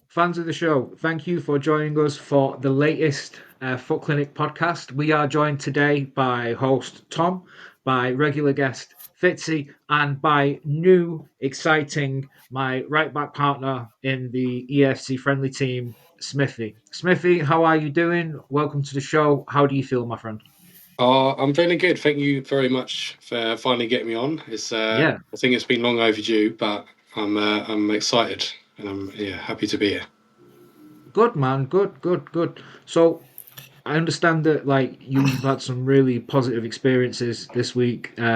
Fans of the show, thank you for joining us for the latest Foot Clinic podcast. We are joined today by host Tom, by regular guest Fitzy, and by new, exciting, my right back partner in the EAFC friendly team, Smithy. Smithy, how are you doing? Welcome to the show. How do you feel, my friend? I'm feeling good. Thank you very much for finally getting me on. Yeah, I think it's been long overdue, but I'm excited and I'm happy to be here. good man, good. So I understand that you've had some really positive experiences this week. What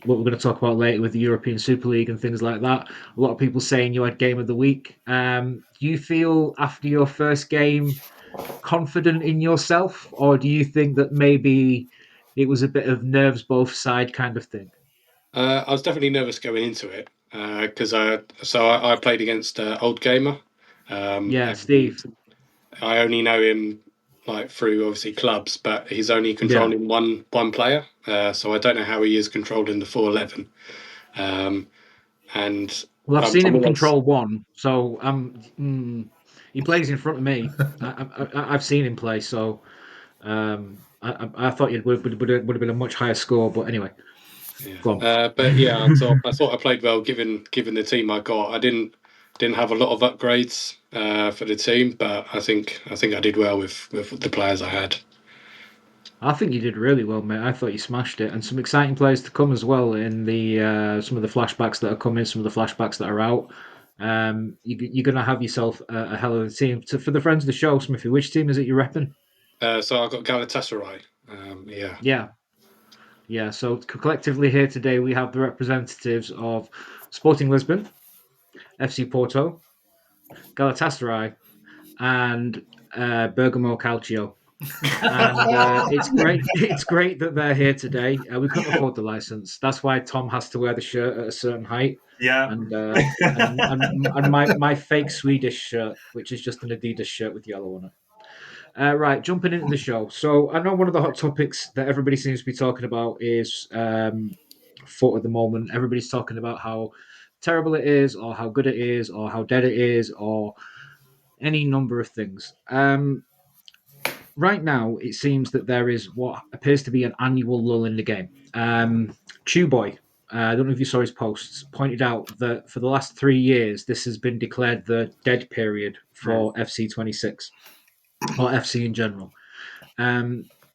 we're going to talk about later with the European Super League and things like that. A lot of people saying you had game of the week. Do you feel after your first game confident in yourself, or do you think that maybe it was a bit of nerves both side kind of thing? I was definitely nervous going into it because I played against Old Gamer, Yeah, and Steve. I only know him like through obviously clubs, but he's only Yeah. controlling one player, so I don't know how he is controlling the 411. Um, and Well, I've seen I'm him almost control one, so he plays in front of me. I've seen him play, so I thought it would have been a much higher score, but anyway, Yeah, go on. but yeah, I thought I played well given the team I got. I didn't have a lot of upgrades for the team, but I think I did well with the players I had. I think you did really well, mate. I thought you smashed it, and some exciting players to come as well in the some of the flashbacks that are coming, some of the flashbacks that are out. You're going to have yourself a hell of a team. So for the friends of the show, Smithy, which team is it you're repping? So I got Galatasaray. Yeah, Yeah, yeah. So collectively here today, we have the representatives of Sporting Lisbon, FC Porto, Galatasaray, and Bergamo Calcio. And it's great. It's great that they're here today. We couldn't afford the license. That's why Tom has to wear the shirt at a certain height, Yeah. and my fake Swedish shirt, which is just an Adidas shirt with yellow on it. Right, jumping into the show. So I know one of the hot topics that everybody seems to be talking about is foot at the moment. Everybody's talking about how terrible it is, or how good it is, or how dead it is, or any number of things. Right now, it seems that there is what appears to be an annual lull in the game. Chewboy, I don't know if you saw his posts, pointed out that for the last 3 years, this has been declared the dead period Mm. for FC26 or FC in general.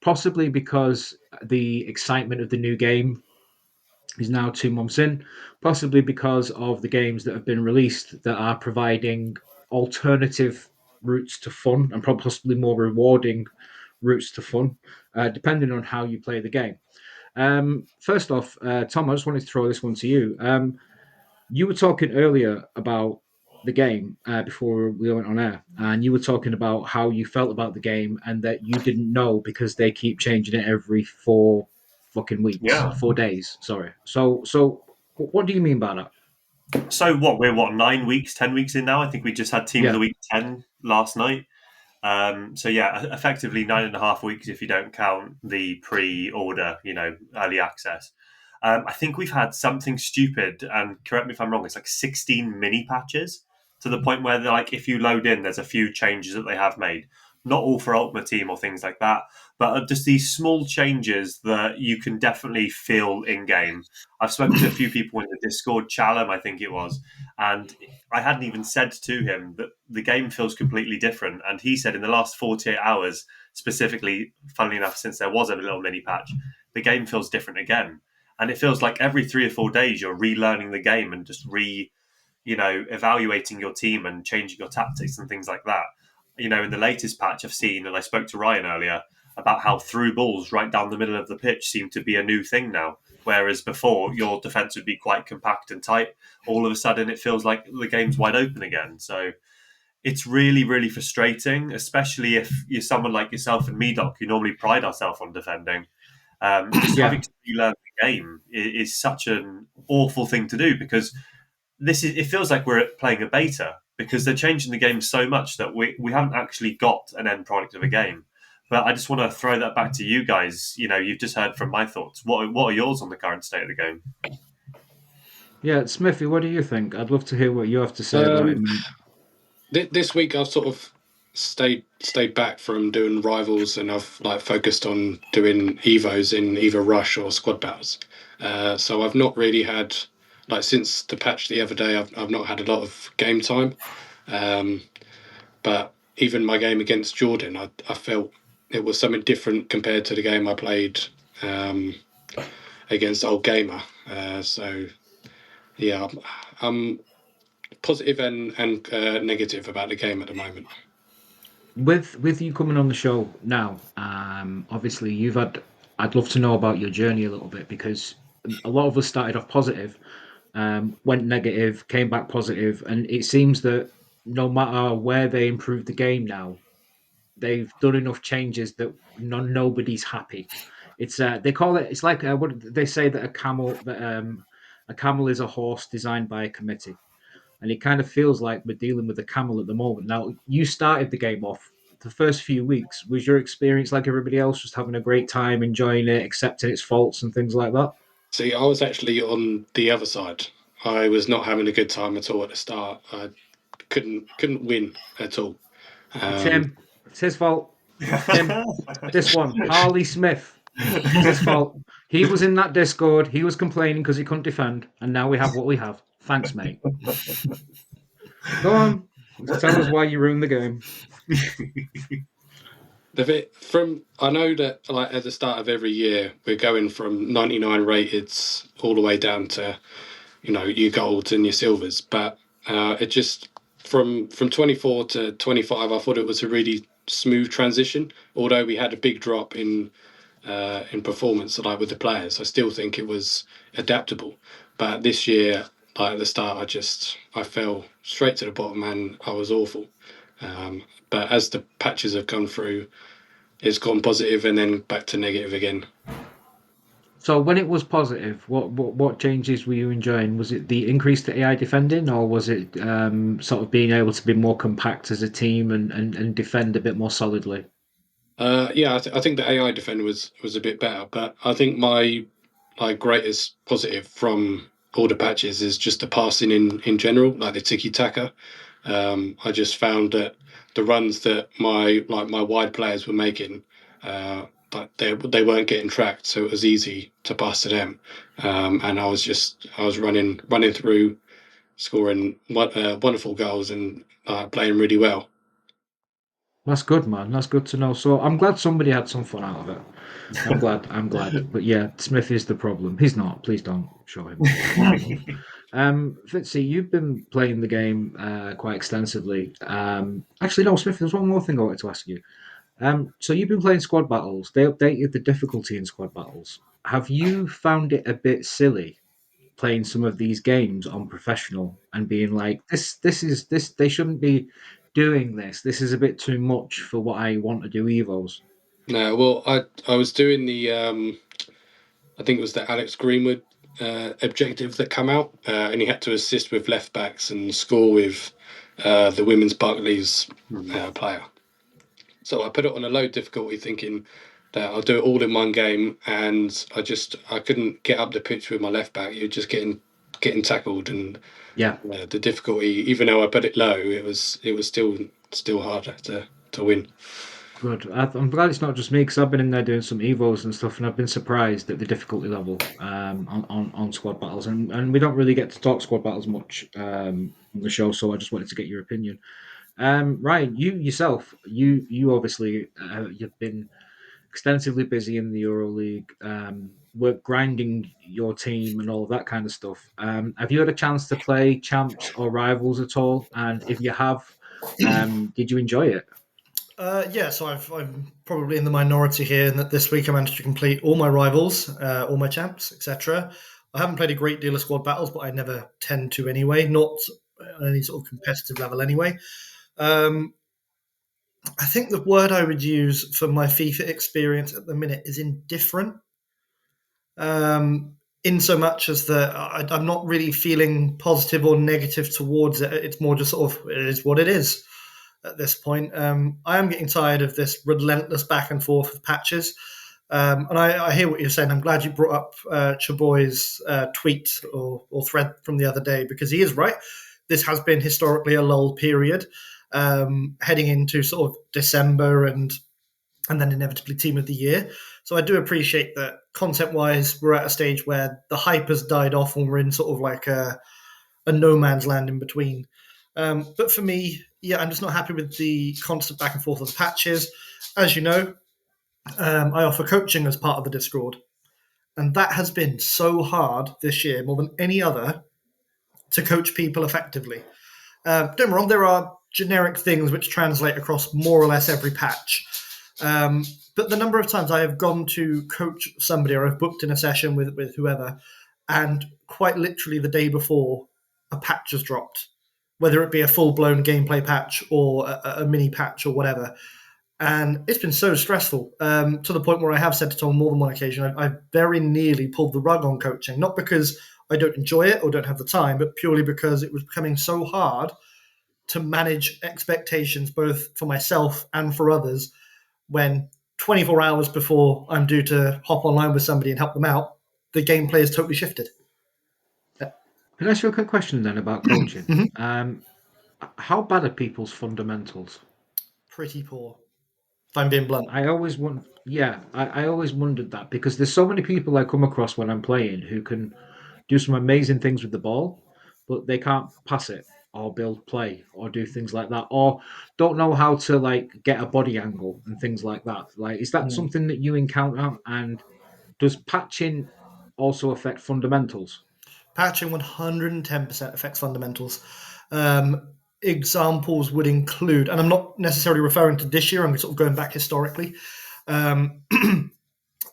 Possibly because the excitement of the new game is now 2 months in, possibly because of the games that have been released that are providing alternative routes to fun and probably possibly more rewarding routes to fun, depending on how you play the game. First off, Tom, I just wanted to throw this one to you. You were talking earlier about the game before we went on air, and you were talking about how you felt about the game and that you didn't know because they keep changing it every 4 fucking weeks, Yeah. 4 days. Sorry. So, what do you mean by that? So we're 9 weeks, 10 weeks in now. I think we just had Team of the Yeah, Week 10 last night. So yeah, effectively 9.5 weeks if you don't count the pre-order, early access. I think we've had something stupid, and correct me if I'm wrong. It's like 16 mini patches to the point where, like, if you load in, there's a few changes that they have made. Not all for Ultimate Team or things like that, but just these small changes that you can definitely feel in game. I've spoken to a few people in the Discord, Chalum, I think it was, and I hadn't even said to him that the game feels completely different. And he said in the last 48 hours, specifically, funnily enough, since there was a little mini patch, the game feels different again. And it feels like every 3 or 4 days you're relearning the game and just evaluating your team and changing your tactics and things like that. In the latest patch I've seen, and I spoke to Ryan earlier about how through balls right down the middle of the pitch seem to be a new thing now. Whereas before, your defense would be quite compact and tight. All of a sudden, it feels like the game's wide open again. So it's really, really frustrating, especially if you're someone like yourself and me, Doc, who normally pride ourselves on defending. Just yeah, having to relearn the game is such an awful thing to do because it feels like we're playing a beta because they're changing the game so much that we haven't actually got an end product of a game. But I just want to throw that back to you guys. You've just heard from my thoughts. What are yours on the current state of the game? yeah. Smithy, what do you think? I'd love to hear what you have to say about it, um, mate. This week I've sort of stayed back from doing rivals, and I've like focused on doing evos in either rush or squad battles. So I've not really had, like, since the patch the other day, I've not had a lot of game time. But even my game against Jordan, I felt it was something different compared to the game I played against Old Gamer. So yeah, I'm positive and negative about the game at the moment. With you coming on the show now, obviously you've had. I'd love to know about your journey a little bit, because a lot of us started off positive, went negative, came back positive, and it seems that no matter where they improve the game now, they've done enough changes that nobody's happy. It's they call it. It's like what they say, that a camel is a horse designed by a committee, and it kind of feels like we're dealing with a camel at the moment. Now, you started the game off. The first few weeks, was your experience like everybody else, just having a great time, enjoying it, accepting its faults and things like that? See, I was actually on the other side. I was not having a good time at all at the start. I couldn't win at all. Tim, it's his fault. Tim, this one, Harley Smith. It's his fault. He was in that Discord. He was complaining because he couldn't defend, and now we have what we have. Thanks, mate. Go on, tell us why you ruined the game. I know that, like, at the start of every year we're going from 99 rated all the way down to, your golds and your silvers, but it just from 24 to 25, I thought it was a really smooth transition. Although we had a big drop in performance, like with the players, I still think it was adaptable. But this year, like at the start, I fell straight to the bottom and I was awful. But as the patches have gone through, it's gone positive and then back to negative again. So when it was positive, what changes were you enjoying? Was it the increase to AI defending, or was it sort of being able to be more compact as a team and defend a bit more solidly? Yeah, I think the AI defender was a bit better, but I think my greatest positive from all the patches is just the passing in general, like the tiki taka. I just found that the runs that my wide players were making, but they weren't getting tracked, so it was easy to pass to them. And I was running through, scoring wonderful goals and playing really well. That's good, man. That's good to know. So I'm glad somebody had some fun out of it. I'm glad. I'm glad. But yeah, Smith is the problem. He's not. Please don't show him. Fitzy, you've been playing the game quite extensively. Actually, no, Smith. There's one more thing I wanted to ask you. So you've been playing squad battles. They updated the difficulty in squad battles. Have you found it a bit silly playing some of these games on professional and being like, this they shouldn't be doing this. This is a bit too much for what I want to do evos. No, well, I was doing the I think it was the Alex Greenwood objective that come out, and he had to assist with left backs and score with the women's Barclays player. So I put it on a low difficulty, thinking that I'll do it all in one game, and I couldn't get up the pitch with my left back. You're just getting tackled, and Yeah. the difficulty, even though I put it low, it was still harder to win. Good. I'm glad it's not just me, because I've been in there doing some evos and stuff, and I've been surprised at the difficulty level on squad battles, and we don't really get to talk squad battles much on the show, so I just wanted to get your opinion. Ryan, you yourself, you obviously you've been extensively busy in the EuroLeague, work grinding your team and all of that kind of stuff. Have you had a chance to play champs or rivals at all? And if you have, did you enjoy it? Yeah, so I'm probably in the minority here in that this week I managed to complete all my rivals, all my champs, etc. I haven't played a great deal of squad battles, but I never tend to anyway, not at any sort of competitive level anyway. Um, I think the word I would use for my FIFA experience at the minute is indifferent. In so much as that I'm not really feeling positive or negative towards it. It's more just sort of, it is what it is at this point. I am getting tired of this relentless back and forth of patches. And I hear what you're saying. I'm glad you brought up Chaboy's tweet or thread from the other day, because he is right. This has been historically a lull period. heading into sort of December and then inevitably Team of the Year. So I do appreciate that content-wise, we're at a stage where the hype has died off and we're in sort of like a no man's land in between. But for me, yeah, I'm just not happy with the constant back and forth of the patches. As you know, I offer coaching as part of the Discord. And that has been so hard this year, more than any other, to coach people effectively. Don't get me wrong, there are generic things which translate across more or less every patch. But the number of times I have gone to coach somebody or I've booked in a session with whoever, and quite literally the day before, a patch has dropped, whether it be a full-blown gameplay patch or a mini patch or whatever. And it's been so stressful to the point where I have said to Tom on more than one occasion, I've very nearly pulled the rug on coaching, not because I don't enjoy it or don't have the time, but purely because it was becoming so hard to manage expectations both for myself and for others when 24 hours before I'm due to hop online with somebody and help them out, the gameplay has totally shifted. Can I ask you a quick question then about coaching? Mhm. How bad are people's fundamentals? Pretty poor, if I'm being blunt. I always want, yeah, I always wondered that because there's so many people I come across when I'm playing who can do some amazing things with the ball, but they can't pass it or build play or do things like that, or don't know how to like get a body angle and things like that. Like, is that Mm. something that you encounter? And does patching also affect fundamentals? Patching 110% affects fundamentals. Examples would include, and I'm not necessarily referring to this year, I'm sort of going back historically. Um,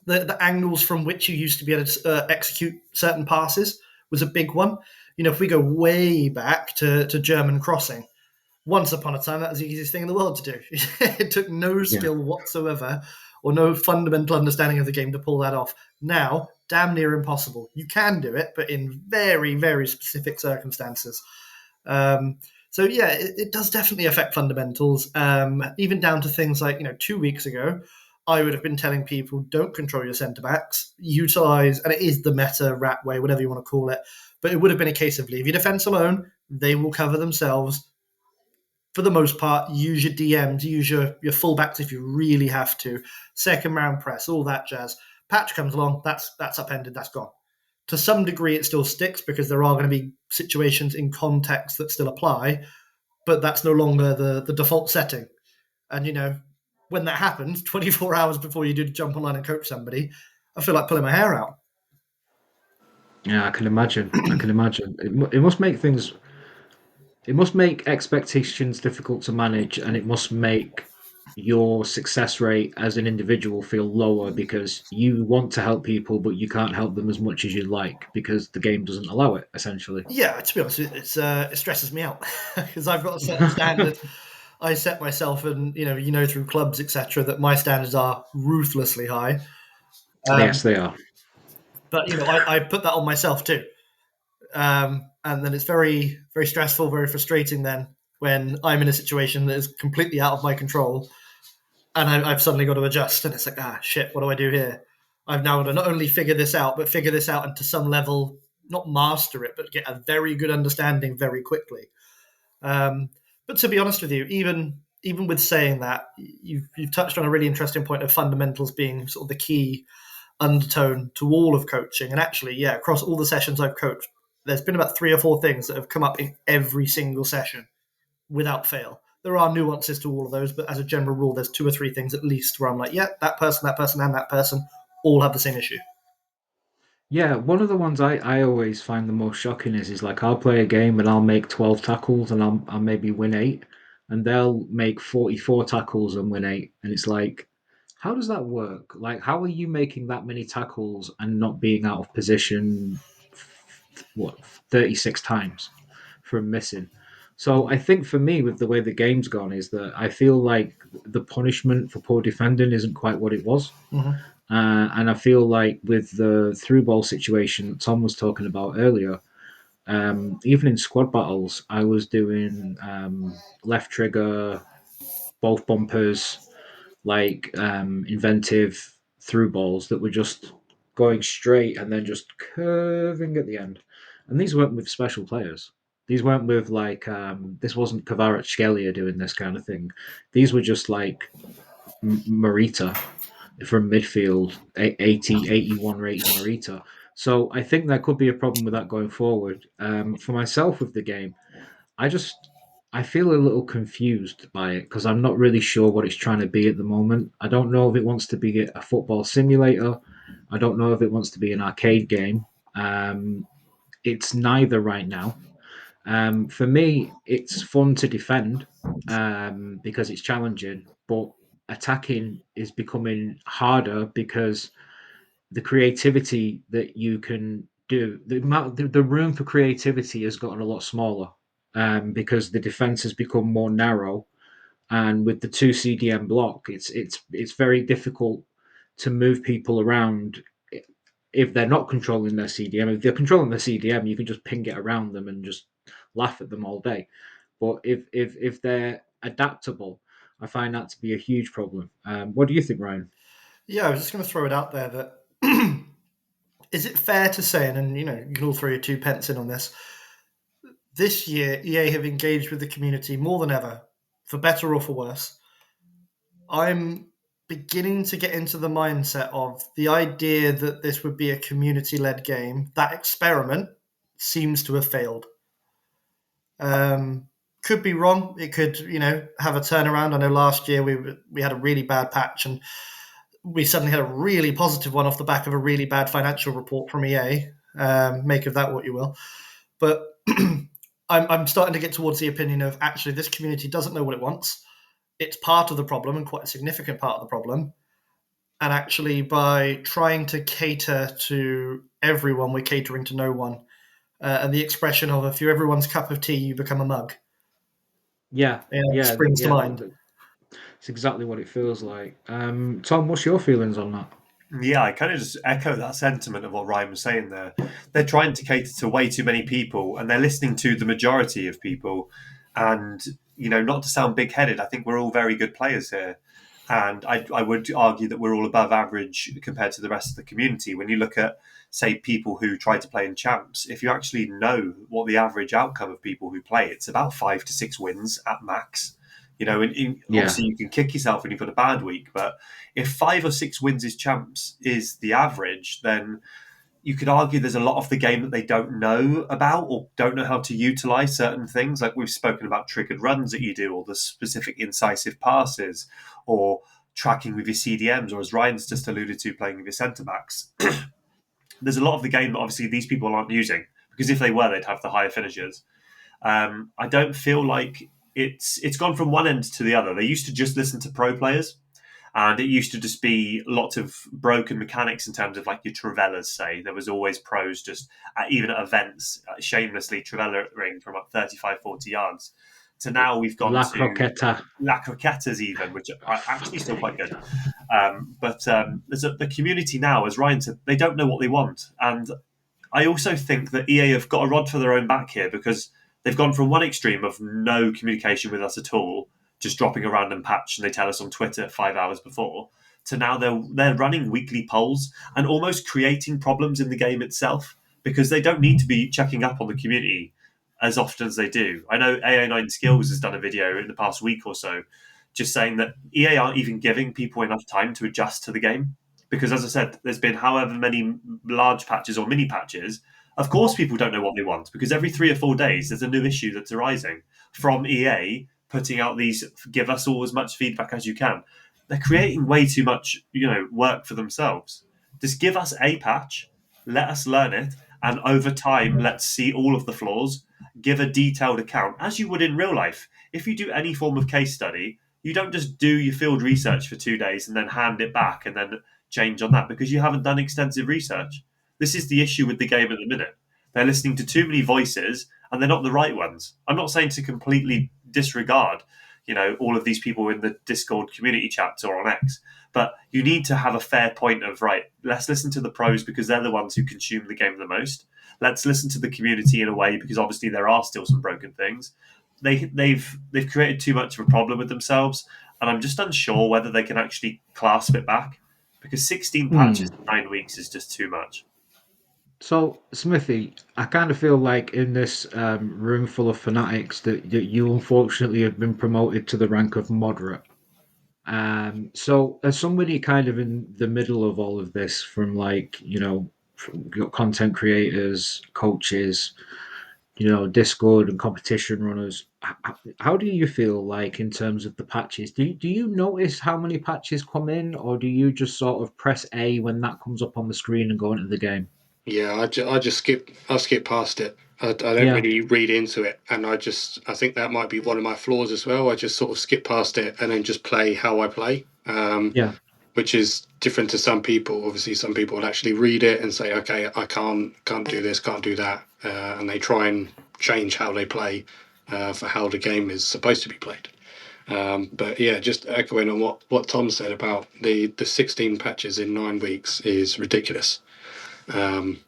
the angles from which you used to be able to execute certain passes was a big one. You know, if we go way back to German crossing, once upon a time, that was the easiest thing in the world to do. It took no Yeah. skill whatsoever or no fundamental understanding of the game to pull that off. Now, damn near impossible. You can do it, but in very, very specific circumstances. Um, so yeah, it does definitely affect fundamentals, even down to things like, 2 weeks ago, I would have been telling people don't control your centre backs, utilize, and it is the meta rat way, whatever you want to call it. But it would have been a case of leave your defence alone; they will cover themselves. For the most part, use your DMs, use your fullbacks if you really have to. Second round press, all that jazz. Patch comes along, that's upended, that's gone. To some degree, it still sticks because there are going to be situations in context that still apply, but that's no longer the default setting. And when that happens, 24 hours before you do jump online and coach somebody, I feel like pulling my hair out. Yeah, I can imagine. I can imagine. It must make things. It must make expectations difficult to manage, and it must make your success rate as an individual feel lower because you want to help people, but you can't help them as much as you'd like because the game doesn't allow it. Essentially. Yeah, to be honest, it stresses me out because I've got a certain standard. I set myself, and through clubs, etc., that my standards are ruthlessly high. Yes, they are. But I put that on myself too, and then it's very, very stressful, very frustrating. Then when I'm in a situation that is completely out of my control, and I've suddenly got to adjust, and it's like, shit, what do I do here? I've now got to not only figure this out, but figure this out and to some level, not master it, but get a very good understanding very quickly. But to be honest with you, even with saying that, you've touched on a really interesting point of fundamentals being sort of the key undertone to all of coaching. And actually, yeah, across all the sessions I've coached, there's been about 3 or 4 things that have come up in every single session without fail. There are nuances to all of those, but as a general rule, there's 2 or 3 things at least where I'm like, yeah, that person, and that person all have the same issue. Yeah, one of the ones I always find the most shocking is like I'll play a game and I'll make 12 tackles and I'll maybe win 8, and they'll make 44 tackles and win 8, and it's like, how does that work? Like, how are you making that many tackles and not being out of position? What, 36 times from missing? So I think for me, with the way the game's gone, is that I feel like the punishment for poor defending isn't quite what it was. Mm-hmm. And I feel like with the through ball situation that Tom was talking about earlier, even in squad battles, I was doing left trigger, both bumpers, like inventive through balls that were just going straight and then just curving at the end. And these weren't with special players. These weren't with like this wasn't Kvaratskhelia doing this kind of thing. These were just like Marita from midfield, 80, 81 rated Marita. So I think there could be a problem with that going forward. For myself with the game, I just I feel a little confused by it because I'm not really sure what it's trying to be at the moment. I don't know if it wants to be a football simulator. I don't know if it wants to be an arcade game. It's neither right now. For me, it's fun to defend because it's challenging, but attacking is becoming harder because the creativity that you can do, the room for creativity has gotten a lot smaller because the defense has become more narrow, and with the two CDM block, it's very difficult to move people around if they're not controlling their CDM. If they're controlling their CDM, you can just ping it around them and just laugh at them all day. But if they're adaptable, I find that to be a huge problem. What do you think, Ryan? Yeah, I was just going to throw it out there that is it fair to say, and you can all throw your 2 pence in on this. This year, EA have engaged with the community more than ever, for better or for worse. I'm beginning to get into the mindset of the idea that this would be a community-led game. That experiment seems to have failed. Could be wrong. It could, have a turnaround. I know last year we had a really bad patch, and we suddenly had a really positive one off the back of a really bad financial report from EA. Make of that what you will. But I'm starting to get towards the opinion of actually this community doesn't know what it wants. It's part of the problem and quite a significant part of the problem. And actually, by trying to cater to everyone, we're catering to no one. And the expression of if you're everyone's cup of tea, you become a mug. Yeah, yeah, Springs to yeah. mind. It's exactly what it feels like. Tom, what's your feelings on that? Yeah, I kind of just echo that sentiment of what Ryan was saying there. They're trying to cater to way too many people, and they're listening to the majority of people. And, not to sound big headed, I think we're all very good players here. And I would argue that we're all above average compared to the rest of the community. When you look at, say, people who try to play in champs, if you actually know what the average outcome of people who play, it's about 5 to 6 wins at max. Yeah, Obviously you can kick yourself when you've got a bad week, but if 5 or 6 wins is champs is the average, then you could argue there's a lot of the game that they don't know about or don't know how to utilize certain things. Like we've spoken about triggered runs that you do, or the specific incisive passes, or tracking with your CDMs, or as Ryan's just alluded to, playing with your centre backs. There's a lot of the game that obviously these people aren't using, because if they were, they'd have the higher finishers. I don't feel like it's gone from one end to the other. They used to just listen to pro players, and it used to just be lots of broken mechanics in terms of like your Travellas, say. There was always pros just, even at events, shamelessly Travellering from up 35, 40 yards. To now we've gone La to Croqueta. La Croquetas even, which are actually still quite good. But there's the community now, as Ryan said, they don't know what they want. And I also think that EA have got a rod for their own back here, because they've gone from one extreme of no communication with us at all, just dropping a random patch and they tell us on Twitter 5 hours before, to now they're running weekly polls and almost creating problems in the game itself, because they don't need to be checking up on the community as often as they do. I know AA9 Skills has done a video in the past week or so just saying that EA aren't even giving people enough time to adjust to the game. Because, as I said, there's been however many large patches or mini patches. Of course, people don't know what they want, because every 3 or 4 days there's a new issue that's arising from EA putting out these give us all as much feedback as you can. They're creating way too much, work for themselves. Just give us a patch, let us learn it, and over time, let's see all of the flaws. Give a detailed account, as you would in real life. If you do any form of case study, you don't just do your field research for 2 days and then hand it back and then change on that, because you haven't done extensive research. This is the issue with the game at the minute. They're listening to too many voices and they're not the right ones. I'm not saying to completely disregard, all of these people in the Discord community chats or on X, but you need to have a fair point of, right, let's listen to the pros because they're the ones who consume the game the most. Let's listen to the community in a way, because obviously there are still some broken things. They've created too much of a problem with themselves, and I'm just unsure whether they can actually clasp it back, because 16 patches in 9 weeks is just too much. So, Smithy, I kind of feel like in this room full of fanatics that you unfortunately have been promoted to the rank of moderate. So, as somebody kind of in the middle of all of this, from like, from your content creators, coaches, Discord and competition runners, how do you feel like in terms of the patches? Do you notice how many patches come in, or do you just sort of press A when that comes up on the screen and go into the game? Yeah, I just skip past it. I don't Yeah, really read into it, and I think that might be one of my flaws as well. I just sort of skip past it and then just play how I play, yeah. which is different to some people. Obviously, some people will actually read it and say, "Okay, I can't do this, can't do that," and they try and change how they play for how the game is supposed to be played. But yeah, just echoing on what Tom said about the 16 patches in 9 weeks is ridiculous. Um,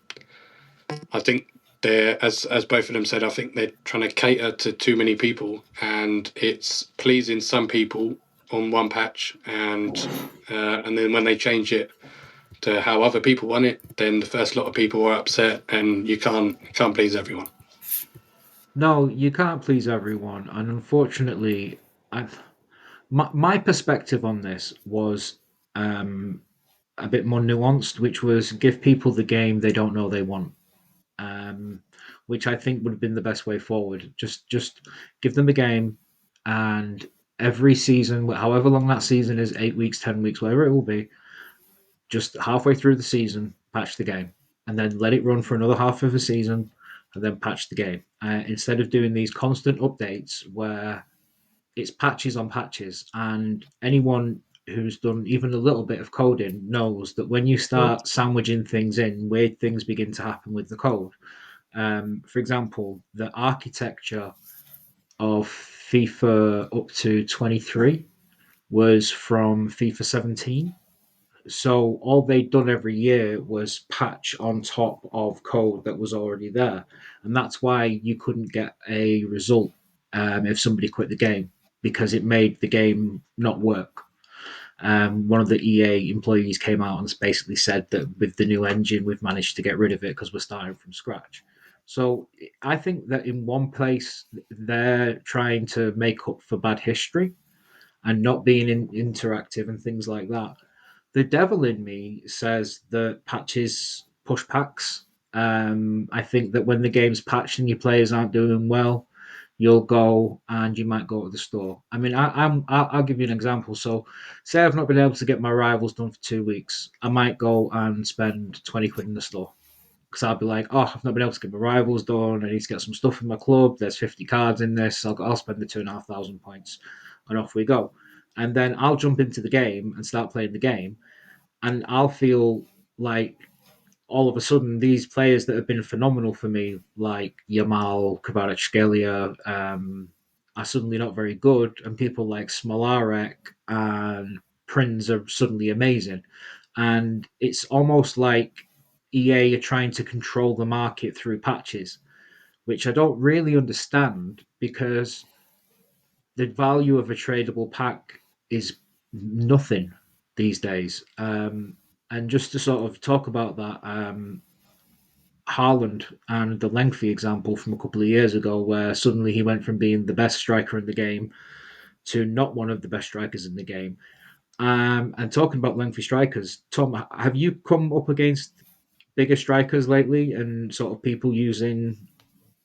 I think they're as both of them said. I think they're trying to cater to too many people, and it's pleasing some people on one patch, and then when they change it to how other people want it, then the first lot of people are upset, and you can't please everyone. No, you can't please everyone, and unfortunately, I, my perspective on this was um, a bit more nuanced, which was give people the game they don't know they want, um, which I think would have been the best way forward. Just give them a game, and every season, however long that season is, 8 weeks, 10 weeks, whatever it will be, just halfway through the season, patch the game, and then let it run for another half of the season, and then patch the game. Instead of doing these constant updates where it's patches on patches, and anyone who's done even a little bit of coding knows that when you start sandwiching things in, weird things begin to happen with the code. For example, the architecture of FIFA up to 23 was from FIFA 17. So all they'd done every year was patch on top of code that was already there, and that's why you couldn't get a result if somebody quit the game because it made the game not work. One of the EA employees came out and basically said that with the new engine, we've managed to get rid of it because we're starting from scratch. So I think that in one place they're trying to make up for bad history and not being interactive and things like that. The devil in me says that patches push packs. I think that when the game's patched and your players aren't doing well, you'll go and you might go to the store. I mean, I'll give you an example. So, say I've not been able to get my rivals done for 2 weeks, I might go and spend 20 quid in the store because I'll be like, oh, I've not been able to get my rivals done. I need to get some stuff in my club. There's 50 cards in this. I'll spend the 2,500 points, and off we go. And then I'll jump into the game and start playing the game, and I'll feel like all of a sudden these players that have been phenomenal for me, like Yamal, Kvaratskhelia, are suddenly not very good, and people like Smolarek and Prince are suddenly amazing. And it's almost like EA are trying to control the market through patches, which I don't really understand because the value of a tradable pack is nothing these days. And just to sort of talk about that, Haaland and the lengthy example from a couple of years ago, where suddenly he went from being the best striker in the game to not one of the best strikers in the game. And talking about lengthy strikers, Tom, have you come up against bigger strikers lately and sort of people using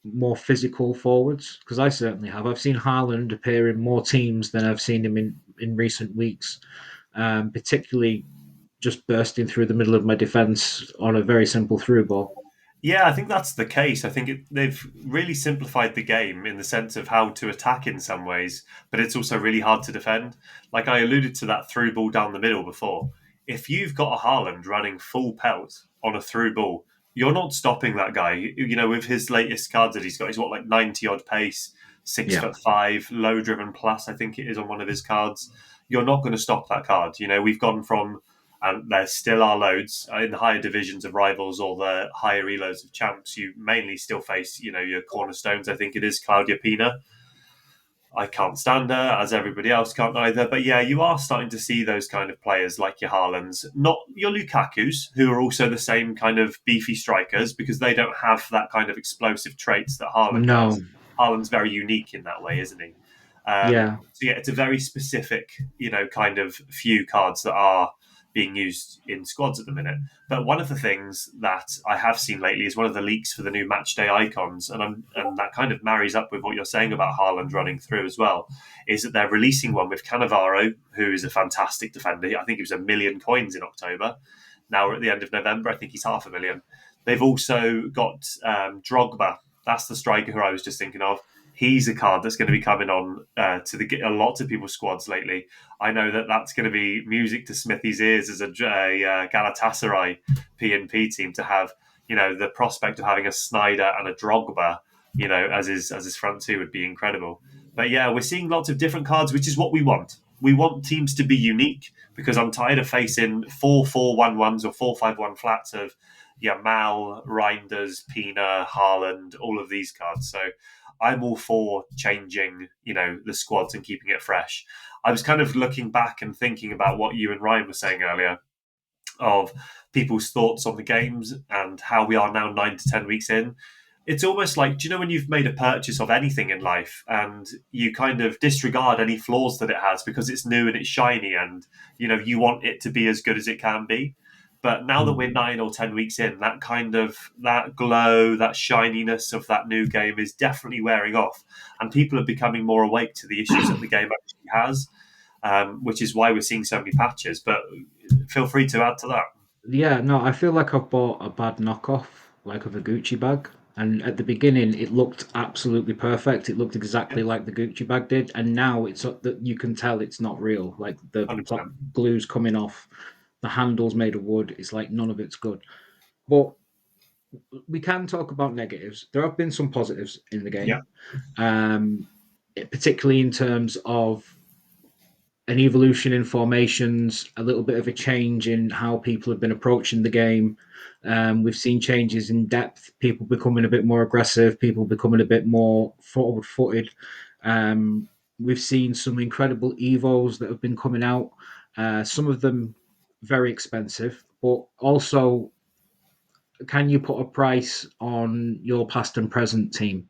more physical forwards? Because I certainly have. I've seen Haaland appear in more teams than I've seen him in recent weeks, particularly just bursting through the middle of my defence on a very simple through ball. Yeah, I think that's the case. I think they've really simplified the game in the sense of how to attack in some ways, but it's also really hard to defend. Like I alluded to that through ball down the middle before. If you've got a Haaland running full pelt on a through ball, you're not stopping that guy. You know, with his latest cards that he's got, he's got like 90 odd pace, six Yeah. foot five, low driven plus, I think it is on one of his cards. You're not going to stop that card. You know, we've gone from and there still are loads in the higher divisions of rivals or the higher elos of champs. You mainly still face, you know, your cornerstones. I think it is Claudia Pina I can't stand her, as everybody else can't either. But yeah, you are starting to see those kind of players like your Haalands, not your Lukakus, who are also the same kind of beefy strikers, because they don't have that kind of explosive traits that Haaland No. does. Haaland's very unique in that way, isn't he? Yeah. So yeah, it's a very specific, kind of few cards that are being used in squads at the minute. But one of the things that I have seen lately is one of the leaks for the new match day icons, and that kind of marries up with what you're saying about Haaland running through as well, is that they're releasing one with Cannavaro, who is a fantastic defender. I think he was 1 million coins in October. Now we're at the end of November. I think he's 500,000. They've also got Drogba. That's the striker who I was just thinking of. He's a card that's going to be coming on to a lot of people's squads lately. I know that's going to be music to Smithy's ears as a Galatasaray P&P team to have, the prospect of having a Snyder and a Drogba, as his front two would be incredible. But yeah, we're seeing lots of different cards, which is what we want. We want teams to be unique, because I'm tired of facing 4-4-1-1s or 4-5-1 flats of Mal, Reinders, Pina, Haaland, all of these cards. So I'm all for changing, the squads and keeping it fresh. I was kind of looking back and thinking about what you and Ryan were saying earlier of people's thoughts on the games and how we are now 9 to 10 weeks in. It's almost like, do you know when you've made a purchase of anything in life and you kind of disregard any flaws that it has because it's new and it's shiny and, you want it to be as good as it can be? But now that we're 9 or 10 weeks in, that glow, that shininess of that new game is definitely wearing off. And people are becoming more awake to the issues that the game actually has, which is why we're seeing so many patches. But feel free to add to that. Yeah, no, I feel like I've bought a bad knockoff, like of a Gucci bag. And at the beginning, it looked absolutely perfect. It looked exactly like the Gucci bag did. And now it's that you can tell it's not real. Like the 100%. glue's coming off, the handle's made of wood. It's like none of it's good. But we can talk about negatives. There have been some positives in the Yeah. game, particularly in terms of an evolution in formations, a little bit of a change in how people have been approaching the game. We've seen changes in depth, people becoming a bit more aggressive, people becoming a bit more forward footed. We've seen some incredible Evos that have been coming out, some of them very expensive, but also, can you put a price on your past and present team?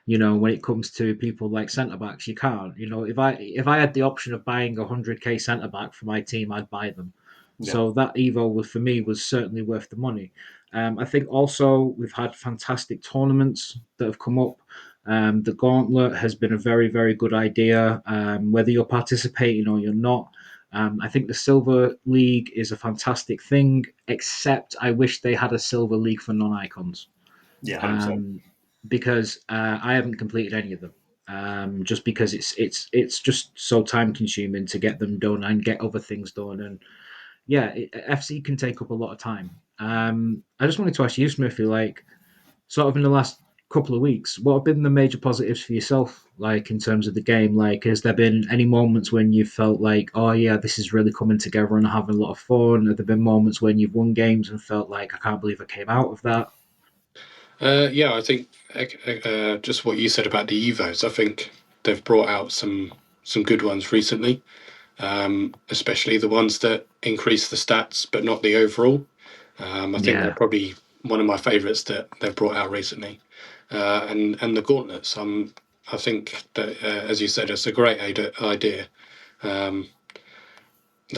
When it comes to people like centre backs, you can't. If I had the option of buying 100k centre back for my team, I'd buy them. Yeah. So that Evo for me was certainly worth the money. I think also we've had fantastic tournaments that have come up. The Gauntlet has been a very, very good idea, whether you're participating or you're not. I think the Silver League is a fantastic thing, except I wish they had a Silver League for non-icons. Yeah, 100%. Because I haven't completed any of them. Just because it's just so time consuming to get them done and get other things done, and FC can take up a lot of time. I just wanted to ask you, Smithy, like, sort of in the last couple of weeks, what have been the major positives for yourself, like in terms of the game? Like, has there been any moments when you felt like, oh yeah, this is really coming together and having a lot of fun? Have there been moments when you've won games and felt like, I can't believe I came out of that? Yeah, I think just what you said about the Evos. I think they've brought out some good ones recently, especially the ones that increase the stats but not the overall. I think they're probably one of my favourites that they've brought out recently, and the gauntlets. I think that, as you said, it's a great idea. The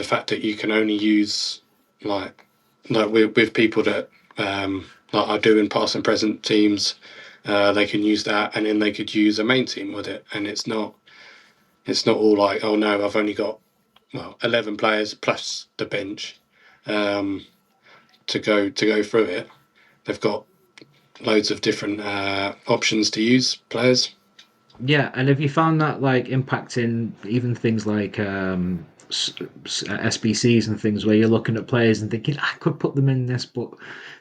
fact that you can only use like with people that like are doing past and present teams, they can use that, and then they could use a main team with it, and it's not all like, oh no, I've only got 11 players plus the bench to go through it. They've got loads of different options to use players. Yeah, and have you found that like impacting even things like SBCs and things where you're looking at players and thinking, I could put them in this, but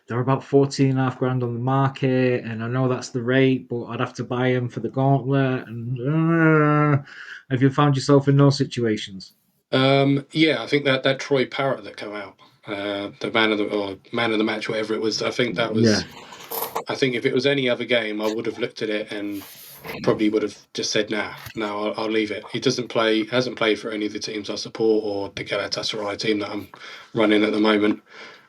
they're about 14.5 grand on the market, and I know that's the rate, but I'd have to buy them for the gauntlet. And have you found yourself in those situations? Yeah, I think that Troy Parrott that came out, the man of the match, whatever it was. I think that Yeah, was. I think if it was any other game, I would have looked at it and probably would have just said, no, I'll leave it. He hasn't played for any of the teams I support or the Galatasaray team that I'm running at the moment.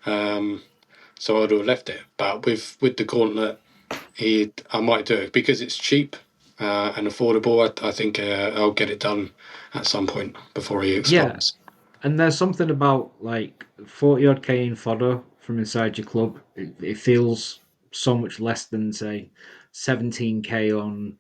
So I'd have left it. But with the gauntlet, I might do it because it's cheap and affordable. I think I'll get it done at some point before he expires. And there's something about like 40 odd K in fodder from inside your club. It feels so much less than say 17K on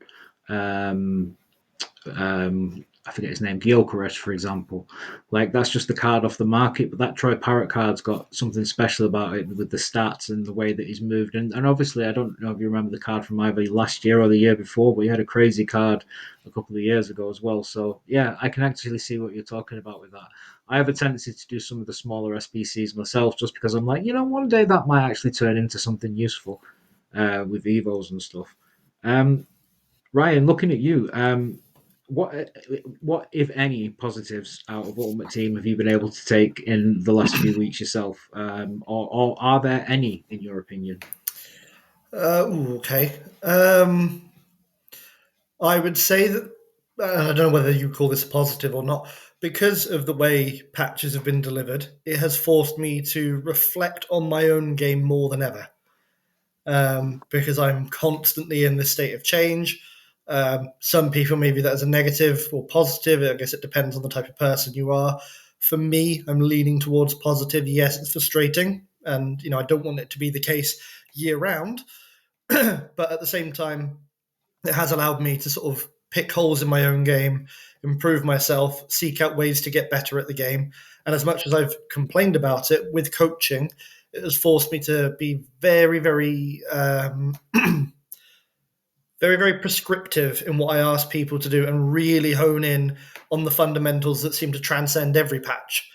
I forget his name, Gyökeres, for example. Like that's just the card off the market, but that Troy Parrott card's got something special about it with the stats and the way that he's moved. And obviously, I don't know if you remember the card from either last year or the year before, but he had a crazy card a couple of years ago as well. So yeah, I can actually see what you're talking about with that. I have a tendency to do some of the smaller SBCs myself, just because I'm like, one day that might actually turn into something useful with Evos and stuff. Ryan, looking at you, what if any positives out of Ultimate Team have you been able to take in the last few weeks yourself, or are there any in your opinion? Okay. I would say that I don't know whether you call this a positive or not. Because of the way patches have been delivered, it has forced me to reflect on my own game more than ever. Because I'm constantly in this state of change. Some people maybe that is a negative or positive. I guess it depends on the type of person you are. For me, I'm leaning towards positive. Yes, it's frustrating, and I don't want it to be the case year round. But at the same time, it has allowed me to sort of pick holes in my own game, improve myself, seek out ways to get better at the game. And as much as I've complained about it, with coaching, it has forced me to be very, very, very, very prescriptive in what I ask people to do and really hone in on the fundamentals that seem to transcend every patch.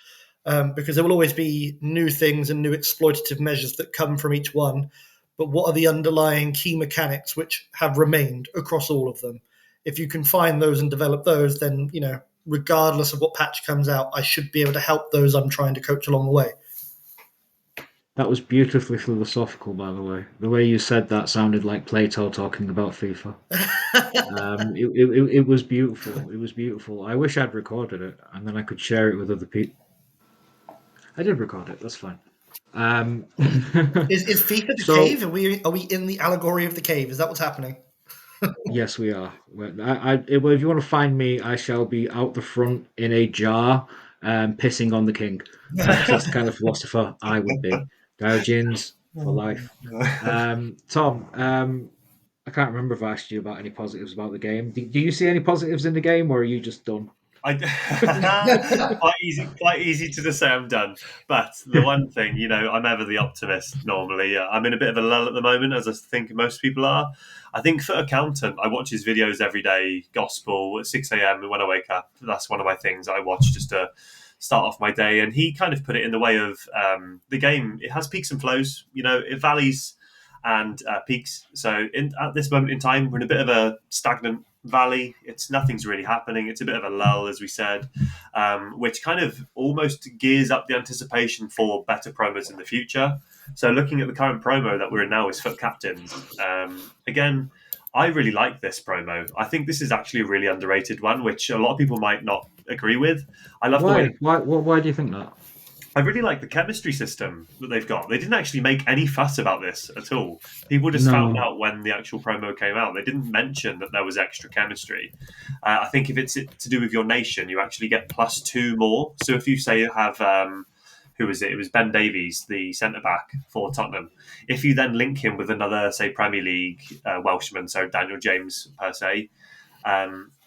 Because there will always be new things and new exploitative measures that come from each one. But what are the underlying key mechanics which have remained across all of them? If you can find those and develop those, then, regardless of what patch comes out, I should be able to help those I'm trying to coach along the way. That was beautifully philosophical, by the way. The way you said that sounded like Plato talking about FIFA. It was beautiful. It was beautiful. I wish I'd recorded it, and then I could share it with other people. I did record it. That's fine. Is FIFA the cave? Are we in the allegory of the cave? Is that what's happening? Yes, we are. If you want to find me, I shall be out the front in a jar, pissing on the king. That's the kind of philosopher I would be. Diogenes for life. Tom, I can't remember if I asked you about any positives about the game. Do you see any positives in the game, or are you just done? Quite easy to just say I'm done. But the one thing, I'm ever the optimist normally. I'm in a bit of a lull at the moment, as I think most people are. I think for accountant, I watch his videos every day, gospel at 6 a.m. when I wake up. That's one of my things I watch just to start off my day. And he kind of put it in the way of the game. It has peaks and flows, it valleys and peaks. So at this moment in time, we're in a bit of a stagnant valley. Nothing's really happening. It's a bit of a lull, as we said, which kind of almost gears up the anticipation for better promos in the future. So looking at the current promo that we're in now is FUT Captains. Again, I really like this promo. I think this is actually a really underrated one, which a lot of people might not agree with. I love the way. Why do you think that? I really like the chemistry system that they've got. They didn't actually make any fuss about this at all. People just found out when the actual promo came out. They didn't mention that there was extra chemistry. I think if it's to do with your nation, you actually get +2 more. So if you say you have, who was it? It was Ben Davies, the centre-back for Tottenham. If you then link him with another, say, Premier League Welshman, so Daniel James per se,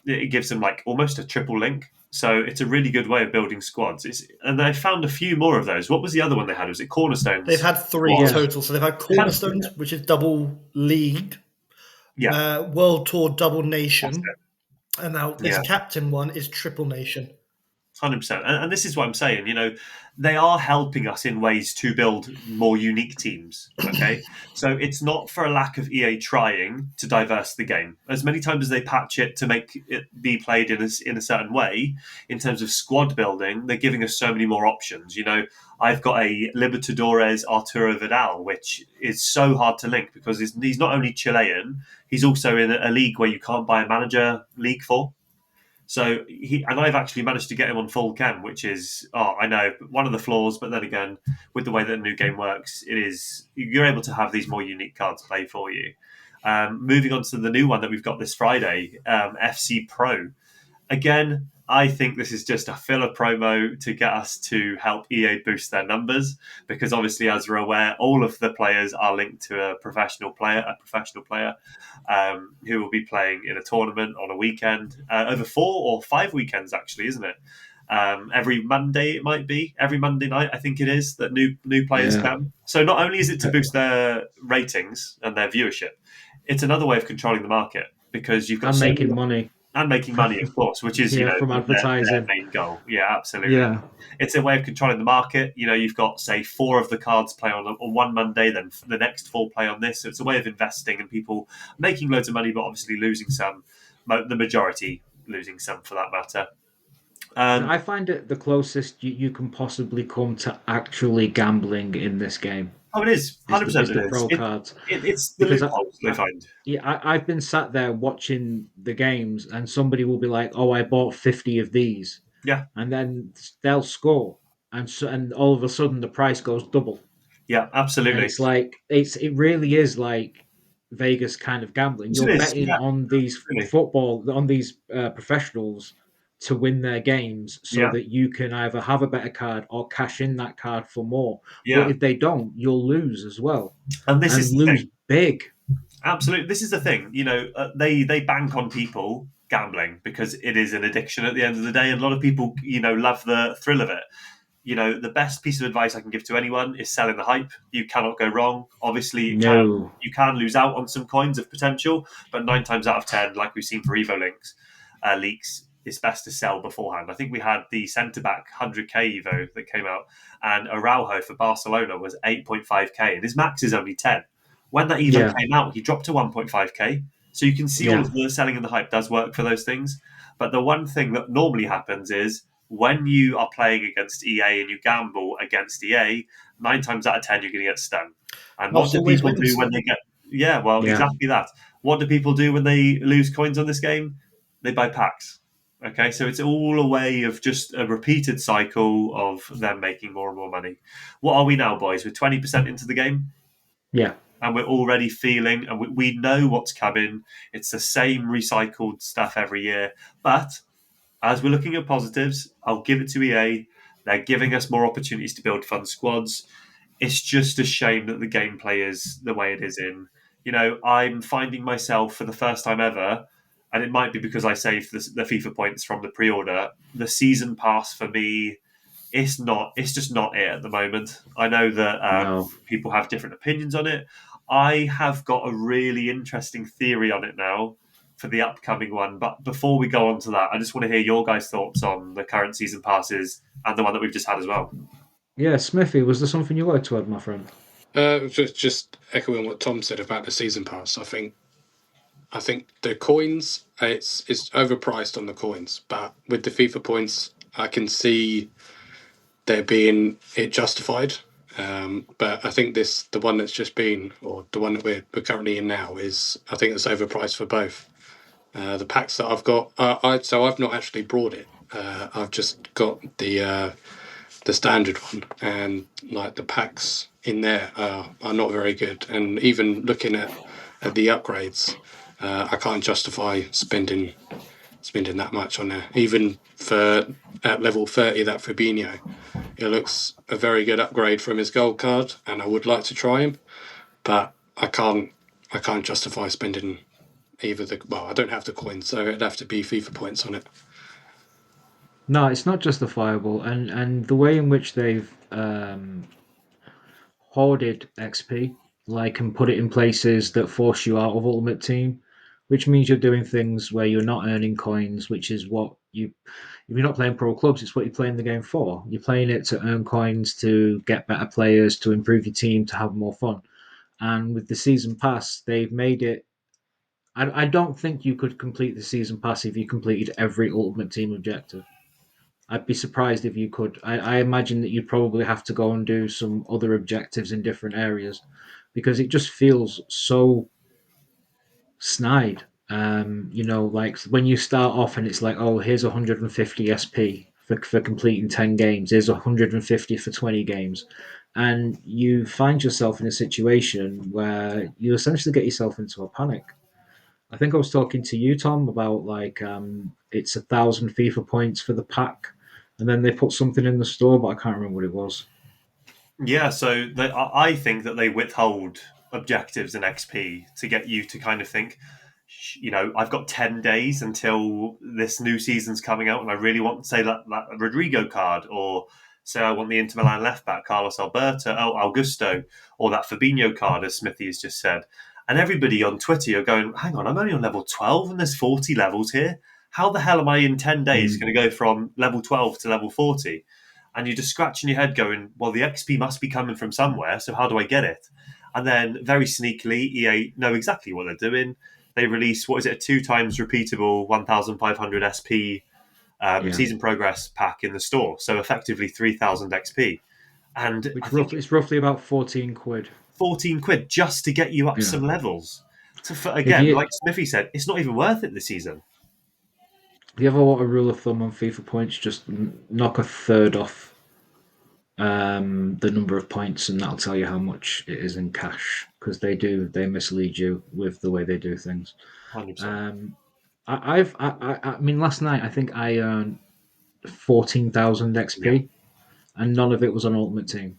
it gives them like almost a triple link. So it's a really good way of building squads. And they found a few more of those. What was the other one they had? Was it Cornerstones? They've had 3 total. So they've had Cornerstones, which is double league, World Tour double nation, and now this captain one is triple nation. 100%. And this is what I'm saying. They are helping us in ways to build more unique teams. Okay, so it's not for a lack of EA trying to diverse the game. As many times as they patch it to make it be played in a certain way, in terms of squad building, they're giving us so many more options. I've got a Libertadores Arturo Vidal, which is so hard to link because he's not only Chilean, he's also in a league where you can't buy a manager league for. So I've actually managed to get him on full chem, which is, I know, one of the flaws. But then again, with the way that the new game works, you're able to have these more unique cards play for you. Moving on to the new one that we've got this Friday, FC Pro. Again, I think this is just a filler promo to get us to help EA boost their numbers, because obviously, as we're aware, all of the players are linked to a professional player who will be playing in a tournament on a weekend, over 4 or 5 weekends, actually, isn't it? Every Monday, it might be. Every Monday night, I think it is, that new players come. So not only is it to boost their ratings and their viewership, it's another way of controlling the market, because you've got And making money. And making money, of course, which is from advertising. their main goal. Yeah, absolutely. Yeah. It's a way of controlling the market. You've got, say, 4 of the cards play on one Monday, then the next 4 play on this. So it's a way of investing and people making loads of money, but obviously losing some. The majority losing some, for that matter. I find it the closest you can possibly come to actually gambling in this game. Oh, it is. 100% the pro cards. It's the loopholes they find. Yeah, I've been sat there watching the games, and somebody will be like, "Oh, I bought 50 of these." Yeah. And then they'll score, and all of a sudden the price goes double. Yeah, absolutely. And it's like it really is like Vegas kind of gambling. You're betting on these professionals to win their games, so that you can either have a better card or cash in that card for more. Yeah. But if they don't, you'll lose as well, and this is lose big. Absolutely, this is the thing. They bank on people gambling because it is an addiction at the end of the day, and a lot of people love the thrill of it. The best piece of advice I can give to anyone is selling the hype. You cannot go wrong. Obviously, you can lose out on some coins of potential, but 9 times out of 10, like we've seen for Evo leaks, it's best to sell beforehand. I think we had the centre-back 100k Evo that came out, and Araujo for Barcelona was 8.5k, and his max is only 10. When that Evo came out, he dropped to 1.5k. So you can see all of the selling and the hype does work for those things. But the one thing that normally happens is when you are playing against EA and you gamble against EA, 9 times out of 10, you're going to get stung. And what do people do when they get... exactly that. What do people do when they lose coins on this game? They buy packs. Okay, so it's all a way of just a repeated cycle of them making more and more money. What are we now, boys? We're 20% into the game? Yeah. And we're already feeling, and we know what's coming. It's the same recycled stuff every year. But as we're looking at positives, I'll give it to EA. They're giving us more opportunities to build fun squads. It's just a shame that the gameplay is the way it is in. I'm finding myself for the first time ever, and it might be because I saved the FIFA points from the pre-order, the season pass for me, it's just not it at the moment. I know that people have different opinions on it. I have got a really interesting theory on it now for the upcoming one. But before we go on to that, I just want to hear your guys' thoughts on the current season passes and the one that we've just had as well. Yeah, Smithy, was there something you'd like to add, my friend? Just echoing what Tom said about the season pass. I think the coins, it's overpriced on the coins, but with the FIFA points, I can see there being it justified. But I think the one that's just been, or the one that we're currently in now, I think it's overpriced for both. The packs that I've got, I've not actually brought it. I've just got the standard one, and like the packs in there are not very good. And even looking at the upgrades, I can't justify spending that much on there. Even at level 30, that Fabinho, it looks a very good upgrade from his gold card, and I would like to try him, but I can't justify spending I don't have the coins, so it'd have to be FIFA points on it. No, it's not justifiable, and the way in which they've hoarded XP, and put it in places that force you out of Ultimate Team, which means you're doing things where you're not earning coins, which is what you if you're not playing pro clubs, it's what you're playing the game for. You're playing it to earn coins, to get better players, to improve your team, to have more fun. And with the season pass, they've made it. I don't think you could complete the season pass if you completed every Ultimate Team objective. I'd be surprised if you could. I imagine that you'd probably have to go and do some other objectives in different areas because it just feels so snide. Like when you start off and it's like, oh, here's 150 SP for completing 10 games, here's 150 for 20 games. And you find yourself in a situation where you essentially get yourself into a panic. I think I was talking to you, Tom, about like it's 1,000 FIFA points for the pack, and then they put something in the store, but I can't remember what it was. Yeah, so I think that they withhold objectives and XP to get you to kind of think, I've got 10 days until this new season's coming out, and I really want, say, that Rodrigo card, or say I want the Inter Milan left back, Carlos Augusto, or that Fabinho card, as Smithy has just said. And everybody on Twitter are going, hang on, I'm only on level 12 and there's 40 levels here. How the hell am I in 10 days going to go from level 12 to level 40? And you're just scratching your head going, well, the XP must be coming from somewhere, so how do I get it? And then very sneakily, EA know exactly what they're doing. They release, what is it, a 2 times repeatable 1,500 SP season progress pack in the store. So effectively 3,000 XP. And Which it's roughly about 14 quid. 14 quid just to get you up some levels. So again, like Smithy said, it's not even worth it this season. If you ever want a rule of thumb on FIFA points, just knock a third off the number of points, and that'll tell you how much it is in cash, because they mislead you with the way they do things. 100%. I mean, last night I think I earned 14,000 XP, and none of it was on Ultimate Team.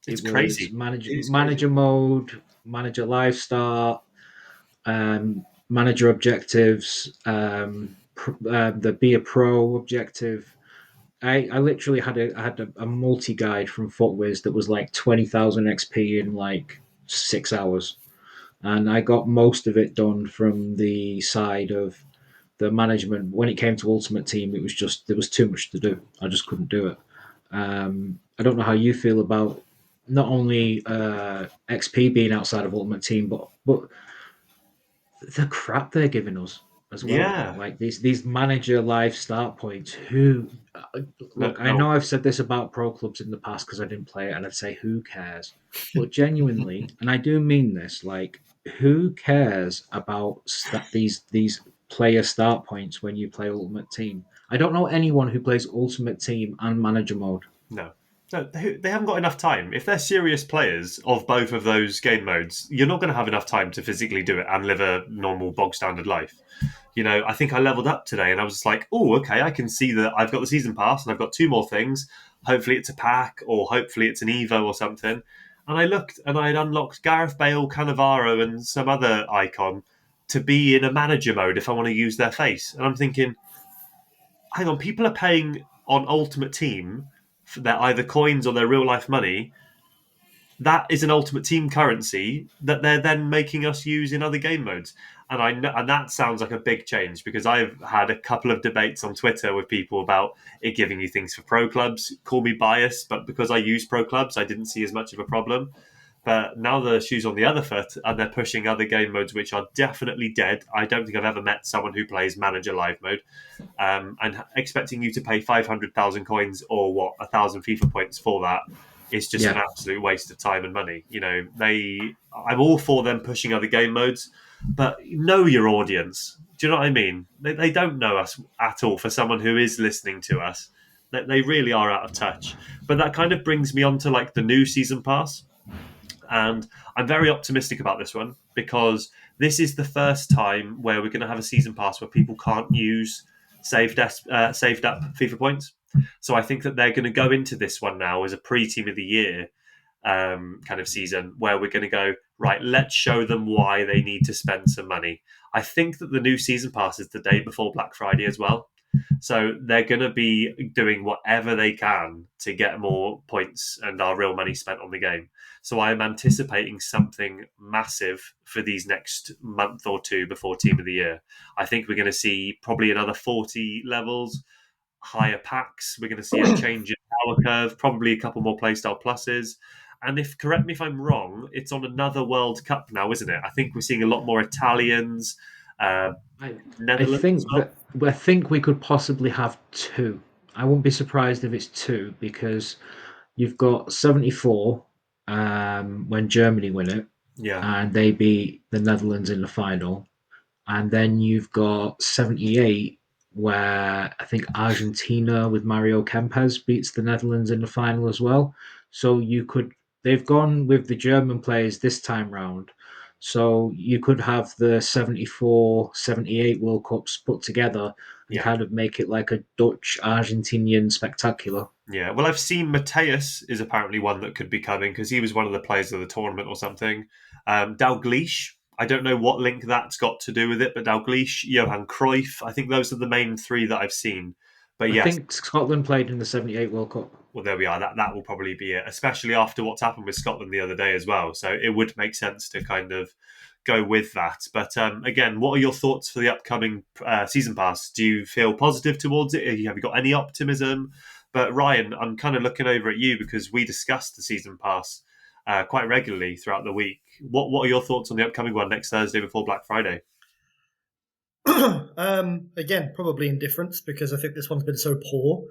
It's crazy. Manager crazy. Mode, manager live start, manager objectives, the be a pro objective. I literally had a multi guide from FUTWiz that was like 20,000 XP in like 6 hours, and I got most of it done from the side of the management. When it came to Ultimate Team, it was just there was too much to do. I just couldn't do it. I don't know how you feel about not only XP being outside of Ultimate Team, but the crap they're giving us as well. Yeah. Like these manager live start points. I know I've said this about pro clubs in the past because I didn't play it, and I'd say who cares? But genuinely, and I do mean this, like who cares about these player start points when you play Ultimate Team? I don't know anyone who plays Ultimate Team and Manager mode. No, they haven't got enough time. If they're serious players of both of those game modes, you're not going to have enough time to physically do it and live a normal bog standard life. I think I leveled up today and I was just like, oh, okay, I can see that I've got the season pass and I've got 2 more things. Hopefully it's a pack or hopefully it's an Evo or something. And I looked and I'd unlocked Gareth Bale, Cannavaro and some other icon to be in a manager mode if I want to use their face. And I'm thinking, hang on, people are paying on Ultimate Team for their either coins or their real life money. That is an Ultimate Team currency that they're then making us use in other game modes. And that sounds like a big change because I've had a couple of debates on Twitter with people about it giving you things for pro clubs. Call me biased, but because I use pro clubs, I didn't see as much of a problem. But now the shoe's on the other foot and they're pushing other game modes which are definitely dead. I don't think I've ever met someone who plays Manager Live mode. And expecting you to pay 500,000 coins or 1,000 FIFA points for that is just an absolute waste of time and money. I'm all for them pushing other game modes, but know your audience. Do you know what I mean? They don't know us at all. For someone who is listening to us, they really are out of touch. But that kind of brings me on to like the new season pass. And I'm very optimistic about this one because this is the first time where we're going to have a season pass where people can't use saved up FIFA points. So I think that they're going to go into this one now as a pre-team of the year kind of season where we're going to go, right, let's show them why they need to spend some money. I think that the new season pass is the day before Black Friday as well. So they're going to be doing whatever they can to get more points and our real money spent on the game. So I am anticipating something massive for these next month or two before Team of the Year. I think we're going to see probably another 40 levels, higher packs. We're going to see a change in power curve, probably a couple more playstyle pluses. And if correct me if I'm wrong, it's on another World Cup now, isn't it? I think we're seeing a lot more Italians, I I Netherlands as think well. that I think we could possibly have two. I wouldn't be surprised if it's two because you've got 74 when Germany win it Yeah, and they beat the Netherlands in the final, and then you've got 78 where I think Argentina with Mario Kempes beats the Netherlands in the final as well. So they've gone with the German players this time round. So you could have the 74, 78 World Cups put together and yeah. kind of make it like a Dutch Argentinian spectacular. Yeah, well, I've seen Mateus is apparently one that could be coming because he was one of the players of the tournament or something. Dalglish, I don't know what link that's got to do with it, but Dalglish, Johan Cruyff, I think those are the main three that I've seen. But I yes, think Scotland played in the 78 World Cup. well, there we are. That will probably be it, especially after what's happened with Scotland the other day as well. So it would make sense to kind of go with that. But again, what are your thoughts for the upcoming season pass? Do you feel positive towards it? Have you got any optimism? But Ryan, I'm kind of looking over at you because we discussed the season pass quite regularly throughout the week. What are your thoughts on the upcoming one next Thursday before Black Friday? Again, probably indifference because I think this one's been so poor.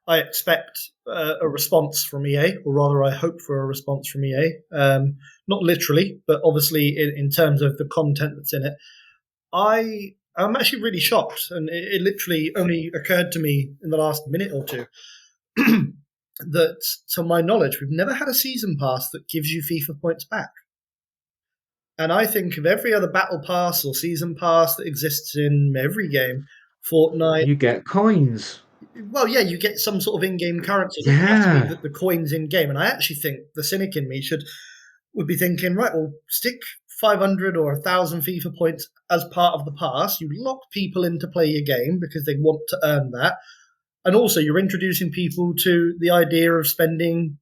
I expect a response from EA, or rather, I hope for a response from EA. Not literally, but obviously in terms of the content that's in it. I'm actually really shocked, and it literally only occurred to me in the last minute or two that, to my knowledge, we've never had a season pass that gives you FIFA points back. And I think of every other battle pass or season pass that exists in every game, Fortnite. You get coins. Well, yeah, you get some sort of in-game currency. It doesn't have to be Yeah. the coins in-game. And I actually think the cynic in me would be thinking, right, well, stick 500 or 1,000 FIFA points as part of the pass. You lock people in to play your game because they want to earn that. And also, you're introducing people to the idea of spending,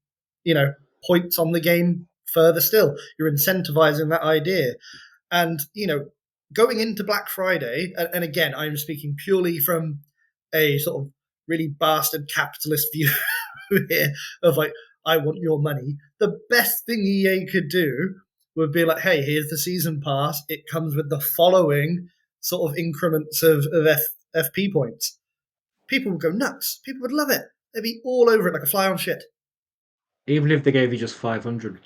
points on the game further still. You're incentivizing that idea. And, going into Black Friday, and again, I'm speaking purely from a sort of really bastard capitalist view here of like, I want your money. The best thing EA could do would be like, hey, here's the season pass. It comes with the following sort of increments of FP points. People would go nuts. People would love it. They'd be all over it like a fly on shit. Even if they gave you just 500.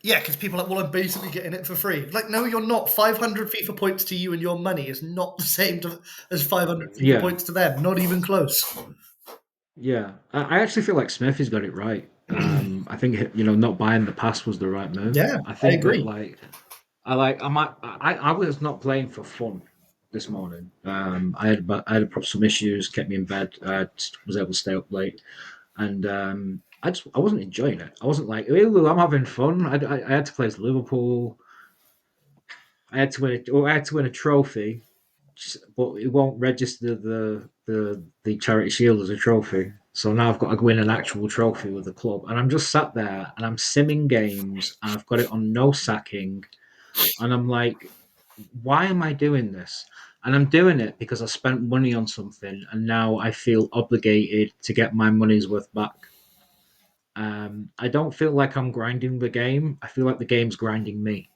Yeah, because people are like, well, I'm basically getting it for free. Like, no, you're not. 500 FIFA points to you and your money is not the same as 500 FIFA Yeah. points to them. Not even close. Yeah. I actually feel like Smith has got it right. I think, not buying the pass was the right move. Yeah, I I think agree. that, I was not playing for fun this morning. I had some issues, kept me in bed. I was able to stay up late. And I wasn't enjoying it. I wasn't like, ooh, I'm having fun. I had to play as Liverpool. I had to win a trophy, but it won't register the charity shield as a trophy. So now I've got to win an actual trophy with the club, and I'm just sat there and I'm simming games, and I've got it on no sacking, and I'm like, why am I doing this? And I'm doing it because I spent money on something, and now I feel obligated to get my money's worth back. I don't feel like I'm grinding the game. I feel like the game's grinding me.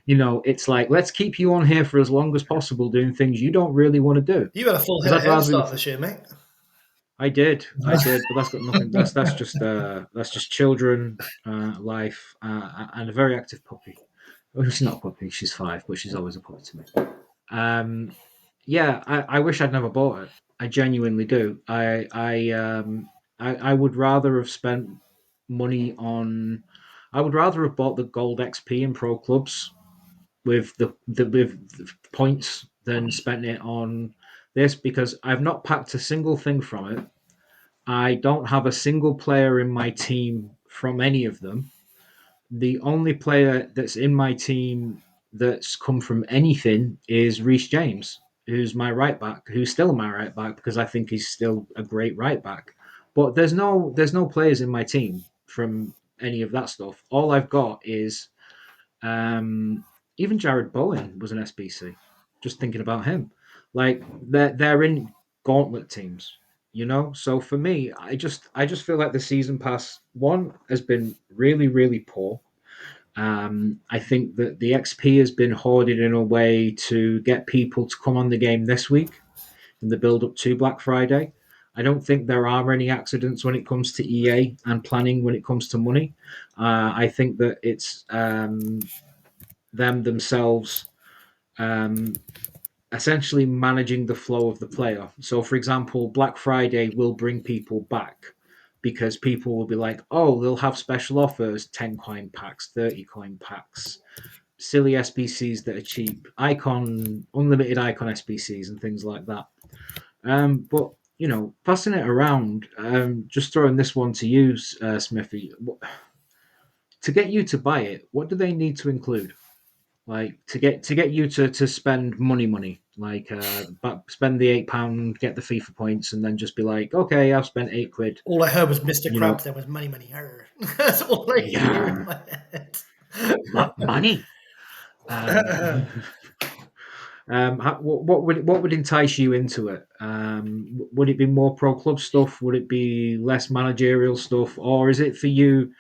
It's like, let's keep you on here for as long as possible doing things you don't really want to do. You had a full Because head of I'd hair to rather start this year, mate. I did, but that's got nothing. That's just children, life, and a very active puppy. Well, she's not a puppy; she's 5, but she's always a puppy to me. Um, yeah, I wish I'd never bought it. I genuinely do. I would rather have spent money on. I would rather have bought the gold XP in Pro Clubs with the points than spent it on this because I've not packed a single thing from it. I don't have a single player in my team from any of them. The only player that's in my team that's come from anything is Reece James. who's my right back, who's still my right back because I think he's still a great right back. But there's no players in my team from any of that stuff. All I've got is um, even Jared Bowen was an SBC. Just thinking about him, like they're in gauntlet teams, you know. So for me, I just feel like the season pass one has been really really poor. I think that the XP has been hoarded in a way to get people to come on the game this week in the build up to Black Friday. I don't think there are any accidents when it comes to EA and planning when it comes to money. I think that it's them themselves um, essentially managing the flow of the player. So, for example, Black Friday will bring people back because people will be like, oh, they'll have special offers 10 coin packs, 30 coin packs, silly SBCs that are cheap, unlimited icon SBCs, and things like that. But passing it around, just throwing this one to you, Smithy. To get you to buy it, what do they need to include? Like to get you to spend money, like but spend the £8, get the FIFA points, and then just be like, okay, I've spent £8. All I heard was Mr. You Krabs. know, There was money, money. Arr. That's all I hear in yeah, my head. money. Um, what would entice you into it? Would it be more pro club stuff? Would it be less managerial stuff, or is it for you?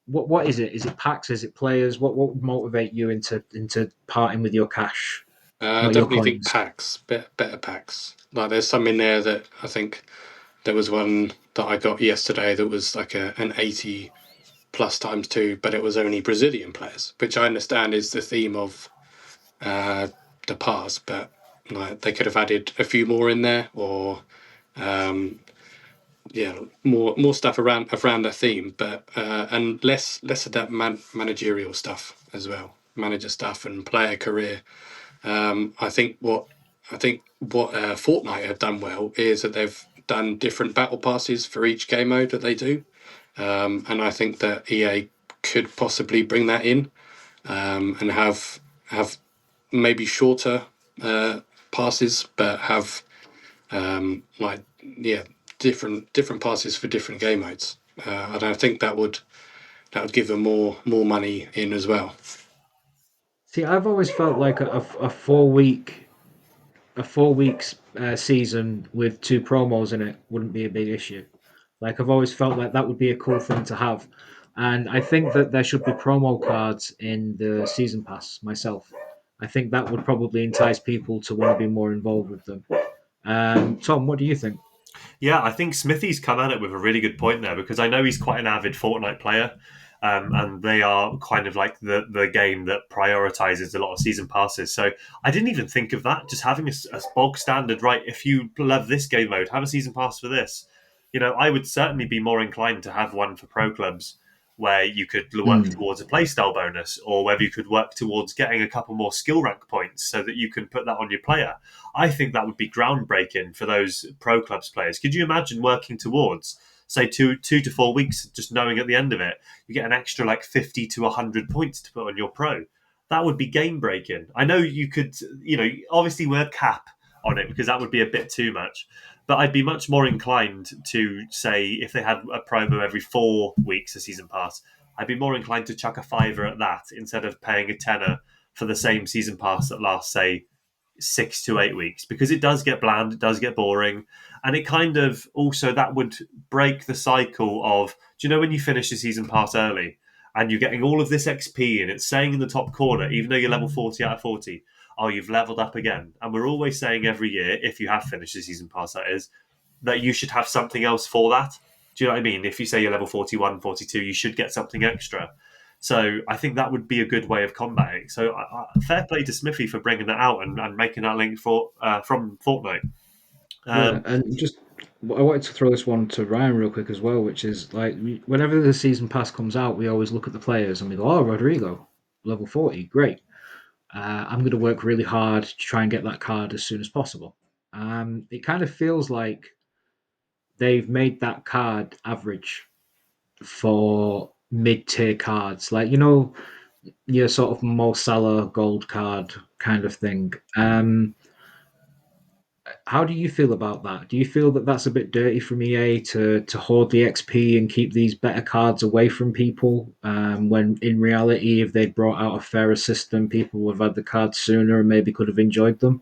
What is it? Is it packs? Is it players? What would motivate you into parting with your cash, I not your definitely think coins? packs, better packs. Like there's some in there that I think there was one that I got yesterday that was like an 80 plus times two, but it was only Brazilian players, which I understand is the theme of uh, the past, but like they could have added a few more in there, or um, yeah, more stuff around the theme, but and less of that managerial stuff as well, manager stuff and player career. I think what Fortnite have done well is that they've done different battle passes for each game mode that they do, and I think that EA could possibly bring that in, and have maybe shorter passes, but have like yeah different passes for different game modes. And I think that would give them more money in as well. See, I've always felt like a 4 week a 4 weeks season with two promos in it wouldn't be a big issue. Like I've always felt like that would be a cool thing to have, and I think that there should be promo cards in the season pass myself. I think that would probably entice people to want to be more involved with them. Tom, what do you think? Yeah, I think Smithy's come at it with a really good point there because I know he's quite an avid Fortnite player, and they are kind of like the game that prioritizes a lot of season passes. So I didn't even think of that. Just having a bog standard, right? If you love this game mode, have a season pass for this. I would certainly be more inclined to have one for pro clubs where you could work Mm. towards a playstyle bonus, or whether you could work towards getting a couple more skill rank points so that you can put that on your player. I think that would be groundbreaking for those pro clubs players. Could you imagine working towards, say, two to 4 weeks, just knowing at the end of it you get an extra like 50 to 100 points to put on your pro? That would be game breaking. I know you could, obviously we're cap on it because that would be a bit too much. But I'd be much more inclined to say if they had a promo every 4 weeks, a season pass, I'd be more inclined to chuck a fiver at that instead of paying a tenner for the same season pass that lasts, say, 6 to 8 weeks, because it does get bland, it does get boring, and it kind of also that would break the cycle of, do you know, when you finish the season pass early and you're getting all of this XP and it's saying in the top corner, even though you're level 40 out of 40, oh, you've leveled up again. And we're always saying every year, if you have finished the season pass, that is, that you should have something else for that. Do you know what I mean? If you say you're level 41, 42, you should get something extra. So I think that would be a good way of combating. So fair play to Smithy for bringing that out and making that link from Fortnite. Yeah, Um, and just I wanted to throw this one to Ryan real quick as well, which is like whenever the season pass comes out, we always look at the players and we go, "Oh, Rodrigo, level 40, great. I'm going to work really hard to try and get that card as soon as possible." It kind of feels like they've made that card average for mid-tier cards, like your sort of Mo Salah gold card kind of thing. How do you feel about that? Do you feel that that's a bit dirty from EA to hoard the XP and keep these better cards away from people? When in reality, if they'd brought out a fairer system, people would have had the cards sooner and maybe could have enjoyed them.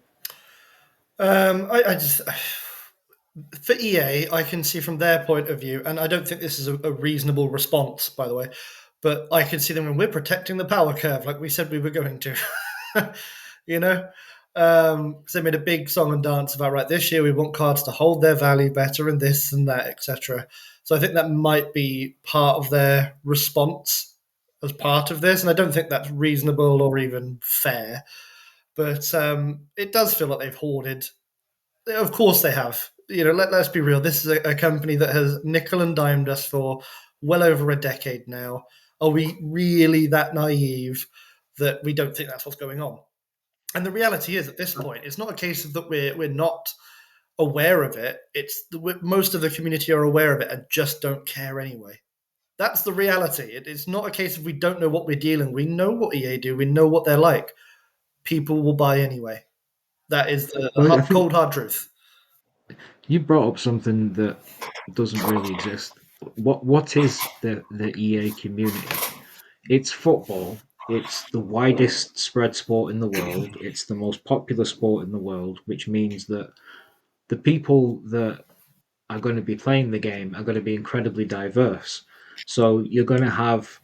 I just for EA, I can see from their point of view, and I don't think this is a reasonable response, by the way, but I can see them when we're protecting the power curve, like we said we were going to. you know, because they made a big song and dance about right this year we want cards to hold their value better and this and that, etc. So I think that might be part of their response as part of this, and I don't think that's reasonable or even fair. But it does feel like they've hoarded. Of course they have. Let's be real. This is a company that has nickel and dimed us for well over a decade now. Are we really that naive that we don't think that's what's going on? And the reality is, at this point, it's not a case of that we're not aware of it. It's most of the community are aware of it and just don't care anyway. That's the reality. It's not a case of we don't know what we're dealing. We know what EA do. We know what they're like. People will buy anyway. That is the Well, I think cold hard truth. you brought up something that doesn't really exist. What is the EA community? It's football. It's the widest spread sport in the world. It's the most popular sport in the world, which means that the people that are going to be playing the game are going to be incredibly diverse. So you're going to have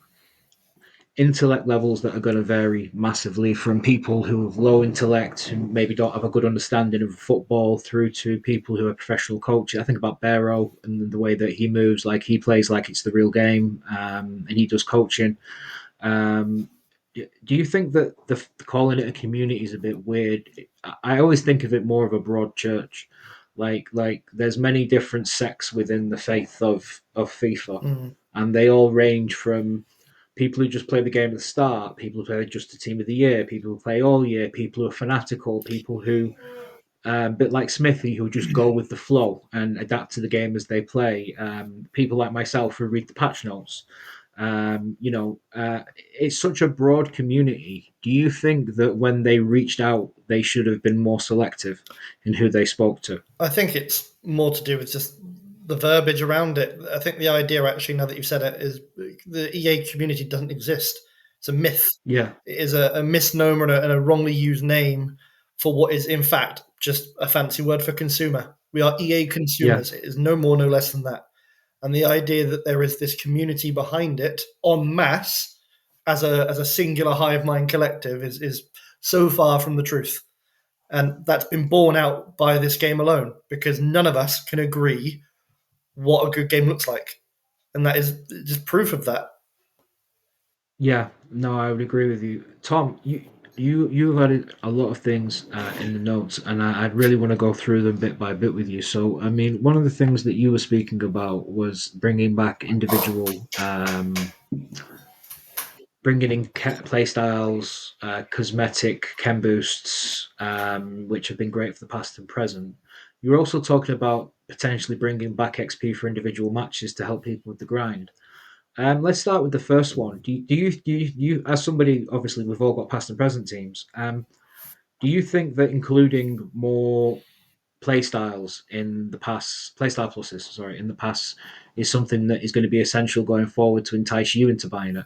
intellect levels that are going to vary massively from people who have low intellect, who maybe don't have a good understanding of football, through to people who are professional coaches. I think about Barrow and the way that he moves, like he plays like it's the real game, and he does coaching. Um, do you think that calling it a community is a bit weird? I always think of it more of a broad church. Like there's many different sects within the faith of FIFA, Mm. and they all range from people who just play the game at the start, people who play just a team of the year, people who play all year, people who are fanatical, people who, a bit like Smithy, who just go with the flow and adapt to the game as they play. People like myself who read the patch notes. It's such a broad community. Do you think that when they reached out, they should have been more selective in who they spoke to? I think it's more to do with just the verbiage around it. I think the idea, actually, now that you've said it, is the EA community doesn't exist. It's a myth. Yeah, It is a misnomer and a wrongly used name for what is, in fact, just a fancy word for consumer. We are EA yeah, consumers. It is no more, no less than that. And the idea that there is this community behind it en masse as a singular hive mind collective is so far from the truth. And that's been borne out by this game alone, because none of us can agree what a good game looks like. And that is just proof of that. yeah. No, I would agree with you, Tom. You've added a lot of things in the notes, and I'd really want to go through them bit by bit with you. So, I mean, one of the things that you were speaking about was bringing back individual, bringing in play styles, cosmetic chem boosts, which have been great for the past and present. You were also talking about potentially bringing back XP for individual matches to help people with the grind. Let's start with the first one. As somebody, obviously, we've all got past and present teams. Do you think that including more playstyle pluses, sorry, in the pass, is something that is going to be essential going forward to entice you into buying it?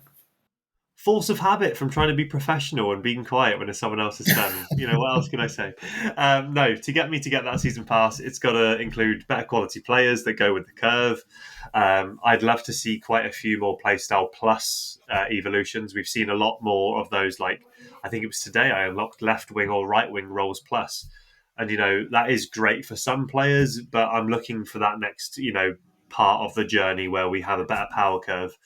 Force of habit from trying to be professional and being quiet when it's someone else's turn. What else can I say? No, to get me to get that season pass, it's got to include better quality players that go with the curve. I'd love to see quite a few more playstyle plus evolutions. We've seen a lot more of those. Like, I think it was today I unlocked left wing or right wing roles plus, and that is great for some players. But I'm looking for that next part of the journey where we have a better power curve.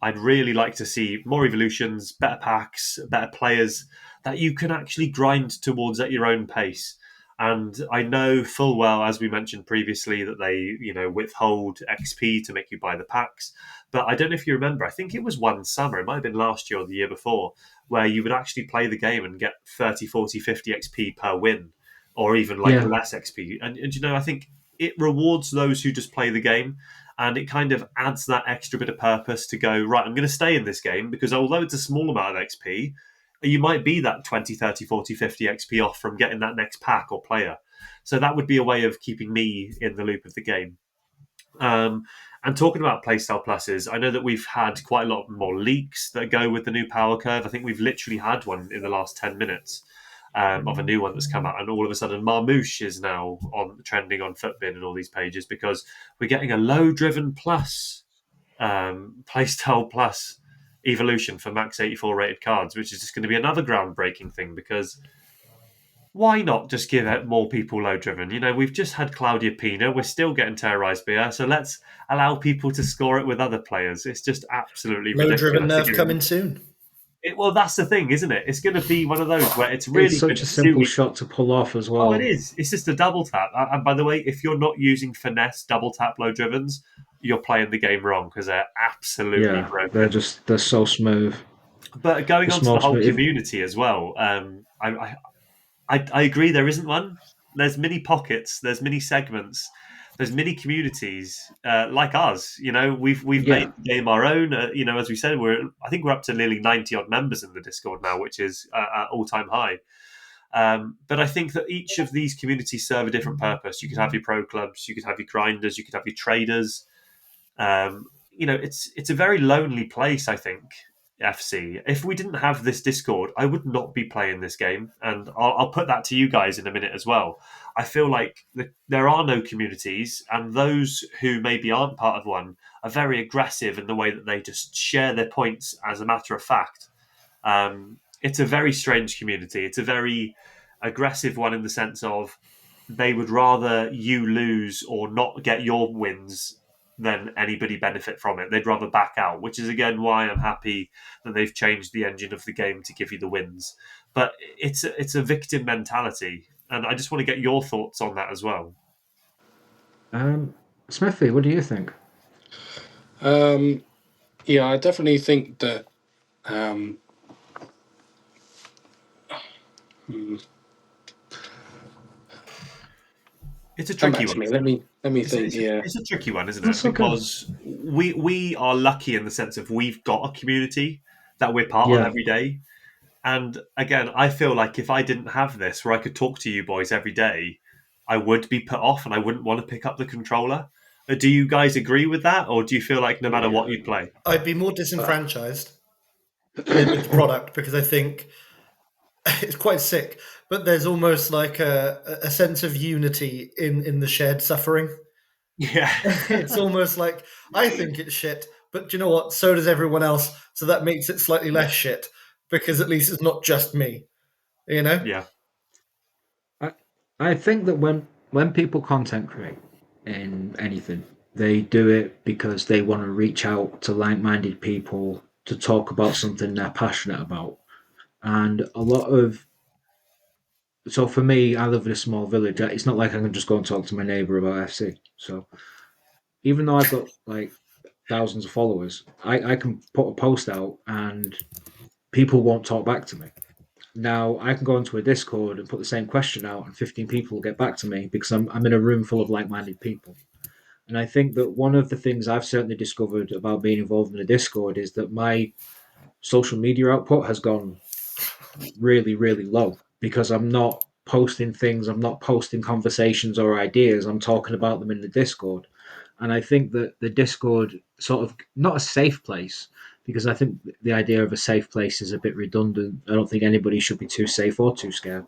I'd really like to see more evolutions, better packs, better players that you can actually grind towards at your own pace. And I know full well, as we mentioned previously, that they, withhold XP to make you buy the packs. But I don't know if you remember, I think it was one summer, it might have been last year or the year before, where you would actually play the game and get 30, 40, 50 XP per win, or even like Yeah, less XP. And I think it rewards those who just play the game, and it kind of adds that extra bit of purpose to go, right, I'm going to stay in this game because although it's a small amount of XP, you might be that 20, 30, 40, 50 XP off from getting that next pack or player. So that would be a way of keeping me in the loop of the game. And talking about Playstyle Pluses, I know that we've had quite a lot more leaks that go with the new power curve. I think we've literally had one in the last 10 minutes of a new one that's come out. And all of a sudden, Marmouche is now trending on Footbin and all these pages because we're getting a low-driven plus Playstyle Plus evolution for max 84 rated cards, which is just going to be another groundbreaking thing because why not just give out more people low driven? We've just had Claudia Pina. We're still getting terrorized by her. So let's allow people to score it with other players. It's just absolutely Low-driven ridiculous. nerf coming soon. Well, that's the thing, isn't it? It's going to be one of those where it's It's really such good a to simple suit. shot to pull off as Oh, well. it is. It's just a double tap. And by the way, if you're not using finesse double tap low drivens, you're playing the game wrong because they're absolutely Yeah, broken. they're so smooth. But going The on to the small whole smooth. community as well, I agree there isn't one. There's many pockets, there's many segments, there's many communities like us. We've Yeah. made the game our own. As we said, I think we're up to nearly 90 odd members in the Discord now, which is at all time high. But I think that each of these communities serve a different purpose. You could have your pro clubs, you could have your grinders, you could have your traders. It's a very lonely place, I think. FC. If we didn't have this Discord, I would not be playing this game, and I'll put that to you guys in a minute as well. I feel like there are no communities, and those who maybe aren't part of one are very aggressive in the way that they just share their points as a matter of fact. It's a very strange community. It's a very aggressive one in the sense of they would rather you lose or not get your wins than anybody benefit from it. They'd rather back out, which is again why I'm happy that they've changed the engine of the game to give you the wins. But it's a victim mentality, and I just want to get your thoughts on that as well. Smithy, what do you think? Yeah, I definitely think that. It's a Come tricky back to one. me. Let me think. It's a tricky one, isn't it? That's okay. Because we are lucky in the sense of we've got a community that we're part of Yeah. every day. And again, I feel like if I didn't have this where I could talk to you boys every day, I would be put off and I wouldn't want to pick up the controller. Do you guys agree with that? Or do you feel like no matter what you'd play? I'd be more disenfranchised with the product because I think it's quite sick, but there's almost like a sense of unity in the shared suffering. Yeah. It's almost like I think it's shit, but do you know what? So does everyone else. So that makes it slightly less shit because at least it's not just me. Yeah. I think that when people content create in anything, they do it because they want to reach out to like-minded people to talk about something they're passionate about. And a lot of so for me, I live in a small village. It's not like I can just go and talk to my neighbour about FC. So even though I've got like thousands of followers, I can put a post out and people won't talk back to me. Now I can go into a Discord and put the same question out, and 15 people will get back to me because I'm in a room full of like-minded people. And I think that one of the things I've certainly discovered about being involved in the Discord is that my social media output has gone really, really low because I'm not posting things, I'm not posting conversations or ideas, I'm talking about them in the Discord. And I think that the Discord sort of not a safe place because I think the idea of a safe place is a bit redundant. I don't think anybody should be too safe or too scared.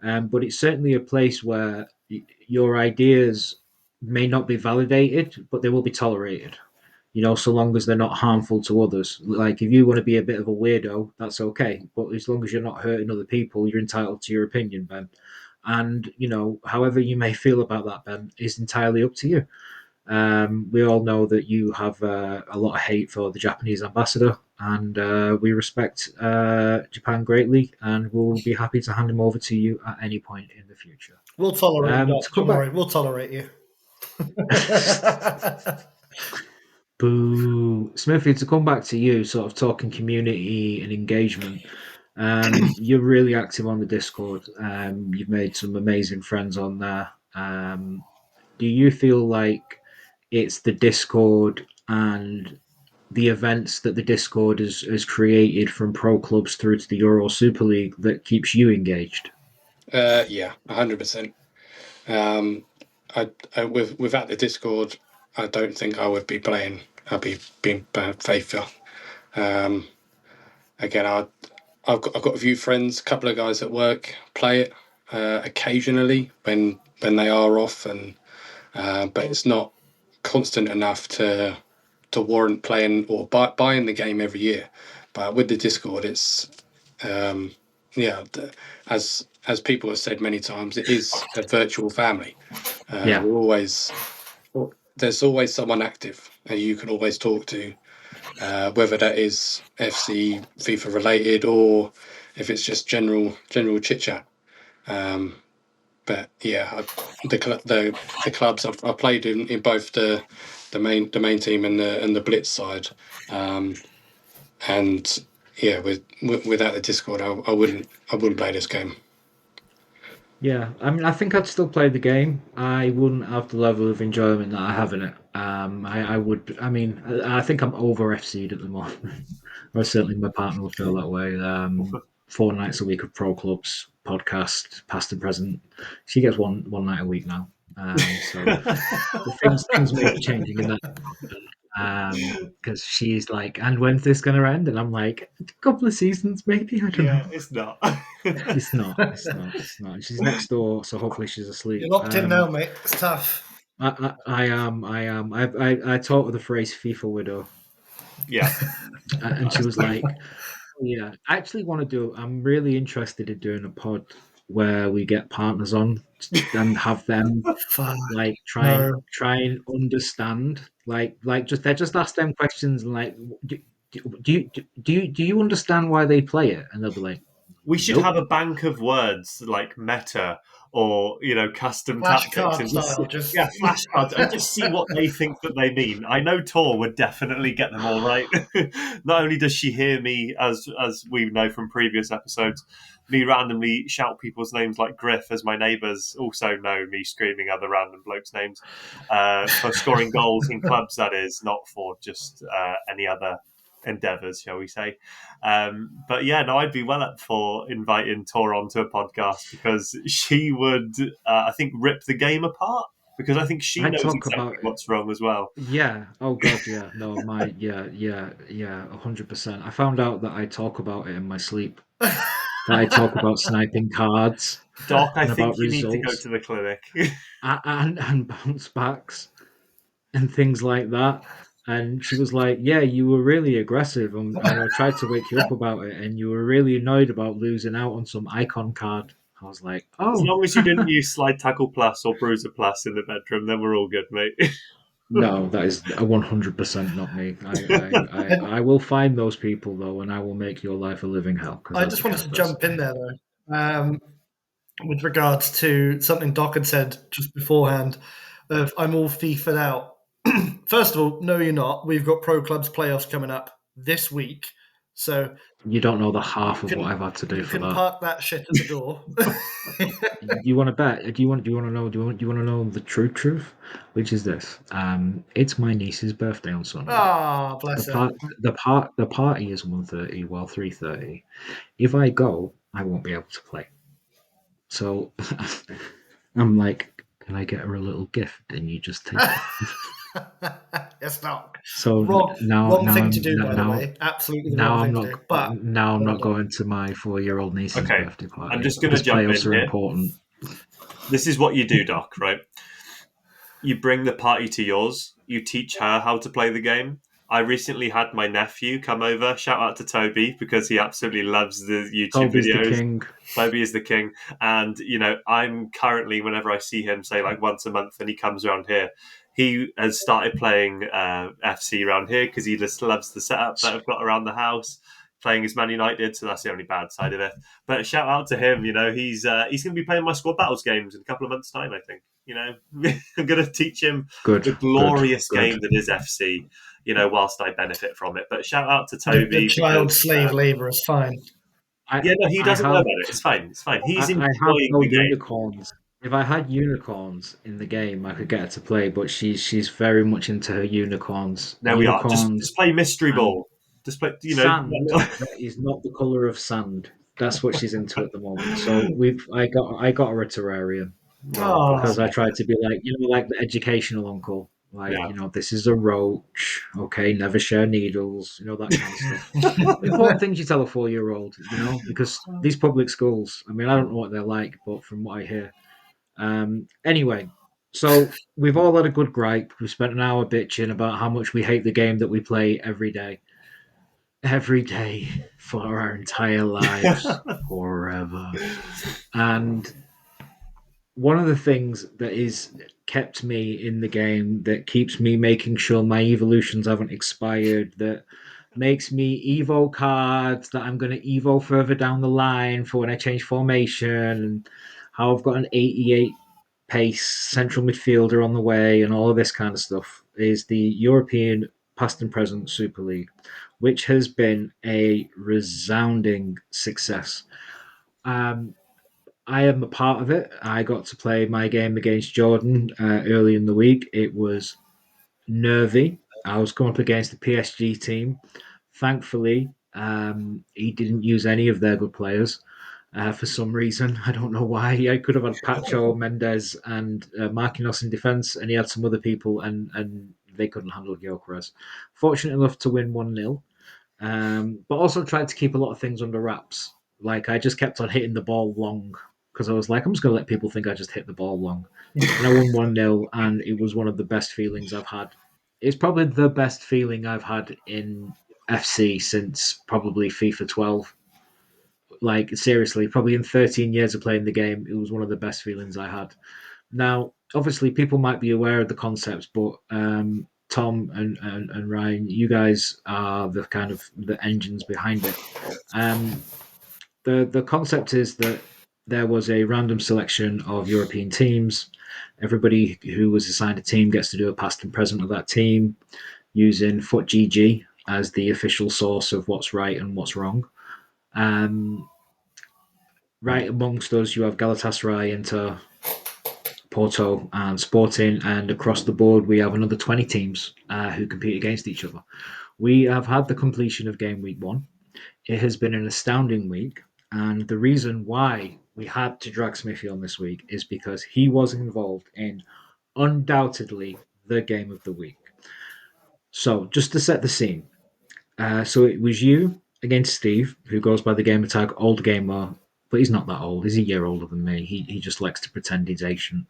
But it's certainly a place where your ideas may not be validated, but they will be tolerated. So long as they're not harmful to others. Like if you want to be a bit of a weirdo, that's okay. But as long as you're not hurting other people, you're entitled to your opinion, Ben. And however you may feel about that, Ben, is entirely up to you. We all know that you have a lot of hate for the Japanese ambassador, and we respect Japan greatly, and we'll be happy to hand him over to you at any point in the future. We'll tolerate that. To Don't come back, worry, we'll tolerate you. boo, Smithy. To come back to you, sort of talking community and engagement. You're really active on the Discord. You've made some amazing friends on there. Do you feel like it's the Discord and the events that the Discord has created from pro clubs through to the Euro Super League that keeps you engaged? Yeah, 100%. Without the Discord, I don't think I would be playing. I'd be being FIFA. Again, I've got a few friends, a couple of guys at work play it occasionally when they are off, and but it's not constant enough to warrant playing or buying the game every year. But with the Discord, it's as people have said many times, it is a virtual family. There's always someone active, and you can always talk to, whether that is FC, FIFA related, or if it's just general chit chat. But yeah, the clubs I've played in both the main team and the blitz side, and yeah, without the Discord, I wouldn't play this game. Yeah, I mean, I think I'd still play the game. I wouldn't have the level of enjoyment that I have in it. I would. I mean, I think I'm over FC'd at the moment, or certainly my partner would feel that way. 4 nights a week of pro clubs, podcast, past and present. She gets one night a week now. So things may be changing in that because she's like, and when's this going to end? And I'm like, a couple of seasons, maybe. I don't know. It's not. It's not. She's next door, so hopefully she's asleep. You're locked in now, mate. It's tough. I am. I taught her the phrase FIFA widow. Yeah. And she was like, yeah, I actually want to do. I'm really interested in doing a pod where we get partners on and have them like try and understand, like just ask them questions and like, do you understand why they play it? And they'll be like, we should have a bank of words like meta or custom tactics and flashcards and just see what they think that they mean. I know Tor would definitely get them all right. Not only does she hear me, as we know from previous episodes, me randomly shout people's names like Griff, as my neighbours also know me screaming other random blokes' names for scoring goals in clubs, that is, not for just any other endeavours, shall we say. But yeah, no, I'd be well up for inviting Tor onto a podcast because she would, I think, rip the game apart because I think she knows exactly what's wrong as well. Yeah. Oh god. Yeah. No. Yeah. 100%. I found out that I talk about it in my sleep. That I talk about sniping cards. Doc, I think you need to go to the clinic. and bounce backs and things like that. And she was like, yeah, you were really aggressive. And I tried to wake you up about it. And you were really annoyed about losing out on some icon card. I was like, oh. As long as you didn't use Slide Tackle Plus or Bruiser Plus in the bedroom, then we're all good, mate. No, that is 100% not me. I will find those people, though, and I will make your life a living hell. I just wanted to jump in there, though, with regards to something Doc had said just beforehand of I'm all FIFA'd out. First of all, no, you're not. We've got Pro Clubs playoffs coming up this week, so you don't know the half of what I've had to do for that. You can park that shit at the door. You want to bet? Do you want to know the truth? Which is this? It's my niece's birthday on Sunday. Ah, bless her. The party is 1:30, well 3:30. If I go, I won't be able to play. So I'm like, can I get her a little gift? And you just take it. Yes, not. So wrong thing to do, by the way. Absolutely the wrong thing to do. But now I'm not going to my 4-year-old niece's birthday party. I'm just going to jump in here. Important. This is what you do, Doc, right? You bring the party to yours. You teach her how to play the game. I recently had my nephew come over. Shout out to Toby because he absolutely loves the YouTube videos. The king. Toby is the king. And, I'm currently, whenever I see him, say like once a month and he comes around here, he has started playing FC around here because he just loves the setup that I've got around the house, playing as Man United, so that's the only bad side of it. But shout out to him, he's going to be playing my Squad Battles games in a couple of months' time, I think. I'm going to teach him the glorious game that is FC, whilst I benefit from it. But shout out to Toby. The child slave labour is fine. He doesn't know about it. It's fine. He's enjoying the game. Unicorns. If I had unicorns in the game, I could get her to play, but she's very much into her unicorns. There we are. Just play Mystery Ball. Just play, Sand is not the colour of sand. That's what she's into at the moment. So I got her a terrarium. Oh, because bless I you. tried to be like, like the educational uncle. Like, Yeah. this is a roach. Okay, never share needles. That kind of stuff. Important things you tell a 4-year-old. Because these public schools. I mean, I don't know what they're like, but from what I hear. Anyway, so we've all had a good gripe. We spent an hour bitching about how much we hate the game that we play every day for our entire lives, forever. And one of the things that is kept me in the game, that keeps me making sure my evolutions haven't expired, that makes me evo cards that I'm going to evo further down the line for when I change formation, and how I've got an 88 pace central midfielder on the way, and all of this kind of stuff, is the European past and present Super League, which has been a resounding success. Um, I am a part of it. I got to play my game against Jordan early in the week. It was nervy. I was going up against the PSG team. Thankfully, he didn't use any of their good players for some reason. I don't know why. I could have had Pacho, Mendes, and Marquinhos in defence, and he had some other people, and they couldn't handle Gyökeres. Fortunate enough to win 1-0, but also tried to keep a lot of things under wraps. Like, I just kept on hitting the ball long because I was like, I'm just going to let people think I just hit the ball long. And I won 1-0, and it was one of the best feelings I've had. It's probably the best feeling I've had in FC since probably FIFA 12. Like, seriously, probably in 13 years of playing the game, it was one of the best feelings I had. Now, obviously, people might be aware of the concepts, but Tom and Ryan, you guys are the kind of the engines behind it. Um, the concept is that there was a random selection of European teams. Everybody who was assigned a team gets to do a past and present of that team using FUT as the official source of what's right and what's wrong. Um, right amongst us, you have Galatasaray, Inter, Porto, and Sporting, and across the board, we have another 20 teams who compete against each other. We have had the completion of game week 1. It has been an astounding week, and the reason why we had to drag Smithy on this week is because he was involved in undoubtedly the game of the week. So, just to set the scene, so it was you against Steve, who goes by the gamer tag Old Gamer, but he's not that old. He's a year older than me. He just likes to pretend he's ancient,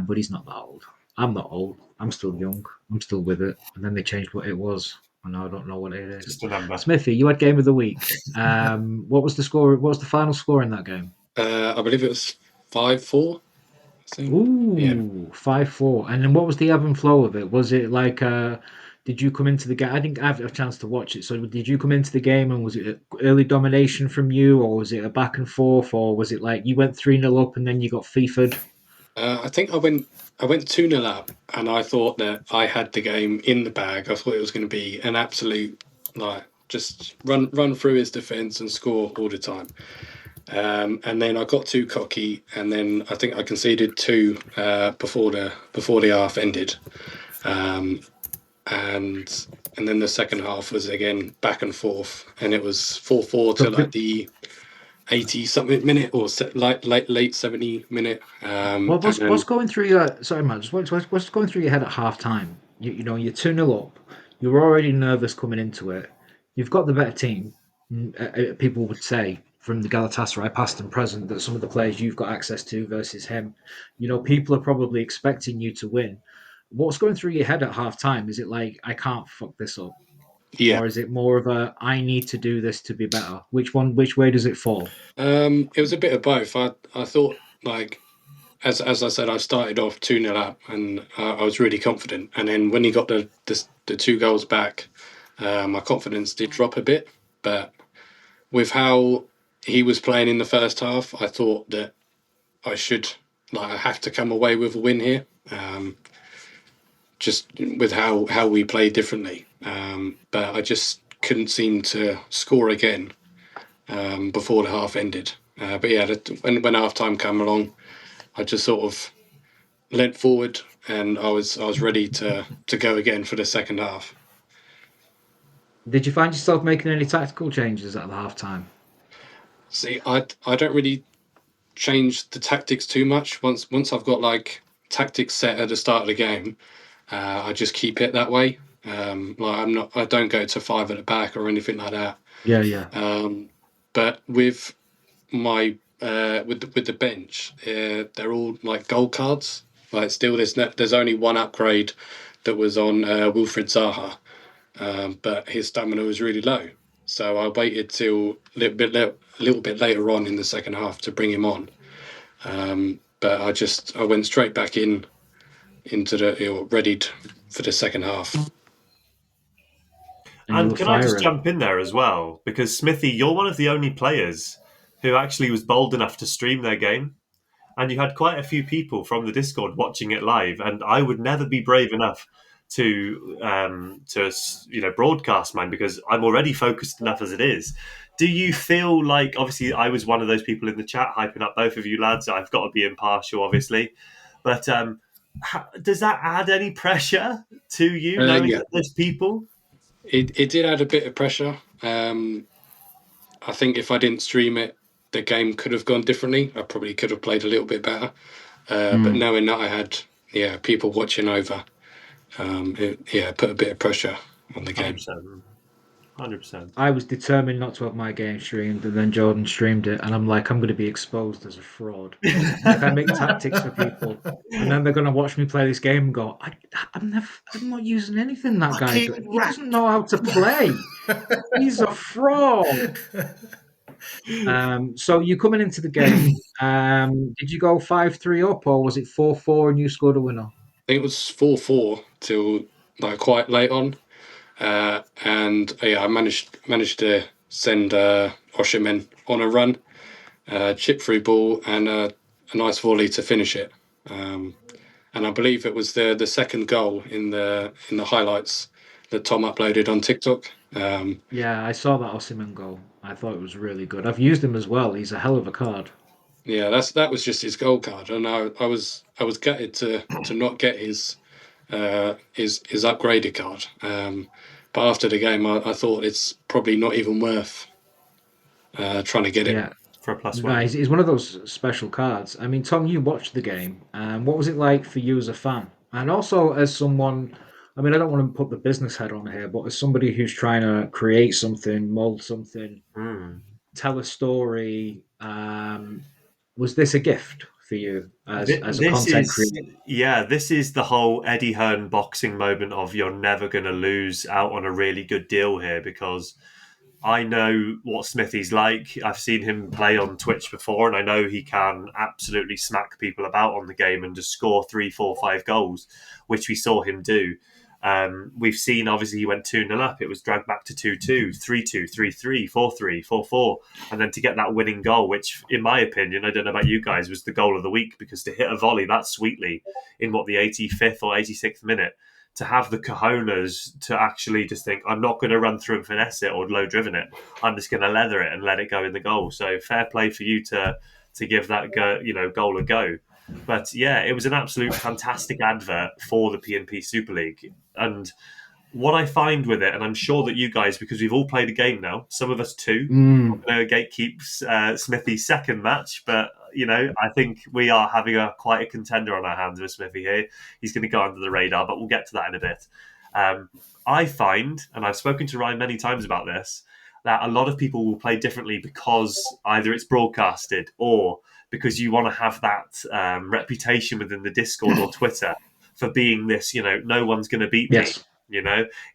but he's not that old. I'm not old. I'm still young. I'm still with it. And then they changed what it was, and now I don't know what it is. Just a number. Smithy, you had game of the week. What was the score? What was the final score in that game? I believe it was 5-4. I think. Yeah. Ooh, 5-4. And then what was the ebb and flow of it? Was it like, did you come into the game? I didn't have a chance to watch it. So did you come into the game and was it early domination from you, or was it a back and forth, or was it like you went 3-0 up and then you got FIFA'd? I think I went 2-0 up, and I thought that I had the game in the bag. I thought it was going to be an absolute, like, just run through his defence and score all the time. And then I got too cocky, and then I think I conceded 2 before the half ended. And then the second half was again back and forth, and it was 4-4 So to like the 80 something minute, or late 70 minute. what's going through your, sorry man, just what's going through your head at half time? You're 2-0 up. You're already nervous coming into it. You've got the better team. People would say from the Galatasaray past and present that some of the players you've got access to versus him. People are probably expecting you to win. What's going through your head at half time? Is it like, I can't fuck this up? Yeah. Or is it more of a, I need to do this to be better? Which way does it fall? It was a bit of both. I thought, like, as I said, I started off 2-0 up, and I was really confident. And then when he got the 2 goals back, my confidence did drop a bit. But with how he was playing in the first half, I thought that I have to come away with a win here. Just with how we play differently. But I just couldn't seem to score again before the half ended. But yeah, when half time came along, I just sort of leant forward, and I was ready to go again for the second half. Did you find yourself making any tactical changes at the half time? See, I don't really change the tactics too much. Once I've got like tactics set at the start of the game, I just keep it that way. Like I don't go to 5 at the back or anything like that. Yeah. But with my with the bench, they're all like gold cards. Like still, there's only one upgrade that was on Wilfred Zaha, but his stamina was really low. So I waited till a little bit later on in the second half to bring him on. But I went straight back into the readied for the second half. And can I just jump in there as well? Because Smithy, you're one of the only players who actually was bold enough to stream their game. And you had quite a few people from the Discord watching it live. And I would never be brave enough to broadcast mine because I'm already focused enough as it is. Do you feel like, obviously, I was one of those people in the chat hyping up both of you lads. I've got to be impartial, obviously. But does that add any pressure to you knowing that there's people? It did add a bit of pressure. I think if I didn't stream it, the game could have gone differently. I probably could have played a little bit better. But knowing that I had people watching over, it put a bit of pressure on the game. 100%. I was determined not to have my game streamed, and then Jordan streamed it, and I'm like, I'm going to be exposed as a fraud. Like I make tactics for people, and then they're going to watch me play this game and go, I'm not using anything that guy. He doesn't know how to play. He's a fraud. So you coming into the game, did you go 5-3 up, or was it 4-4 and you scored a winner? I think it was 4-4 till like quite late on. I managed to send Osherman on a run, chip through ball, and a nice volley to finish it. And I believe it was the second goal in the highlights that Tom uploaded on TikTok. Yeah, I saw that Osimhen goal. I thought it was really good. I've used him as well. He's a hell of a card. Yeah, that was just his gold card, and I was gutted to not get his upgraded card. But after the game, I thought it's probably not even worth trying to get it. Yeah. For a +1. No, he's one of those special cards. I mean, Tom, you watched the game. What was it like for you as a fan? And also as someone, I mean, I don't want to put the business head on here, but as somebody who's trying to create something, mold something, tell a story, was this a gift for you as a content creator? Yeah, this is the whole Eddie Hearn boxing moment of you're never going to lose out on a really good deal here because I know what Smithy's like. I've seen him play on Twitch before, and I know he can absolutely smack people about on the game and just score 3, 4, 5 goals, which we saw him do. We've seen, obviously, he went 2-0 up. It was dragged back to 2-2, 3-2, 3-3, 4-3, 4-4. And then to get that winning goal, which, in my opinion, I don't know about you guys, was the goal of the week because to hit a volley that sweetly in, the 85th or 86th minute, to have the cojones to actually just think, I'm not going to run through and finesse it or low driven it. I'm just going to leather it and let it go in the goal. So fair play for you to give that goal a go. But yeah, it was an absolute fantastic advert for the PNP Super League. And what I find with it, and I'm sure that you guys, because we've all played a game now, some of us too, gatekeeps Smithy's second match, but I think we are having quite a contender on our hands with Smithy here. He's going to go under the radar, but we'll get to that in a bit. I find, and I've spoken to Ryan many times about this, that a lot of people will play differently because either it's broadcasted or because you want to have that reputation within the Discord or Twitter for being this, no one's going to beat me.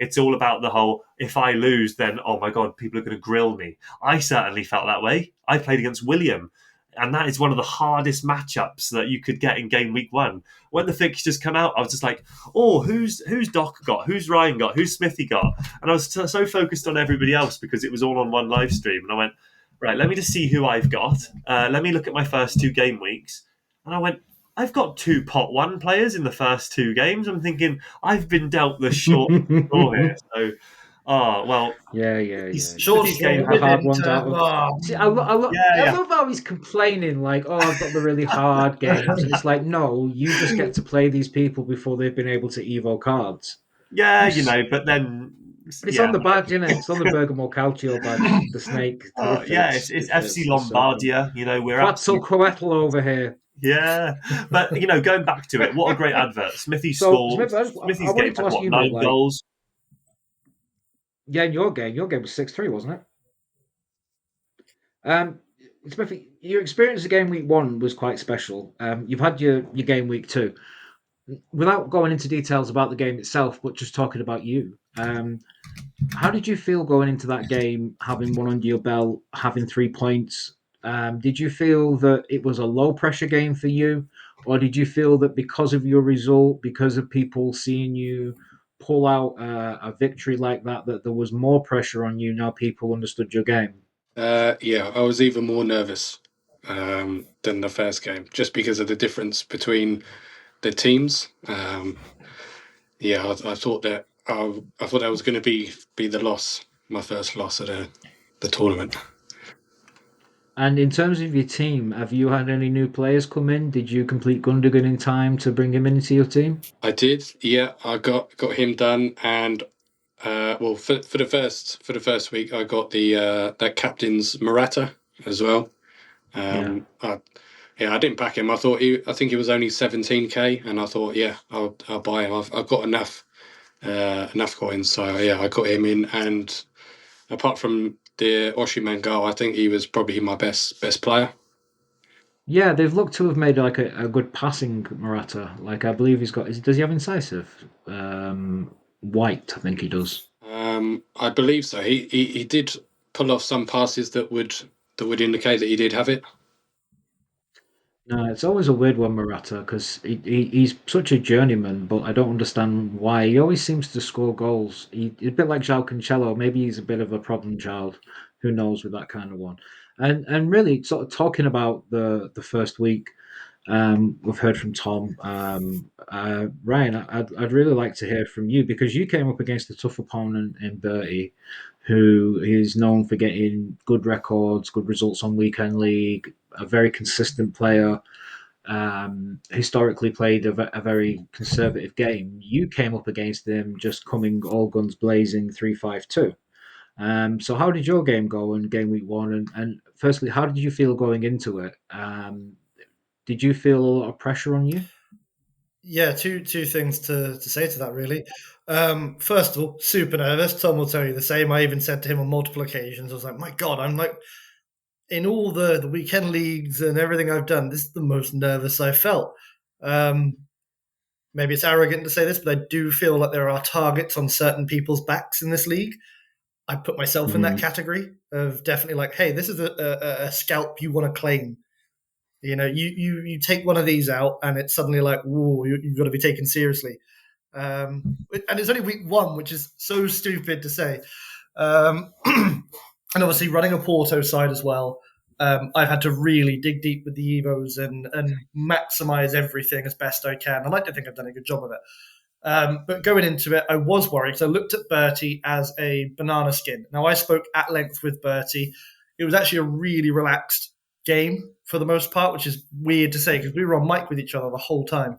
It's all about the whole, if I lose, then, oh my God, people are going to grill me. I certainly felt that way. I played against William, and that is one of the hardest matchups that you could get in game week 1. When the fixtures come out, I was just like, oh, who's Doc got? Who's Ryan got? Who's Smithy got? And I was so focused on everybody else because it was all on one live stream. And I went, right, let me just see who I've got. Let me look at my first 2 game weeks. And I went, I've got 2 pot 1 players in the first 2 games. I'm thinking, I've been dealt the short score here. So, Yeah. Short game hard ones out of. See, I love how he's complaining, like, oh, I've got the really hard games. And it's like, no, you just get to play these people before they've been able to Evo cards. Yeah, but then But it's on the badge, isn't it? It's on the Bergamo Calcio badge. The snake. Yeah, it's FC Lombardia. You know, we're absolutely Quetzalcoatl over here. yeah. But you know, going back to it, what a great advert! Smithy So, scored. Smith, I Smithy's wanted game to had ask what, you, mate. 9 goals? Yeah, in your game was 6-3, wasn't it? Smithy, your experience of game week 1 was quite special. You've had your game week 2. Without going into details about the game itself, but just talking about you. How did you feel going into that game, having one under your belt, having 3 points? Did you feel that it was a low pressure game for you, or did you feel that because of your result, because of people seeing you pull out a victory like that, that there was more pressure on you now people understood your game? Yeah, I was even more nervous than the first game, just because of the difference between the teams. Yeah, I thought that I thought that was going to be the loss, my first loss at the tournament. And in terms of your team, have you had any new players come in? Did you complete Gundogan in time to bring him into your team? I did, yeah. I got him done, and well, for the first week, I got the that captain's Morata as well. Yeah. I didn't back him. I think he was only 17k, and I thought, yeah, I'll buy him. I've got enough coins, so yeah, I got him in. And apart from the Oshiman goal, I think he was probably my best player. Yeah, they've looked to have made like a good passing Morata. Like I believe he's got. Does he have incisive? White, I think he does. I believe so. He did pull off some passes that would indicate that he did have it. No, it's always a weird one, Morata, because he's such a journeyman, but I don't understand why. He always seems to score goals. He's a bit like João Cancelo. Maybe he's a bit of a problem child. Who knows with that kind of one. And really, sort of talking about the first week, we've heard from Tom. Ryan, I'd really like to hear from you because you came up against a tough opponent in Bertie, who is known for getting good records, good results on weekend league, a very consistent player. Historically played a very conservative game. You came up against him just coming all guns blazing 3-5-2. So how did your game go in game week 1? And firstly, how did you feel going into it? Did you feel a lot of pressure on you? Yeah, two things to say to that really. First of all, super nervous. Tom will tell you the same. I even said to him on multiple occasions, I was like, my God, I'm like in all the weekend leagues and everything I've done, this is the most nervous I've felt. Maybe it's arrogant to say this, but I do feel like there are targets on certain people's backs in this league. I put myself in that category of definitely like, hey, this is a scalp you want to claim. You know, you take one of these out, and it's suddenly like, whoa, you've got to be taken seriously. And it's only week 1, which is so stupid to say. And obviously, running a Porto side as well, I've had to really dig deep with the Evos and maximize everything as best I can. I like to think I've done a good job of it. But going into it, I was worried because I looked at Bertie as a banana skin. Now, I spoke at length with Bertie. It was actually a really relaxed game for the most part, which is weird to say because we were on mic with each other the whole time.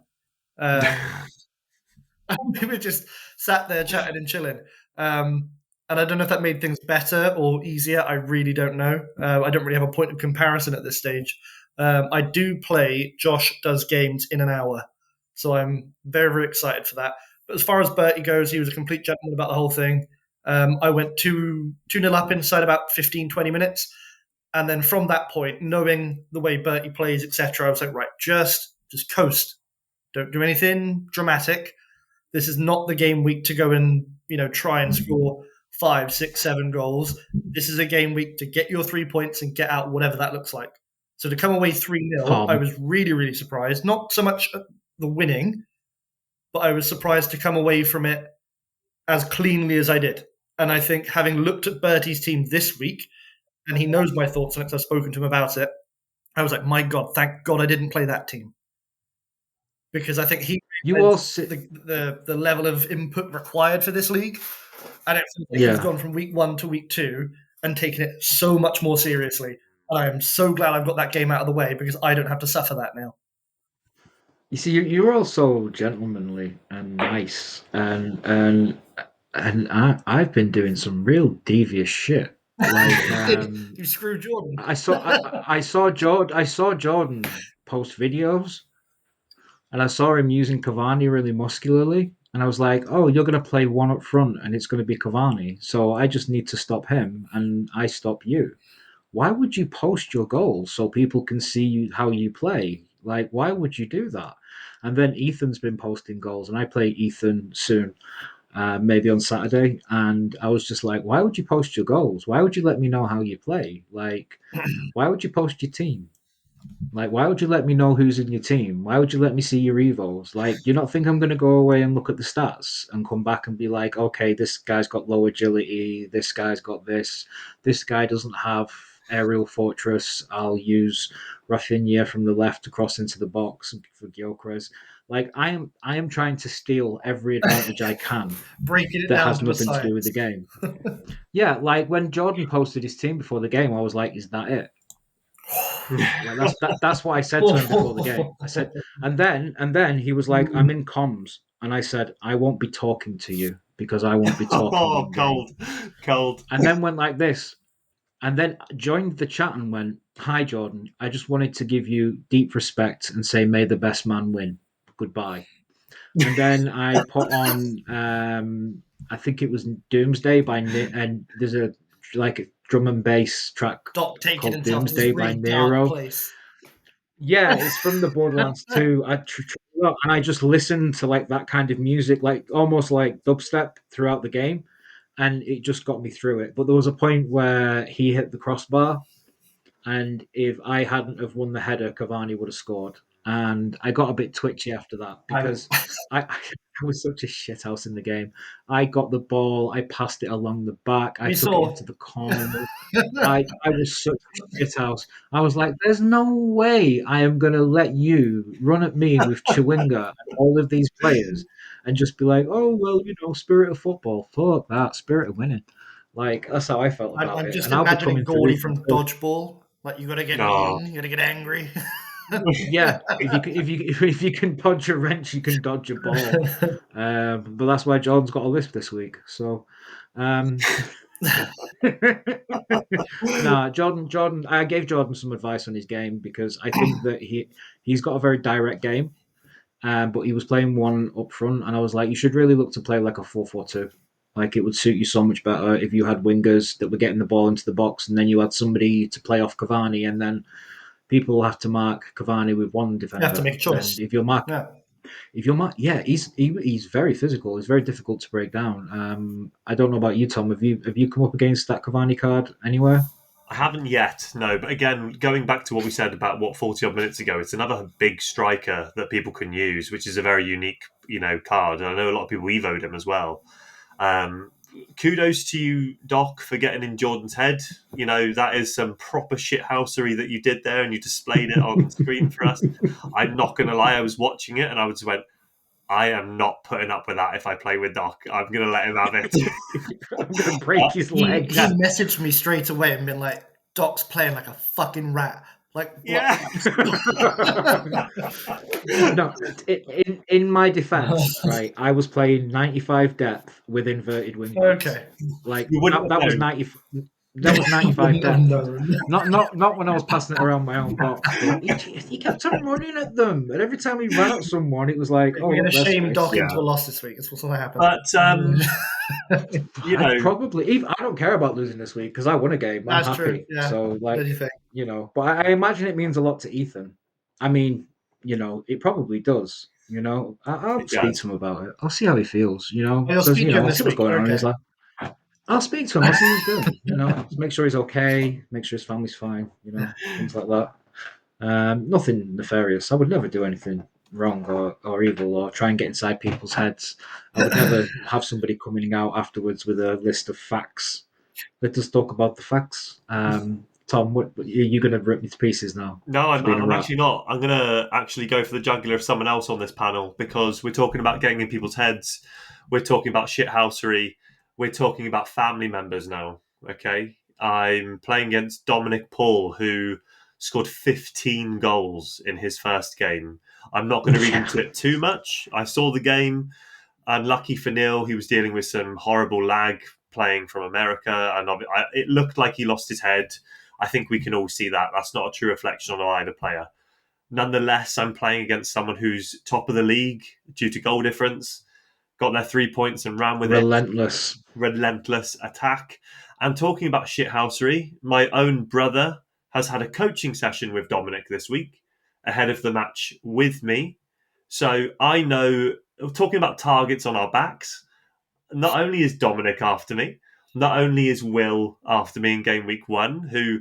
We were just sat there chatting and chilling. And I don't know if that made things better or easier. I really don't know. I don't really have a point of comparison at this stage. I do play Josh Does Games in an hour. So I'm very, very excited for that. But as far as Bertie goes, he was a complete gentleman about the whole thing. I went 2-0 up inside about 15, 20 minutes. And then from that point, knowing the way Bertie plays, etc., I was like, right, just coast. Don't do anything dramatic. This is not the game week to go and try and score 5, 6, 7 goals. This is a game week to get your 3 points and get out whatever that looks like. So to come away 3-0, I was really, really surprised. Not so much the winning, but I was surprised to come away from it as cleanly as I did. And I think having looked at Bertie's team this week, and he knows my thoughts on it because I've spoken to him about it, I was like, my God, thank God I didn't play that team. Because I think he the level of input required for this league. And he's gone from week 1 to week 2 and taken it so much more seriously. I am so glad I've got that game out of the way because I don't have to suffer that now. You see, you're also gentlemanly and nice, and And I've been doing some real devious shit. Like You screwed Jordan. I saw Jordan post videos, and I saw him using Cavani really muscularly, and I was like, oh, you're going to play one up front, and it's going to be Cavani. So I just need to stop him, and I stop you. Why would you post your goals so people can see you, how you play? Like, why would you do that? And then Ethan's been posting goals, and I play Ethan soon, maybe on Saturday. And I was just like, why would you post your goals? Why would you let me know how you play? Like, why would you post your team? Like, why would you let me know who's in your team? Why would you let me see your evos? Like, do you not think I'm going to go away and look at the stats and come back and be like, okay, this guy's got low agility, this guy's got this guy doesn't have aerial fortress. I'll use Rafinha from the left to cross into the box for Gyökeres. Like, I am trying to steal every advantage I can Breaking it that down has to a nothing to do with science. the game. Yeah, like when Jordan posted his team before the game, I was like, is that it? Like that's what I said to him before the game. I said, and then he was like, "I'm in comms," and I said, "I won't be talking to you because I won't be talking Oh, in game." cold. And then went like this, and then joined the chat and went, "Hi Jordan, I just wanted to give you deep respect and say, may the best man win. Goodbye." And then I put on, I think it was Doomsday by and there's a like a drum and bass track Doc taking called himself to this Doomsday by really dark Nero. place. Yeah, it's from the Borderlands 2. And I just listened to like that kind of music, like almost like dubstep throughout the game, and it just got me through it. But there was a point where he hit the crossbar, and if I hadn't have won the header, Cavani would have scored. And I got a bit twitchy after that I'm, because I was such a shithouse in the game. I got the ball, I passed it along the back, I we took it saw. into the corner. I was such a shithouse. I was like, there's no way I am going to let you run at me with Chewinga and all of these players and just be like, oh, well, spirit of football. Fuck that, spirit of winning. Like, that's how I felt about I'm it. just And I'll be imagining coming through Gordy from from both. Dodgeball. Like, you got to get No. mean, you got to get angry. Yeah, if you can dodge a wrench, you can dodge a ball. But that's why Jordan's got a lisp this week. So, um, nah, Jordan. I gave Jordan some advice on his game because I think that he's got a very direct game. But he was playing one up front, and I was like, you should really look to play like a 4-4-2. Like it would suit you so much better if you had wingers that were getting the ball into the box, and then you had somebody to play off Cavani, and then people will have to mark Cavani with one You have to defender. make a choice. And Yeah. yeah, he's very physical. He's very difficult to break down. I don't know about you, Tom. Have you come up against that Cavani card anywhere? I haven't yet, no. But again, going back to what we said about 40 odd minutes ago, it's another big striker that people can use, which is a very unique, card. And I know a lot of people evoed him as well. Um, Kudos to you, Doc, for getting in Jordan's head. That is some proper shithousery that you did there, and you displayed it on screen for us. I'm not going to lie, I was watching it, and I just went, I am not putting up with that if I play with Doc. I'm going to let him have it. I'm gonna break his He legs. messaged me straight away and been like, Doc's playing like a fucking rat. Like, Yeah. No, in my defense, right, I was playing 95 depth with inverted wing backs. okay. Like You wouldn't have that was known. 90. That was 95 Wouldn't have depth. known. Not when I was passing it around my own box, but he kept on running at them, and every time he ran at someone, it was like, oh We're going look, to there's shame space. Doc Yeah. into a loss this week. That's what's going to happen. But, you I know, probably I don't care about losing this week because I won a game. I'm That's happy. true. Yeah. So What like do you think? but I imagine it means a lot to Ethan. I mean, it probably does. I'll it speak to does. him about it. I'll see how he feels. Oh, you'll Because speak to him I'll this see what's week. going on in his Okay. life. I'll speak to him. I'll see what he's doing. Make sure he's okay. Make sure his family's fine. Things like that. Nothing nefarious. I would never do anything wrong or evil or try and get inside people's heads. I would never have somebody coming out afterwards with a list of facts. Let us talk about the facts. Tom, what are you going to rip me to pieces now No, for being a I'm rat? actually not. I'm going to actually go for the jugular of someone else on this panel because we're talking about getting in people's heads. We're talking about shithousery. We're talking about family members now. Okay. I'm playing against Dominic Paul, who scored 15 goals in his first game. I'm not going to read into it too much. I saw the game. Unlucky for Neil, he was dealing with some horrible lag playing from America, and it looked like he lost his head. I think we can all see that. That's not a true reflection on either player. Nonetheless, I'm playing against someone who's top of the league due to goal difference, got their 3 points and ran with it. Relentless attack. And talking about shithousery, my own brother has had a coaching session with Dominic this week ahead of the match with me. So I know, talking about targets on our backs, not only is Dominic after me, not only is Will after me in game week 1, who,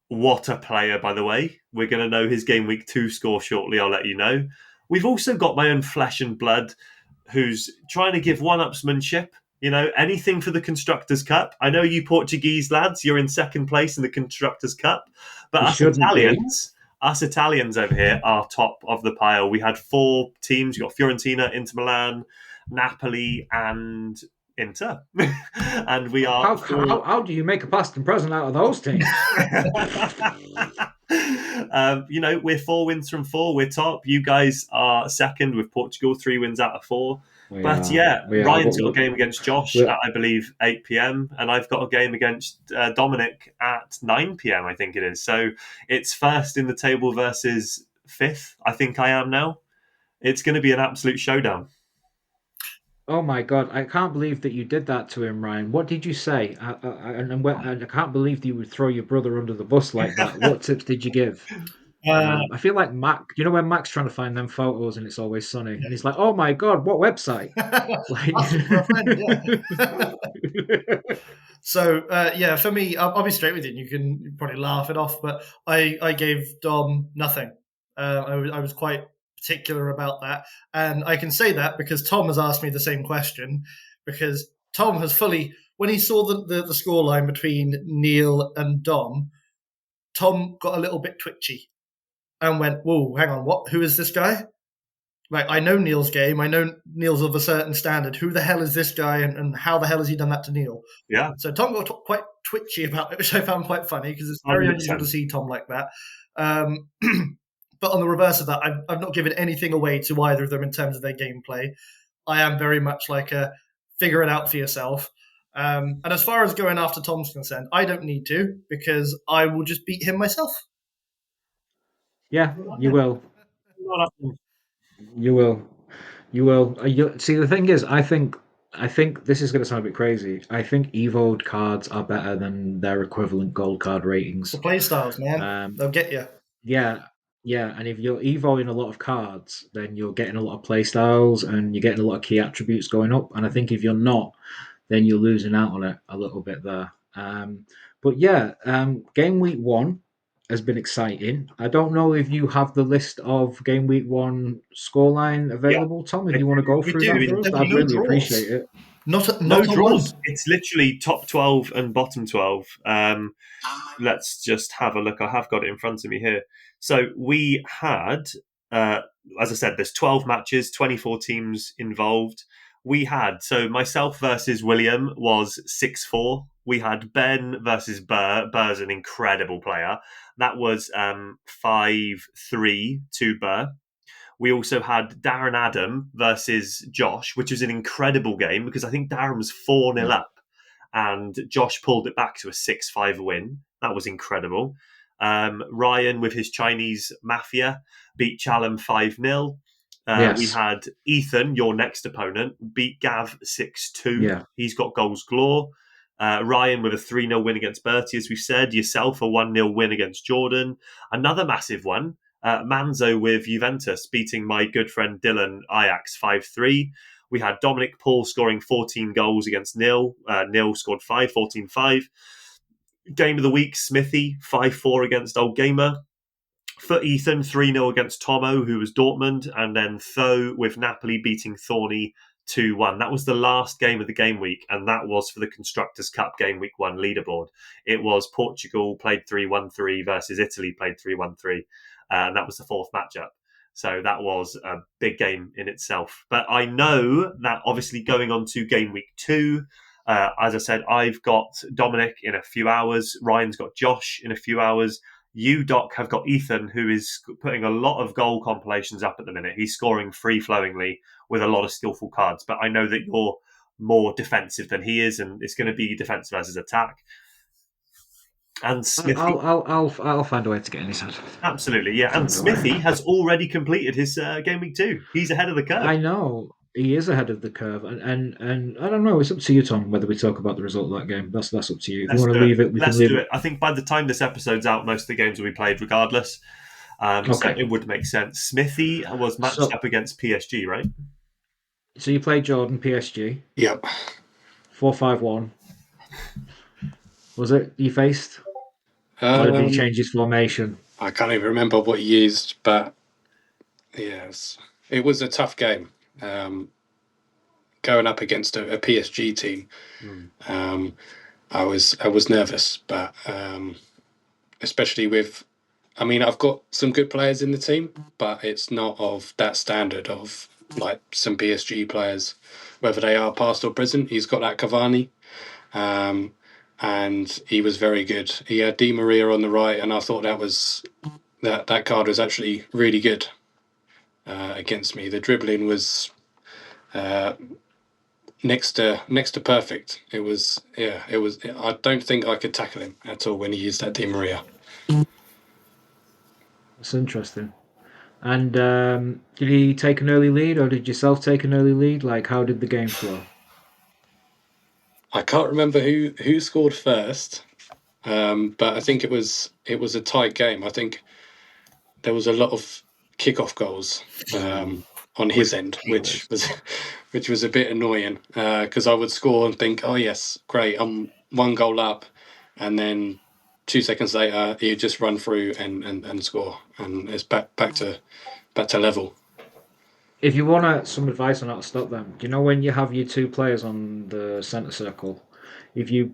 what a player, by the way. We're going to know his game week 2 score shortly, I'll let you know. We've also got my own flesh and blood who's trying to give one-upsmanship, anything for the Constructors' Cup. I know you Portuguese lads, you're in second place in the Constructors' Cup, but us Italians over here are top of the pile. We had 4 teams. You got Fiorentina, Inter Milan, Napoli, and Inter. And we are... How do you make a past and present out of those teams? We're 4 wins from 4. We're top. You guys are second with Portugal, 3 wins out of 4. Ryan's got a game against Josh at, I believe, 8 p.m. and I've got a game against Dominic at 9 p.m, I think it is. So it's first in the table versus 5th, I think I am now. It's going to be an absolute showdown. Oh my God, I can't believe that you did that to him, Ryan. What did you say? I can't believe that you would throw your brother under the bus like that. What tips did you give? I feel like Mac, when Mac's trying to find them photos and it's always sunny, and he's like, "Oh my God, what website?" Like, for a friend, yeah. So for me, I'll be straight with you. You can probably laugh it off, but I gave Dom nothing. I was quite particular about that, and I can say that because Tom has asked me the same question. Because Tom has fully, when he saw the scoreline between Neil and Dom, Tom got a little bit twitchy and went, "Whoa, hang on, what? Who is this guy? Like, I know Neil's game. I know Neil's of a certain standard. Who the hell is this guy, and how the hell has he done that to Neil?" Yeah. So Tom got quite twitchy about it, which I found quite funny because it's very 100%. Unusual to see Tom like that. But on the reverse of that, I've not given anything away to either of them in terms of their gameplay. I am very much like a figure it out for yourself. And as far as going after Tom's concerned, I don't need to because I will just beat him myself. Yeah, you will. You will. You will. See, the thing is, I think this is going to sound a bit crazy. I think Evo'd cards are better than their equivalent gold card ratings. The play styles, man. They'll get you. Yeah. And if you're evoing a lot of cards, then you're getting a lot of play styles and you're getting a lot of key attributes going up. And I think if you're not, then you're losing out on it a little bit there. Game week 1 has been exciting. I don't know if you have the list of game week 1 scoreline available, Tom. If you want to go through that for us, I'd really appreciate it. No draws. It's literally top 12 and bottom 12. Let's just have a look. I have got it in front of me here. So we had, as I said, there's 12 matches, 24 teams involved. We had, so myself versus William was 6-4. We had Ben versus Burr. Burr's an incredible player. That was 5-3 to Burr. We also had Darren Adam versus Josh, which was an incredible game because I think Darren was 4-0 up and Josh pulled it back to a 6-5 win. That was incredible. Ryan with his Chinese Mafia beat Chalem 5-0. Yes. We had Ethan, your next opponent, beat Gav 6-2. Yeah. He's got goals galore. Ryan with a 3-0 win against Bertie, as we said. Yourself a 1-0 win against Jordan. Another massive one. Manzo with Juventus beating my good friend Dylan Ajax 5-3. We had Dominic Paul scoring 14 goals against Neil. Neil scored 5, 14-5. Game of the week, Smithy 5-4 against Old Gamer. For Ethan, 3-0 against Tomo, who was Dortmund. And then Tho with Napoli beating Thorny 2-1. That was the last game of the game week, and that was for the Constructors' Cup game week 1 leaderboard. It was Portugal played 3-1-3 versus Italy played 3-1-3. And that was the 4th matchup. So that was a big game in itself. But I know that obviously going on to game week 2, as I said, I've got Dominic in a few hours. Ryan's got Josh in a few hours. You, Doc, have got Ethan, who is putting a lot of goal compilations up at the minute. He's scoring free-flowingly with a lot of skillful cards, but I know that you're more defensive than he is, and it's going to be defensive versus attack. And Smithy, I'll find a way to get in his head. absolutely, yeah. And Smithy has already completed his game week 2. He's ahead of the curve. I know he is ahead of the curve, and I don't know. It's up to you, Tom, whether we talk about the result of that game. That's up to you. If you want to leave it, we can leave it. I think by the time this episode's out, most of the games will be played regardless. So it would make sense. Smithy was matched up against PSG, right? So you played Jordan PSG. Yep. 4-5-1. Was it you faced? Or did he change his formation? I can't even remember what he used, but yes, it was a tough game. Going up against a PSG team, I was nervous, but especially with, I mean, I've got some good players in the team, but it's not of that standard of like some PSG players, whether they are past or present. He's got that Cavani, and he was very good. He had Di Maria on the right, and I thought that card was actually really good against me. The dribbling was next to perfect. It was. I don't think I could tackle him at all when he used that Di Maria. That's interesting. And did he take an early lead, or did yourself take an early lead? Like, how did the game flow? I can't remember who scored first, but I think it was a tight game. I think there was a lot of kickoff goals on his end, which was a bit annoying because I would score and think, oh yes, great, I'm 1 goal up, and then 2 seconds later he'd just run through and score, and it's back to level. If you want some advice on how to stop them, do you know when you have your 2 players on the centre circle, if you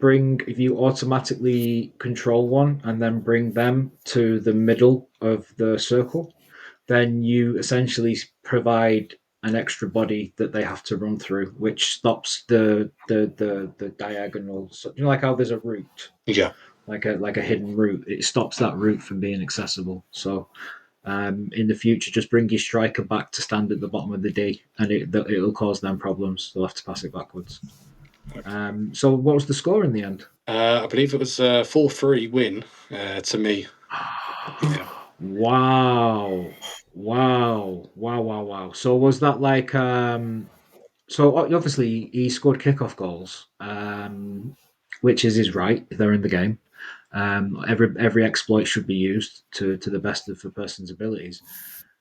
automatically control one and then bring them to the middle of the circle, then you essentially provide an extra body that they have to run through, which stops the diagonal. So, you know, like how there's a route, like a hidden route. It stops that route from being accessible. So in the future, just bring your striker back to stand at the bottom of the D, and it'll cause them problems. They'll have to pass it backwards. So what was the score in the end? I believe it was a 4-3 win to me. Yeah. Wow. So was that like so obviously he scored kickoff goals, which is his right if they're in the game. Every exploit should be used to the best of the person's abilities.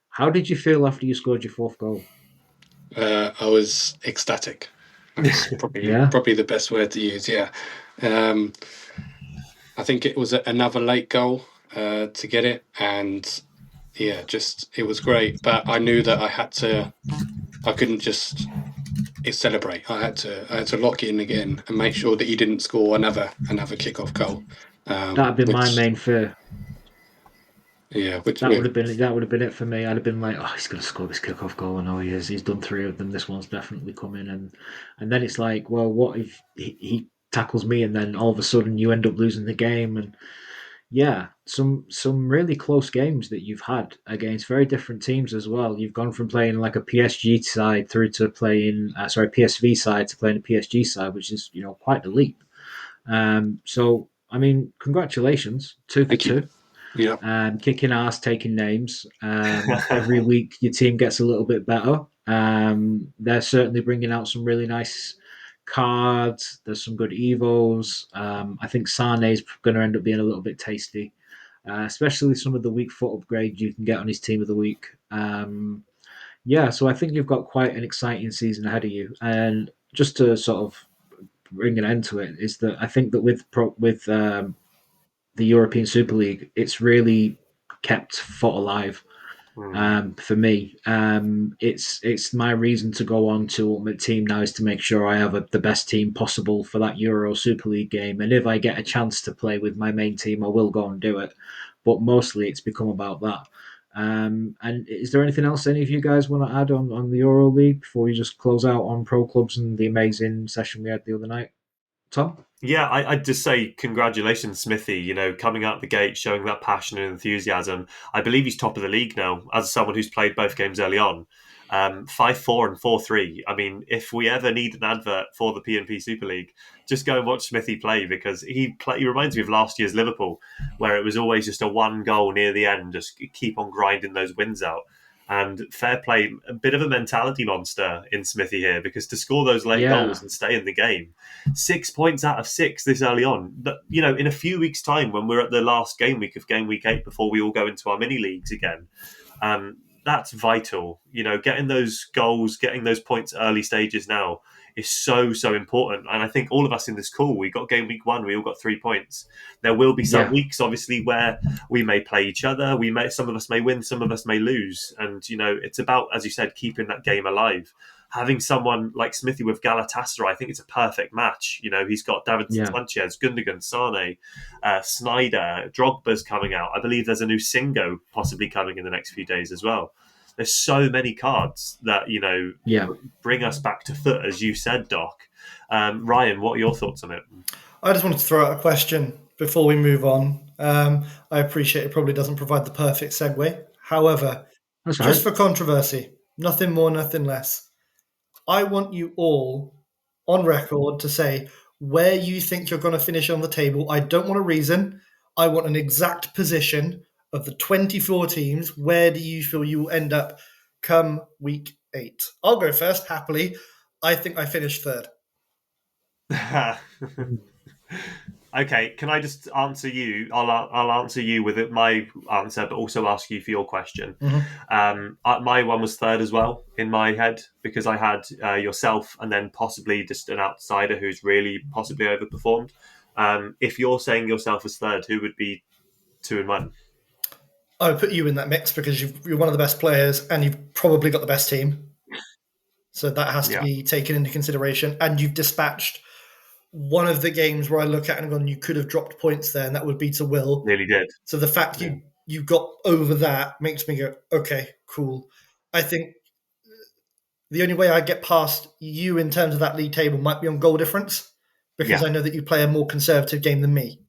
How did you feel after you scored your 4th goal? I was ecstatic. That's probably the best word to use. Yeah, I think it was another late goal to get it, and yeah, just it was great. But I knew that I couldn't just celebrate. I had to lock in again and make sure that he didn't score another kickoff goal. That'd been my main fear. Yeah, that would have been it for me. I'd have been like, oh, he's going to score this kickoff goal. I know he is. He's done 3 of them. This one's definitely coming. And then it's like, well, what if he tackles me and then all of a sudden you end up losing the game? And yeah, some really close games that you've had against very different teams as well. You've gone from playing like a PSG side through to playing, PSV side to playing a PSG side, which is, you know, quite the leap. So, I mean, congratulations, 2 for 2. Yeah. Kicking ass, taking names. Every week your team gets a little bit better. They're certainly bringing out some really nice cards. There's some good evos. I think Sane's going to end up being a little bit tasty, especially some of the weak foot upgrades you can get on his team of the week. So I think you've got quite an exciting season ahead of you. And just to sort of bring an end to it, is that I think that with the European Super League, it's really kept FUT alive. For me, it's my reason to go on to Ultimate Team now is to make sure I have the best team possible for that Euro Super League game. And if I get a chance to play with my main team, I will go and do it. But mostly, it's become about that. And is there anything else any of you guys want to add on the Euro League before we just close out on Pro Clubs and the amazing session we had the other night? Tom? Yeah, I'd just say congratulations, Smithy. Coming out the gate, showing that passion and enthusiasm. I believe he's top of the league now, as someone who's played both games early on. 5-4 and 4-3. I mean, if we ever need an advert for the P&P Super League, just go and watch Smithy play, because he reminds me of last year's Liverpool, where it was always just a one goal near the end, just keep on grinding those wins out. And fair play, a bit of a mentality monster in Smithy here, because to score those late goals and stay in the game, 6 points out of 6 this early on. But, in a few weeks' time, when we're at the last game week of game week 8 before we all go into our mini leagues again, that's vital. Getting those goals, getting those points early stages now is so, so important. And I think all of us in this call, we got game week 1, we all got 3 points. There will be some weeks, obviously, where we may play each other. Some of us may win, some of us may lose. And, it's about, as you said, keeping that game alive. Having someone like Smithy with Galatasaray, I think it's a perfect match. He's got Davinson Sanchez, Gundogan, Sane, Snyder, Drogba's coming out. I believe there's a new Singo possibly coming in the next few days as well. There's so many cards that, bring us back to FUT, as you said, Doc. Ryan, what are your thoughts on it? I just wanted to throw out a question before we move on. I appreciate it probably doesn't provide the perfect segue. However, just for controversy, nothing more, nothing less. I want you all on record to say where you think you're going to finish on the table. I don't want a reason. I want an exact position of the 24 teams. Where do you feel you will end up come week 8? I'll go first, happily. I think I finished third. Okay, can I just answer you? I'll answer you with my answer, but also ask you for your question. Mm-hmm. My one was third as well in my head, because I had yourself and then possibly just an outsider who's really possibly overperformed. If you're saying yourself as third, who would be 2 and 1? I would put you in that mix because you're one of the best players and you've probably got the best team. So that has to be taken into consideration. And you've dispatched one of the games where I look at it and gone, you could have dropped points there, and that would be to Will. Nearly did. So the fact you got over that makes me go, okay, cool. I think the only way I get past you in terms of that league table might be on goal difference, because I know that you play a more conservative game than me.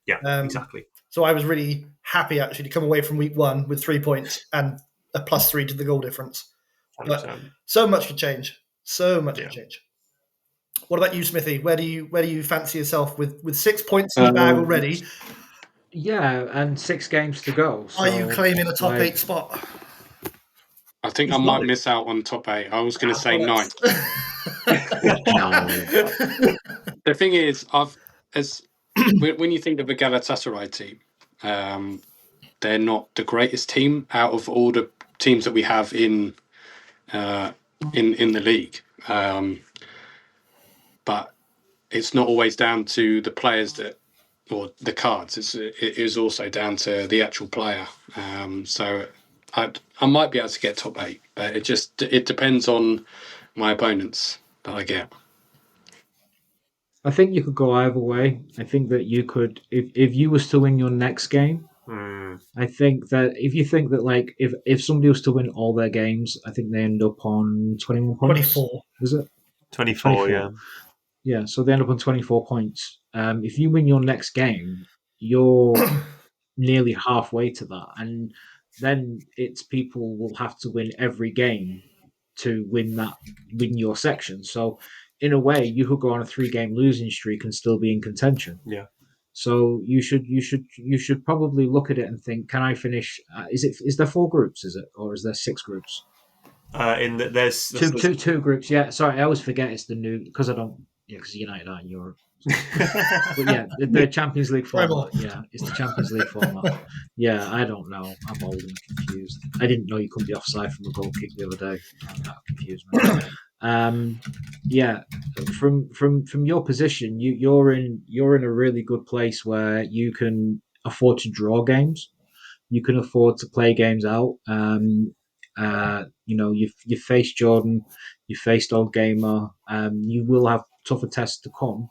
Yeah, exactly. So I was really happy actually to come away from week 1 with 3 points and a +3 to the goal difference. 100%. But so much could change. So much could change. What about you, Smithy? Where do you fancy yourself with 6 points in the bag already? Yeah, and 6 games to go. So, are you claiming a top 8 spot? I think I might miss out on top 8. I was going to say 9th. The thing is, when you think of a Galatasaray team, they're not the greatest team out of all the teams that we have in the league. But it's not always down to the players or the cards. It is also down to the actual player. So I might be able to get top 8, but it depends on my opponents that I get. I think you could go either way. I think that you could, if you was to win your next game, I think that if you think that, like, if somebody was to win all their games, I think they end up on 21 points. 24. Is it? 24, yeah. Yeah, so they end up on 24 points. If you win your next game, you're nearly halfway to that. And then it's people will have to win every game to win your section. So in a way, you could go on a 3-game losing streak and still be in contention. Yeah. So you should probably look at it and think, can I finish? Is there 4 groups? Is it, or is there 6 groups? There's two groups. Yeah, sorry, I always forget it's the new, because I don't. Yeah, because United are in Europe. But yeah, the Champions League format. Yeah, it's the Champions League format. Yeah, I don't know. I'm old and confused. I didn't know you couldn't be offside from a goal kick the other day. That confused me. Yeah, from your position, you're in a really good place where you can afford to draw games. You can afford to play games out. You've faced Jordan, you faced Old Gamer. You will have tougher tests to come,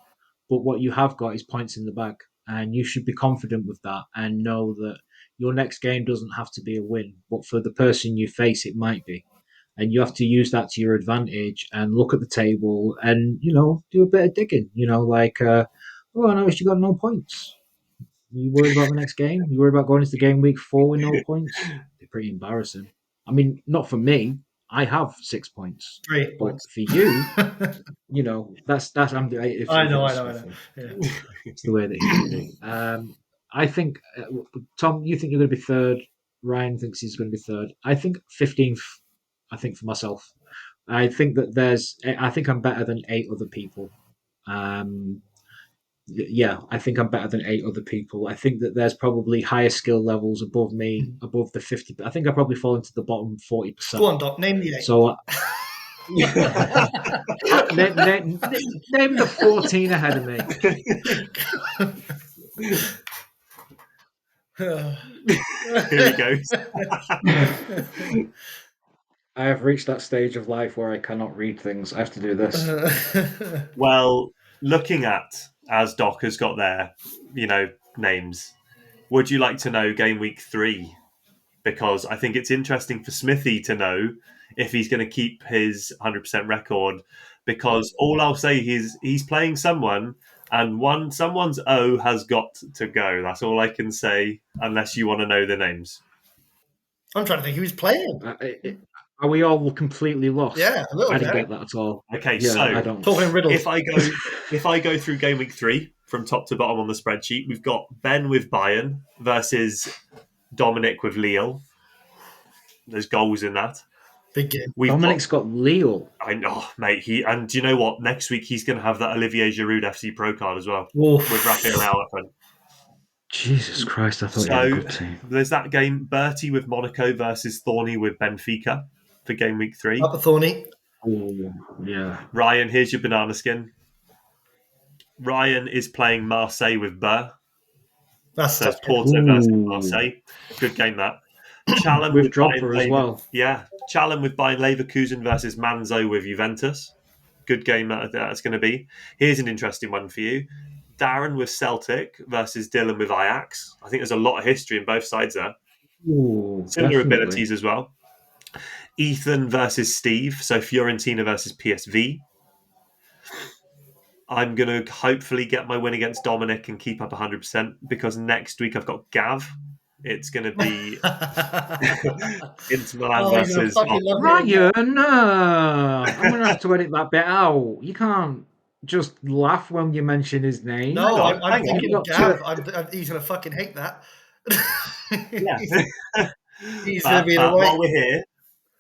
but what you have got is points in the bag, and you should be confident with that and know that your next game doesn't have to be a win, but for the person you face, it might be. and you have to use that to your advantage and look at the table and do a bit of digging. Oh, I noticed you got no points. You worried about the next game? You worried about going into game week 4 with no points? They're pretty embarrassing. I mean, not for me. I have 6 points, 3 but points. for you, that's I if it know, was I know, I know. Smithy, Yeah. it's the way that he would be. I think Tom, you think you're going to be third. Ryan thinks he's going to be third. I think 15th. I think for myself, I think that I think I'm better than 8 other people. Um, yeah, I think I'm better than 8 other people. I think that there's probably higher skill levels above me, above the 50. I think I probably fall into the bottom 40%. Go on, Doc. Name the 8. So name the 14 ahead of me. Here he goes. I have reached that stage of life where I cannot read things. I have to do this. Well, looking at, as Doc has got their, names, would you like to know game week 3? Because I think it's interesting for Smithy to know if he's going to keep his 100% record. Because all I'll say is he's playing someone, and someone's O has got to go. That's all I can say, unless you want to know the names. I'm trying to think who he's playing. Are we all completely lost? Yeah, a little I didn't bit. get that at all. Okay, Yeah, so I don't. Talking in riddles. if I go through game week 3 from top to bottom on the spreadsheet, we've got Ben with Bayern versus Dominic with Lille. There's goals in that. Big game. Dominic's got Lille. I know, mate. And do you know what? Next week he's going to have that Olivier Giroud FC Pro card as well Oof. with Raphael at front. Jesus Christ, I thought you had a good team. There's that game, Bertie with Monaco versus Thorny with Benfica for game week 3. Up a Thorny. Oh, yeah. Ryan, here's your banana skin. Ryan is playing Marseille with Burr. That's So it's tough. Game. Porto versus Marseille. Good game, that. Challen With with Drogba Bayern as well. Yeah. Challen with Bayern Leverkusen versus Manzo with Juventus. Good game that's going to be. Here's an interesting one for you. Darren with Celtic versus Dylan with Ajax. I think there's a lot of history in both sides there. Ooh, Similar definitely. abilities as well. Ethan versus Steve. So Fiorentina versus PSV. I'm going to hopefully get my win against Dominic and keep up 100% because next week I've got Gav. It's going to be Inter Milan versus... Ryan, I'm going to have to edit that bit out. You can't just laugh when you mention his name. No, Hang on, I'm hang thinking on. of Gav. He's going to fucking hate that. Yeah. He's going to be the right.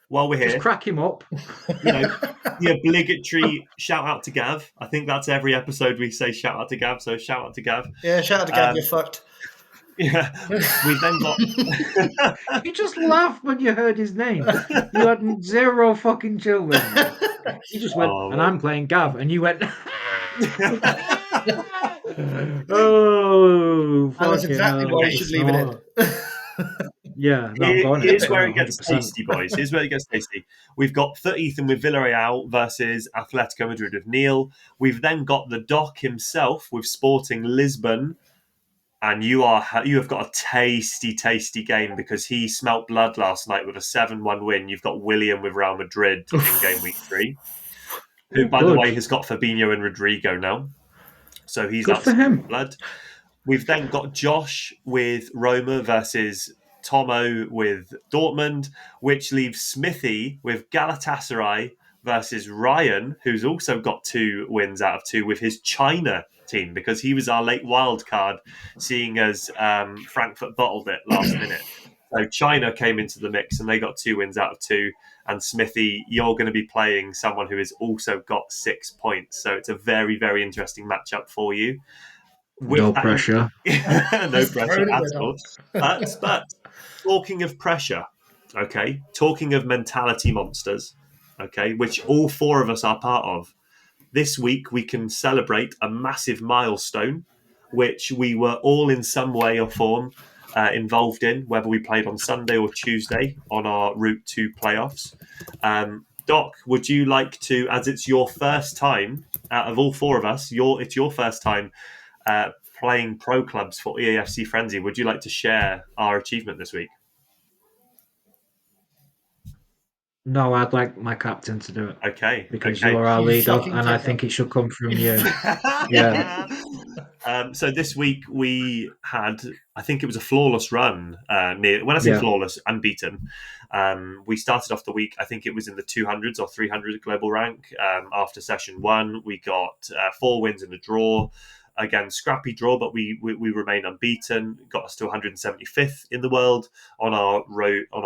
While we're here, Just crack him up. The obligatory shout out to Gav. I think that's every episode we say shout out to Gav. So shout out to Gav. Yeah, shout out to Gav. You're fucked. Yeah, we've then got. You just laughed when you heard his name. You had zero fucking chill then. You just went, and I'm playing Gav, and you went. Oh, that's exactly why you should leave it in. Yeah, no, I'm going Here's where it it gets tasty, boys. Here's where it gets tasty. We've got FUT Ethan with Villarreal versus Atletico Madrid with Neil. We've then got the Doc himself with Sporting Lisbon. And you have got a tasty, tasty game because he smelt blood last night with a 7-1 win. You've got William with Real Madrid in game week 3, who, by the way, has got Fabinho and Rodrigo now. So he's good for him. Blood. We've then got Josh with Roma versus Tomo with Dortmund, which leaves Smithy with Galatasaray versus Ryan, who's also got 2 wins out of 2 with his China team because he was our late wild card, seeing as Frankfurt bottled it last minute. So China came into the mix and they got 2 wins out of 2. And Smithy, you're going to be playing someone who has also got 6 points. So it's a very, very interesting matchup for you. No pressure. No pressure at all. But talking of pressure, okay, talking of mentality monsters, okay, which all 4 of us are part of, this week we can celebrate a massive milestone, which we were all in some way or form involved in, whether we played on Sunday or Tuesday on our route to playoffs. Doc, would you like to, as it's your first time out of all 4 of us, it's your first time playing pro clubs for EAFC Frenzy, would you like to share our achievement this week? No, I'd like my captain to do it Okay, because okay. you're our You leader, fucking and I take that. think it should come from you. Yeah. So this week we had, I think it was a flawless run. When I say Yeah. flawless, unbeaten. We started off the week, I think it was in the 200s or 300 global rank. After session one, we got 4 wins and a draw. Again, scrappy draw, but we remain unbeaten. Got us to 175th in the world on our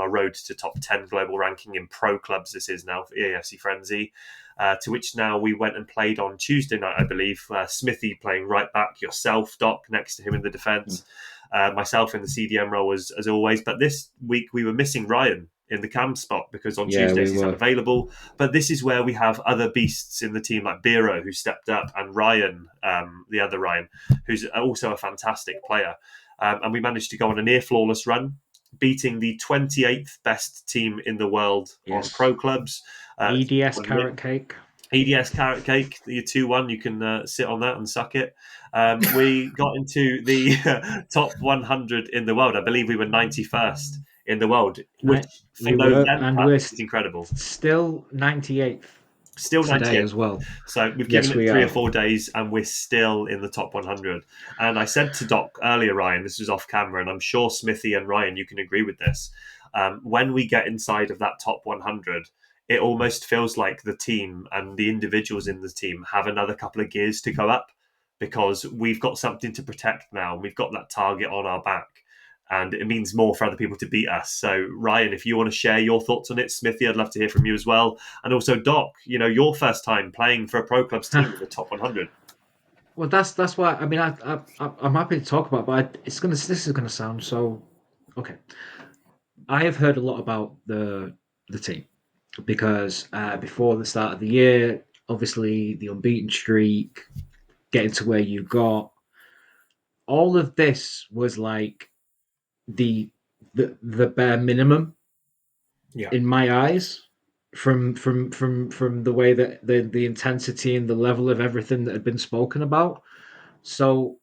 road to top 10 global ranking in pro clubs. This is now for EAFC Frenzy. To which now we went and played on Tuesday night, I believe. Smithy playing right back, yourself, Doc, next to him in the defence, myself in the CDM role as always. But this week we were missing Ryan in the cam spot because on Yeah, Tuesdays we he's were. unavailable. But this is where we have other beasts in the team like Biro, who stepped up, and Ryan, the other Ryan, who's also a fantastic player. And we managed to go on a near flawless run, beating the 28th best team in the world on Yes. pro clubs. EDS carrot cake. EDS carrot cake, your 2-1, you can sit on that and suck it. We got into the top 100 in the world. I believe we were 91st in the world, which for We were, and November we're is incredible. still 98th Still today 98th. as well. So we've Yes, given we it 3 or are. 4 days and we're still in the top 100. And I said to Doc earlier, Ryan, this was off camera, and I'm sure Smithy and Ryan, you can agree with this. When we get inside of that top 100, it almost feels like the team and the individuals in the team have another couple of gears to go up because we've got something to protect now. We've got that target on our back. And it means more for other people to beat us. So, Ryan, if you want to share your thoughts on it, Smithy, I'd love to hear from you as well. And also, Doc, your first time playing for a pro clubs team in the top 100. Well, that's why. I mean, I'm happy to talk about, it, but this is gonna sound so. Okay, I have heard a lot about the team because before the start of the year, obviously the unbeaten streak, getting to where you got, all of this was like the the bare minimum Yeah. in my eyes from the way that the intensity and the level of everything that had been spoken about. So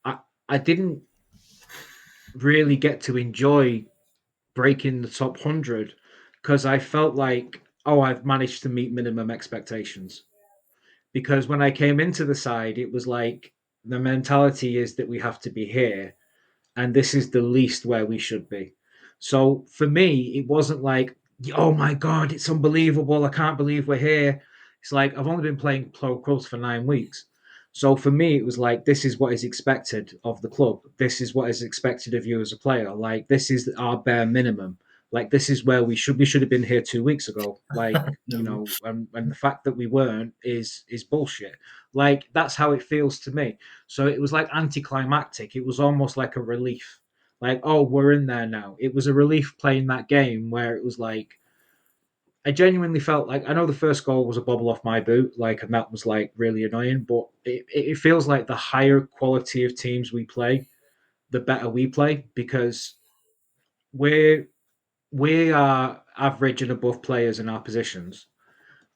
I I didn't really get to enjoy breaking the top 100 because I felt like, oh, I've managed to meet minimum expectations. Because when I came into the side, it was like the mentality is that we have to be here, and this is the least where we should be. So for me, it wasn't like, oh my God, it's unbelievable. I can't believe we're here. It's like, I've only been playing pro clubs for 9 weeks. So for me, it was like, this is what is expected of the club. This is what is expected of you as a player. Like, this is our bare minimum. Like, this is where we should have been here 2 weeks ago. Like, No. and the fact that we weren't is bullshit. Like, that's how it feels to me. So it was like anticlimactic. It was almost like a relief. Like, oh, we're in there now. It was a relief playing that game where it was like, I genuinely felt like, I know the first goal was a bobble off my boot, like, and that was like really annoying, but it feels like the higher quality of teams we play, the better we play because we're, we are average and above players in our positions.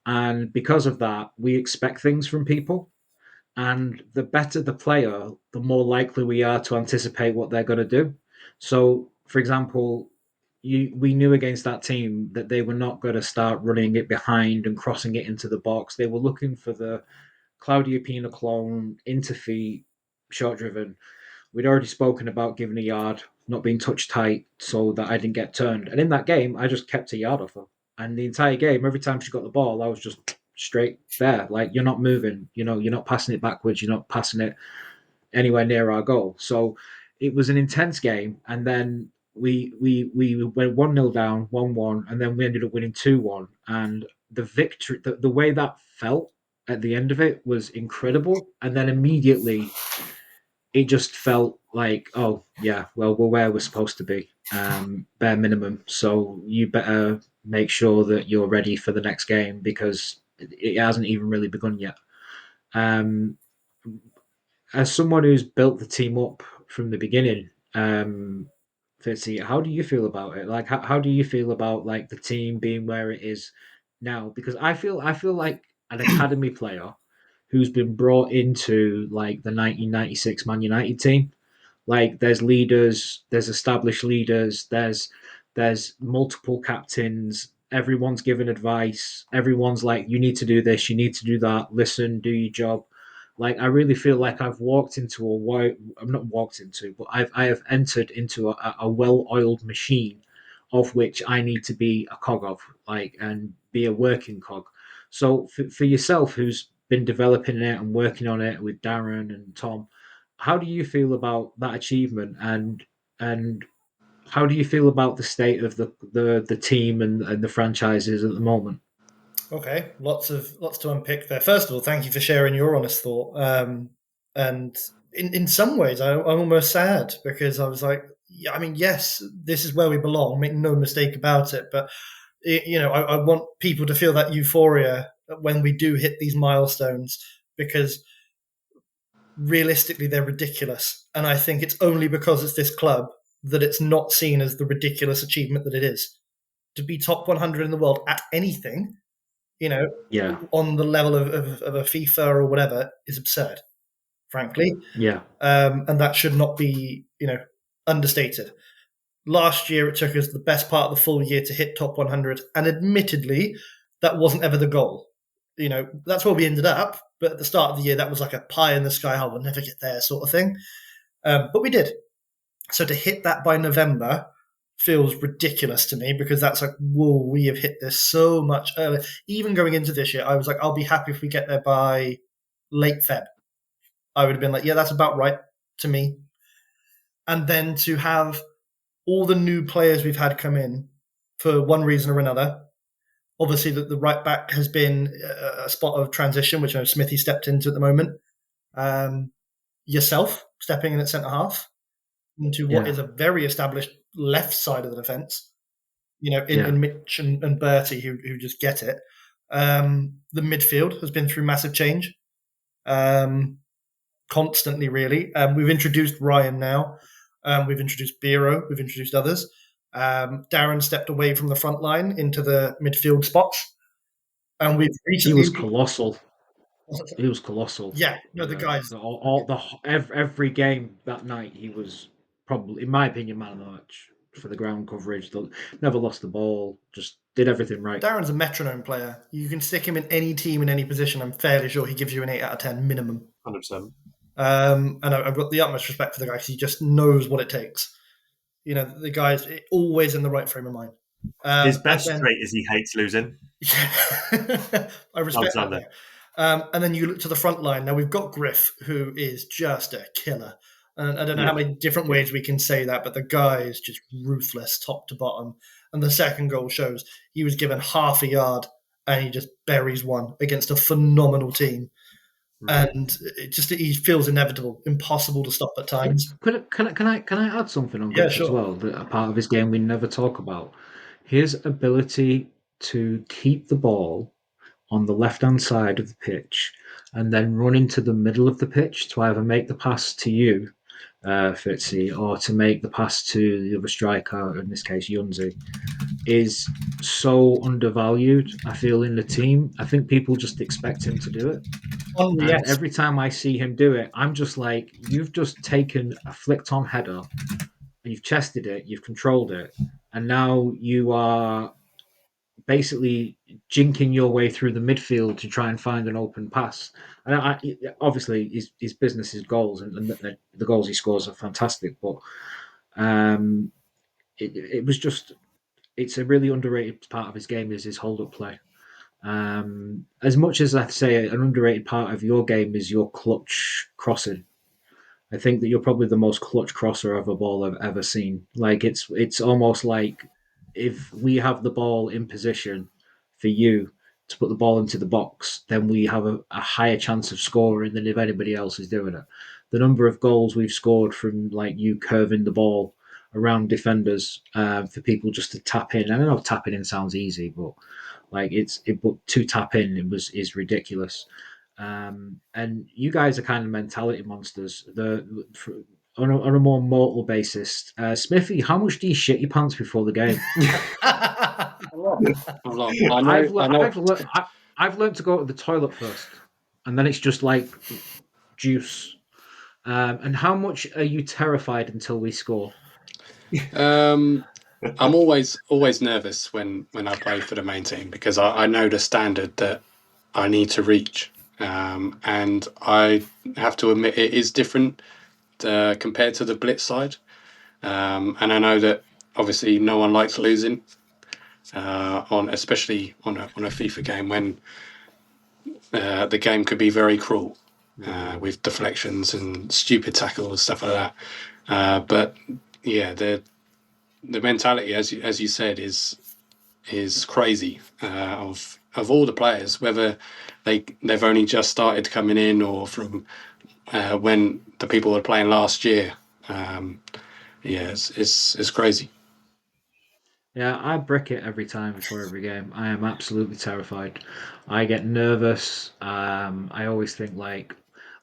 And because of that, we expect things from people. And the better the player, the more likely we are to anticipate what they're going to do. So, for example, we knew against that team that they were not going to start running it behind and crossing it into the box. They were looking for the Claudia Pina clone, into feet, short driven. We'd already spoken about giving a yard, not being touch tight so that I didn't get turned. And in that game, I just kept a yard off her. And the entire game, every time she got the ball, I was just straight there. Like, you're not moving, you're not passing it backwards, you're not passing it anywhere near our goal. So it was an intense game. And then we went 1-0 down, 1-1, and then we ended up winning 2-1. And the victory, the way that felt at the end of it was incredible. And then immediately it just felt like, oh yeah, well, we're where we're supposed to be, bare minimum. So you better make sure that you're ready for the next game because it hasn't even really begun yet. Um, as someone who's built the team up from the beginning, Fitzy, how do you feel about it? Like, how do you feel about like the team being where it is now? Because I feel like an academy player who's been brought into like the 1996 Man United team. Like, there's leaders, there's established leaders, there's multiple captains. everyone's giving advice. Everyone's like, you need to do this, you need to do that. Listen, do your job. Like I really feel like I've walked into a white. I'm not walked into, but I have entered into a well-oiled machine, of which I need to be a cog of, like, and be a working cog. So for yourself, who's been developing it and working on it with Darren and Tom, how do you feel about that achievement, and how do you feel about the state of the team and the franchises at the moment? Okay, lots to unpick there. First of all, thank you for sharing your honest thought. And in some ways, I'm almost sad because I was like, yeah, I mean, yes, this is where we belong. Make no mistake about it. But I want people to feel that euphoria when we do hit these milestones, because realistically, they're ridiculous. And I think it's only because it's this club that it's not seen as the ridiculous achievement that it is. To be top 100 in the world at anything, Yeah, on the level of a FIFA or whatever, is absurd, frankly. yeah, And that should not be, understated. Last year, it took us the best part of the full year to hit top 100. And admittedly, that wasn't ever the goal. That's where we ended up. But at the start of the year, that was like a pie in the sky, oh, we'll never get there sort of thing. But we did. So to hit that by November feels ridiculous to me, because that's like, whoa, we have hit this so much earlier. Even going into this year, I was like, I'll be happy if we get there by late Feb. I would have been like, yeah, that's about right to me. And then to have all the new players we've had come in for one reason or another. Obviously, the right back has been a spot of transition, which I know Smithy stepped into at the moment. Yourself stepping in at centre half into what is a very established left side of the defence, in Mitch and Bertie, who just get it. The midfield has been through massive change, constantly, really. We've introduced Ryan now. We've introduced Biro. We've introduced others. Darren stepped away from the front line into the midfield spots. And we've recently... He was colossal. He was colossal. Yeah, no, the guys... Every game that night, he was probably, in my opinion, man of the match for the ground coverage. Never lost the ball, just did everything right. Darren's a metronome player. You can stick him in any team, in any position. I'm fairly sure he gives you an 8 out of 10 minimum. 100%. And I've got the utmost respect for the guy, because he just knows what it takes. The guy's always in the right frame of mind. His best trait is he hates losing. Yeah. I respect that. And then you look to the front line. Now we've got Griff, who is just a killer. And I don't know how many different ways we can say that, but the guy is just ruthless, top to bottom. And the second goal shows he was given half a yard and he just buries one against a phenomenal team. And he feels inevitable, impossible to stop at times. Can I add something on Griff as well? That a part of his game we never talk about. His ability to keep the ball on the left-hand side of the pitch and then run into the middle of the pitch to either make the pass to you, Fitzy, or to make the pass to the other striker, in this case Yunzi, is so undervalued, I feel, in the team. I think people just expect him to do it. And every time I see him do it, I'm just like, you've just taken a flicked-on header, you've chested it, you've controlled it, and now you are basically jinking your way through the midfield to try and find an open pass. And obviously, his business is goals, and the goals he scores are fantastic. But it was just, it's a really underrated part of his game is his hold-up play. As much as I say an underrated part of your game is your clutch crossing. I think that you're probably the most clutch crosser of a ball I've ever seen. Like it's almost like if we have the ball in position for you to put the ball into the box, then we have a higher chance of scoring than if anybody else is doing it. The number of goals we've scored from like you curving the ball around defenders for people just to tap in. I don't know if tapping in sounds easy, but like but to tap in is ridiculous. And you guys are kind of mentality monsters. On a more mortal basis, Smithy, how much do you shit your pants before the game? I've learned to go to the toilet first, and then it's just like juice. And how much are you terrified until we score? I'm always nervous when I play for the main team because I know the standard that I need to reach, and I have to admit it is different compared to the blitz side. And I know that obviously no one likes losing on especially on a FIFA game when the game could be very cruel with deflections and stupid tackles stuff like that. But yeah, the mentality, as you said, is crazy of all the players, whether they've only just started coming in or from when the people were playing last year. Yeah, it's crazy. Yeah, I brick it every time before every game. I am absolutely terrified. I get nervous. I always think like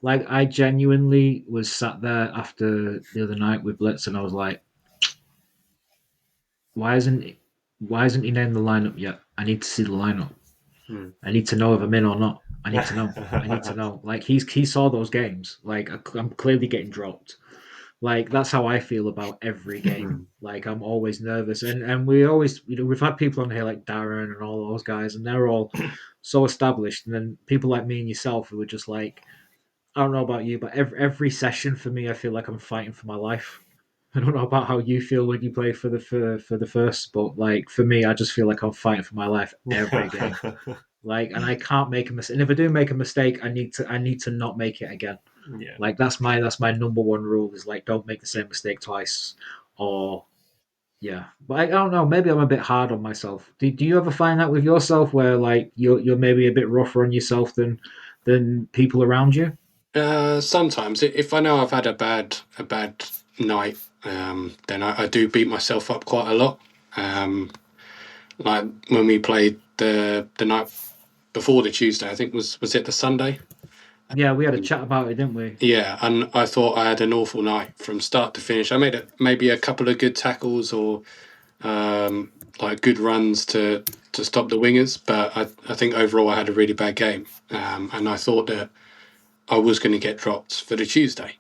I genuinely was sat there after the other night with Blitz, and I was like, why isn't why isn't he named the lineup yet? I need to see the lineup. I need to know if I'm in or not. I need to know. I need to know. Like he saw those games. Like I'm clearly getting dropped. Like that's how I feel about every game. Like I'm always nervous, and we always we've had people on here like Darren and all those guys, and they're all so established. And then people like me and yourself who are just like, I don't know about you, but every session for me, I feel like I'm fighting for my life. I don't know about how you feel when you play for the first, but like for me, I just feel like I'm fighting for my life every game. Like, and I can't make a mistake. And if I do make a mistake, I need to not make it again. Yeah. Like that's my number one rule is like don't make the same mistake twice, or yeah. But I don't know. Maybe I'm a bit hard on myself. Do you ever find that with yourself where like you're maybe a bit rougher on yourself than people around you? Sometimes, if I know I've had a bad night, then I do beat myself up quite a lot. Um, like when we played the night before the Tuesday, I think was it the Sunday? Yeah, we had a chat about it, didn't we? Yeah, and I thought I had an awful night from start to finish. I made maybe a couple of good tackles or um, like good runs to stop the wingers, but I think overall I had a really bad game, and I thought that I was going to get dropped for the Tuesday.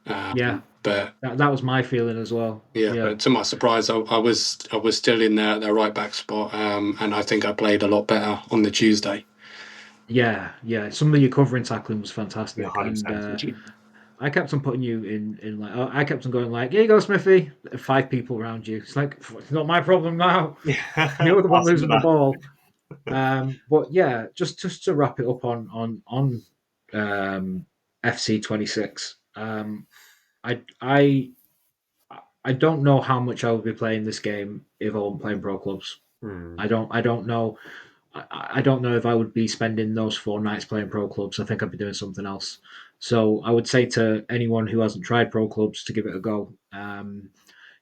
Yeah, But that was my feeling as well. yeah, Yeah, but to my surprise, I was still in the right back spot, and I think I played a lot better on the Tuesday. yeah. Some of your covering tackling was Yeah, fantastic, and 100%. I kept on putting you in like I kept on going like, here you go, Smithy. 5 people around you. It's like it's not my problem now. Yeah. You're the one Pass losing them the back. ball. But yeah, just to wrap it up on FC26. I I don't know how much I would be playing this game if I wasn't playing pro clubs. Hmm. I don't know. I don't know if I would be spending those 4 nights playing pro clubs. I think I'd be doing something else. So I would say to anyone who hasn't tried pro clubs to give it a go.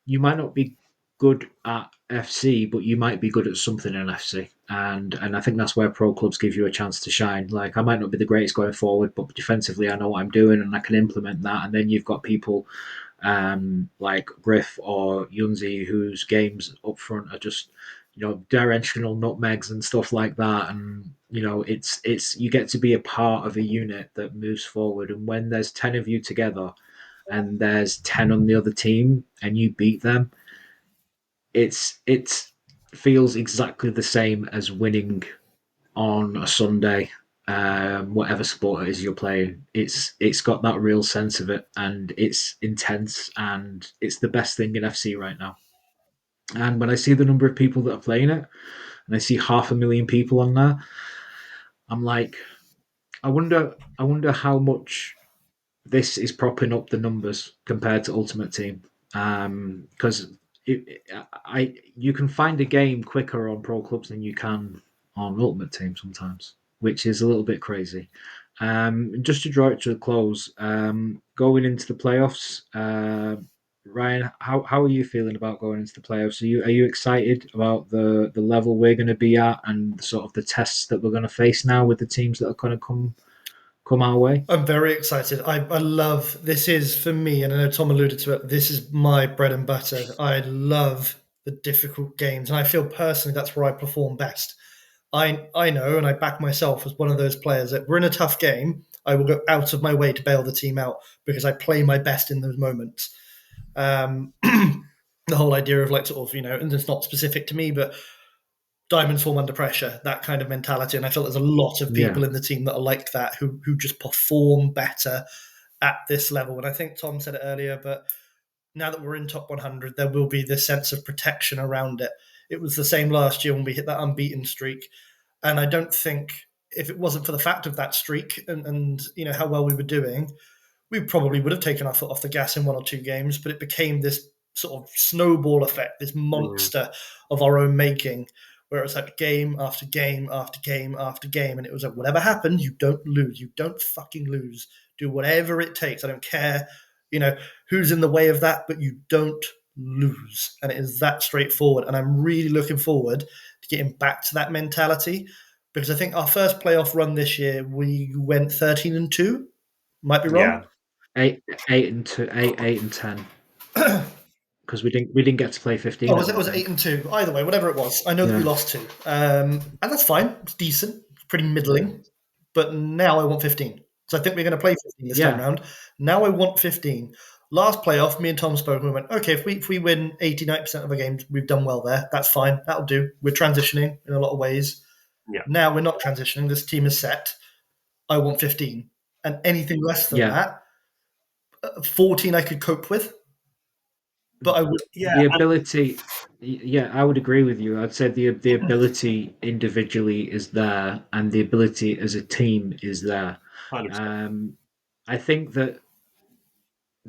You might not be good at FC, but you might be good at something in FC, and I think that's where pro clubs give you a chance to shine. Like I might not be the greatest going forward, but defensively I know what I'm doing and I can implement that. And then you've got people like Griff or Yunzi, whose games up front are just directional nutmegs and stuff like that. And it's you get to be a part of a unit that moves forward. And when there's 10 of you together, and there's 10 on the other team, and you beat them, it feels exactly the same as winning on a Sunday. Whatever sport it is you're playing, it's got that real sense of it, and it's intense, and it's the best thing in FC right now. And when I see the number of people that are playing it, and I see 500,000 people on there, I'm like, I wonder how much this is propping up the numbers compared to Ultimate Team, because I you can find a game quicker on Pro Clubs than you can on Ultimate Team sometimes, which is a little bit crazy. Just to draw it to a close, going into the playoffs, Ryan, how are you feeling about going into the playoffs? Are you excited about the level we're going to be at and sort of the tests that we're going to face now with the teams that are going to come our way? I'm very excited. I love this is for me, and I know Tom alluded to it. This is my bread and butter. I love the difficult games, and I feel personally that's where I perform best. I know, and I back myself as one of those players that we're in a tough game. I will go out of my way to bail the team out because I play my best in those moments. Um, the whole idea of like sort of, and it's not specific to me, but diamonds form under pressure, that kind of mentality. And I feel there's a lot of Yeah. people in the team that are like that, who just perform better at this level. And I think Tom said it earlier, but now that we're in top 100, there will be this sense of protection around it. It was the same last year when we hit that unbeaten streak. And I don't think, if it wasn't for the fact of that streak and how well we were doing, we probably would have taken our foot off the gas in one or two games, but it became this sort of snowball effect, this monster of our own making, where it was like game after game after game after game. And it was like, whatever happened, you don't lose. You don't fucking lose. Do whatever it takes. I don't care, who's in the way of that, but you don't lose. And it is that straightforward. And I'm really looking forward to getting back to that mentality, because I think our first playoff run this year, we went 13-2. Might be wrong. Yeah. 8-10. Because we didn't get to play 15. Oh, was it 8-2? Either way, whatever it was, I know that we lost 2, and that's fine. It's decent, it's pretty middling. But now I want 15, so I think we're going to play 15 this time round. Now I want 15. Last playoff, me and Tom spoke, and we went, okay, if we win 89% of our games, we've done well there. That's fine. That'll do. We're transitioning in a lot of ways. Yeah. Now we're not transitioning. This team is set. I want 15, and anything less than that, 14 I could cope with. But I would, the ability, I would agree with you. I'd say the ability individually is there, and the ability as a team is there. 100%. I think that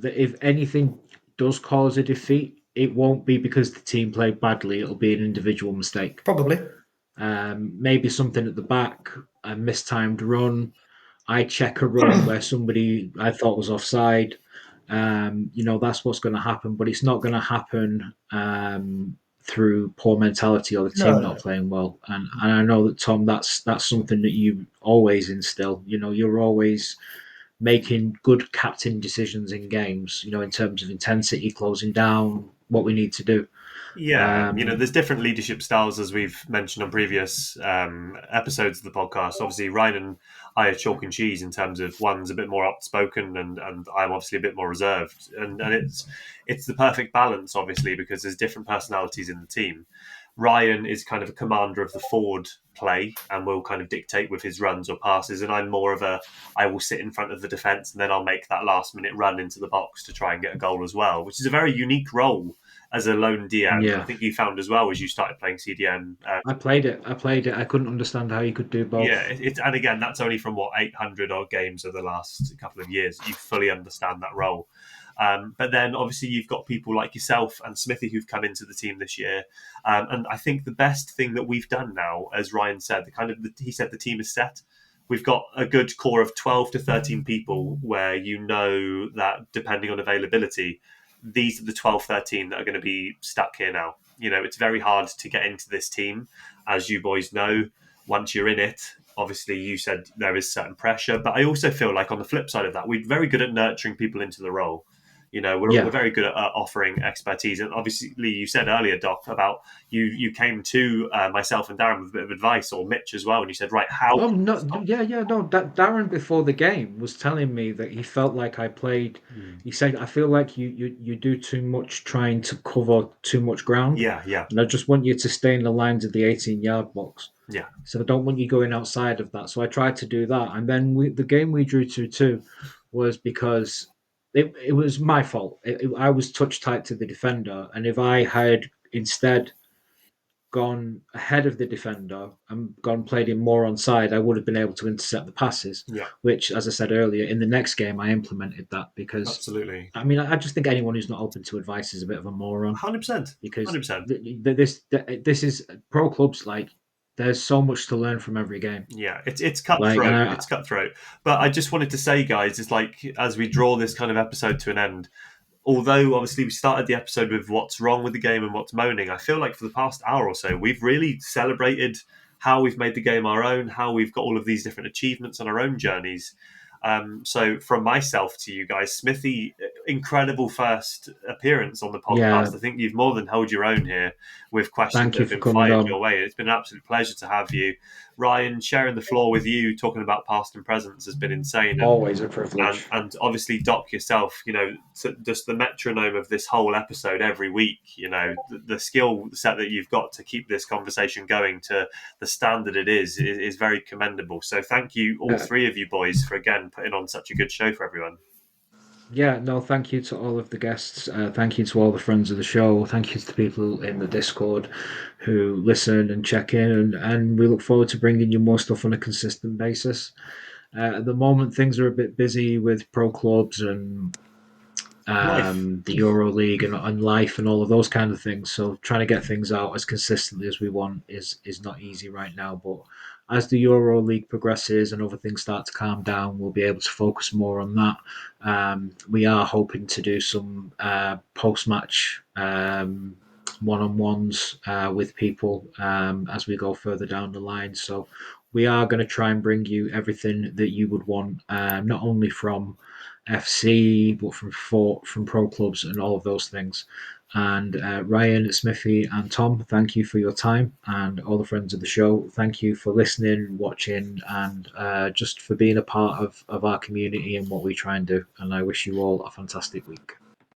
if anything does cause a defeat, it won't be because the team played badly. It'll be an individual mistake. Probably. Maybe something at the back, a mistimed run. I check a run where somebody I thought was offside. That's what's going to happen, but it's not going to happen through poor mentality or the team not playing well. And I know that, Tom, that's something that you always instill. You're always making good captain decisions in games, in terms of intensity, closing down, what we need to do. Yeah, there's different leadership styles, as we've mentioned on previous episodes of the podcast. Obviously, Ryan and I are chalk and cheese in terms of one's a bit more outspoken and I'm obviously a bit more reserved. And it's the perfect balance, obviously, because there's different personalities in the team. Ryan is kind of a commander of the forward play and will kind of dictate with his runs or passes. And I'm more of I will sit in front of the defence and then I'll make that last minute run into the box to try and get a goal as well, which is a very unique role as a lone DM. Yeah. I think you found as well as you started playing CDM. I played it. I couldn't understand how you could do both. Yeah, and again, that's only from 800 odd games of the last couple of years. You fully understand that role. But then obviously you've got people like yourself and Smithy who've come into the team this year. And I think the best thing that we've done now, as Ryan said, he said the team is set. We've got a good core of 12 to 13 people where that depending on availability, these are the 12, 13 that are going to be stuck here now. It's very hard to get into this team. As you boys know, once you're in it, obviously you said there is certain pressure, but I also feel like on the flip side of that, we're very good at nurturing people into the role. We're very good at offering expertise. And obviously you said earlier, Doc, about you came to myself and Darren with a bit of advice, or Mitch as well, and you said, right, how... Oh, no, that Darren before the game was telling me that he felt like I played... He said, I feel like you do too much trying to cover too much ground. Yeah. And I just want you to stay in the lines of the 18-yard box. Yeah. So I don't want you going outside of that. So I tried to do that. And then the game we drew 2-2 was because... It was my fault. I was touch tight to the defender, and if I had instead gone ahead of the defender and played him more onside, I would have been able to intercept the passes. Yeah. Which, as I said earlier, in the next game I implemented that because absolutely. I mean, I just think anyone who's not open to advice is a bit of a moron. 100%. Because 100%. This is pro clubs like. There's so much to learn from every game. Yeah, it's cutthroat. It's cutthroat. But I just wanted to say, guys, it's like as we draw this kind of episode to an end, although obviously we started the episode with what's wrong with the game and what's moaning, I feel like for the past hour or so, we've really celebrated how we've made the game our own, how we've got all of these different achievements on our own journeys. So from myself to you guys, Smithy, incredible first appearance on the Yeah, podcast. I think you've more than held your own here with questions thank that you have for been coming fired on. your way. It's been an absolute pleasure to have you. Ryan, sharing the floor with you, talking about past and presents has been insane. Always a privilege. And obviously, Doc, yourself, just the metronome of this whole episode every week, the skill set that you've got to keep this conversation going to the standard it is very commendable. So thank you, all three of you boys, for again putting on such a good show for everyone. Yeah, no, thank you to all of the guests. Thank you to all the friends of the show. Thank you to the people in the Discord who listen and check in. And we look forward to bringing you more stuff on a consistent basis. At the moment, things are a bit busy with pro clubs and Life. the Euro League and life and all of those kind of things. So trying to get things out as consistently as we want is not easy right now. But as the Euro League progresses and other things start to calm down, we'll be able to focus more on that. We are hoping to do some post-match one-on-ones with people as we go further down the line. So we are going to try and bring you everything that you would want, not only from FC, but from FUT, from pro clubs, and all of those things. And Ryan, Smithy, and Tom, thank you for your time, and all the friends of the show. Thank you for listening, watching, and just for being a part of our community and what we try and do. And I wish you all a fantastic week.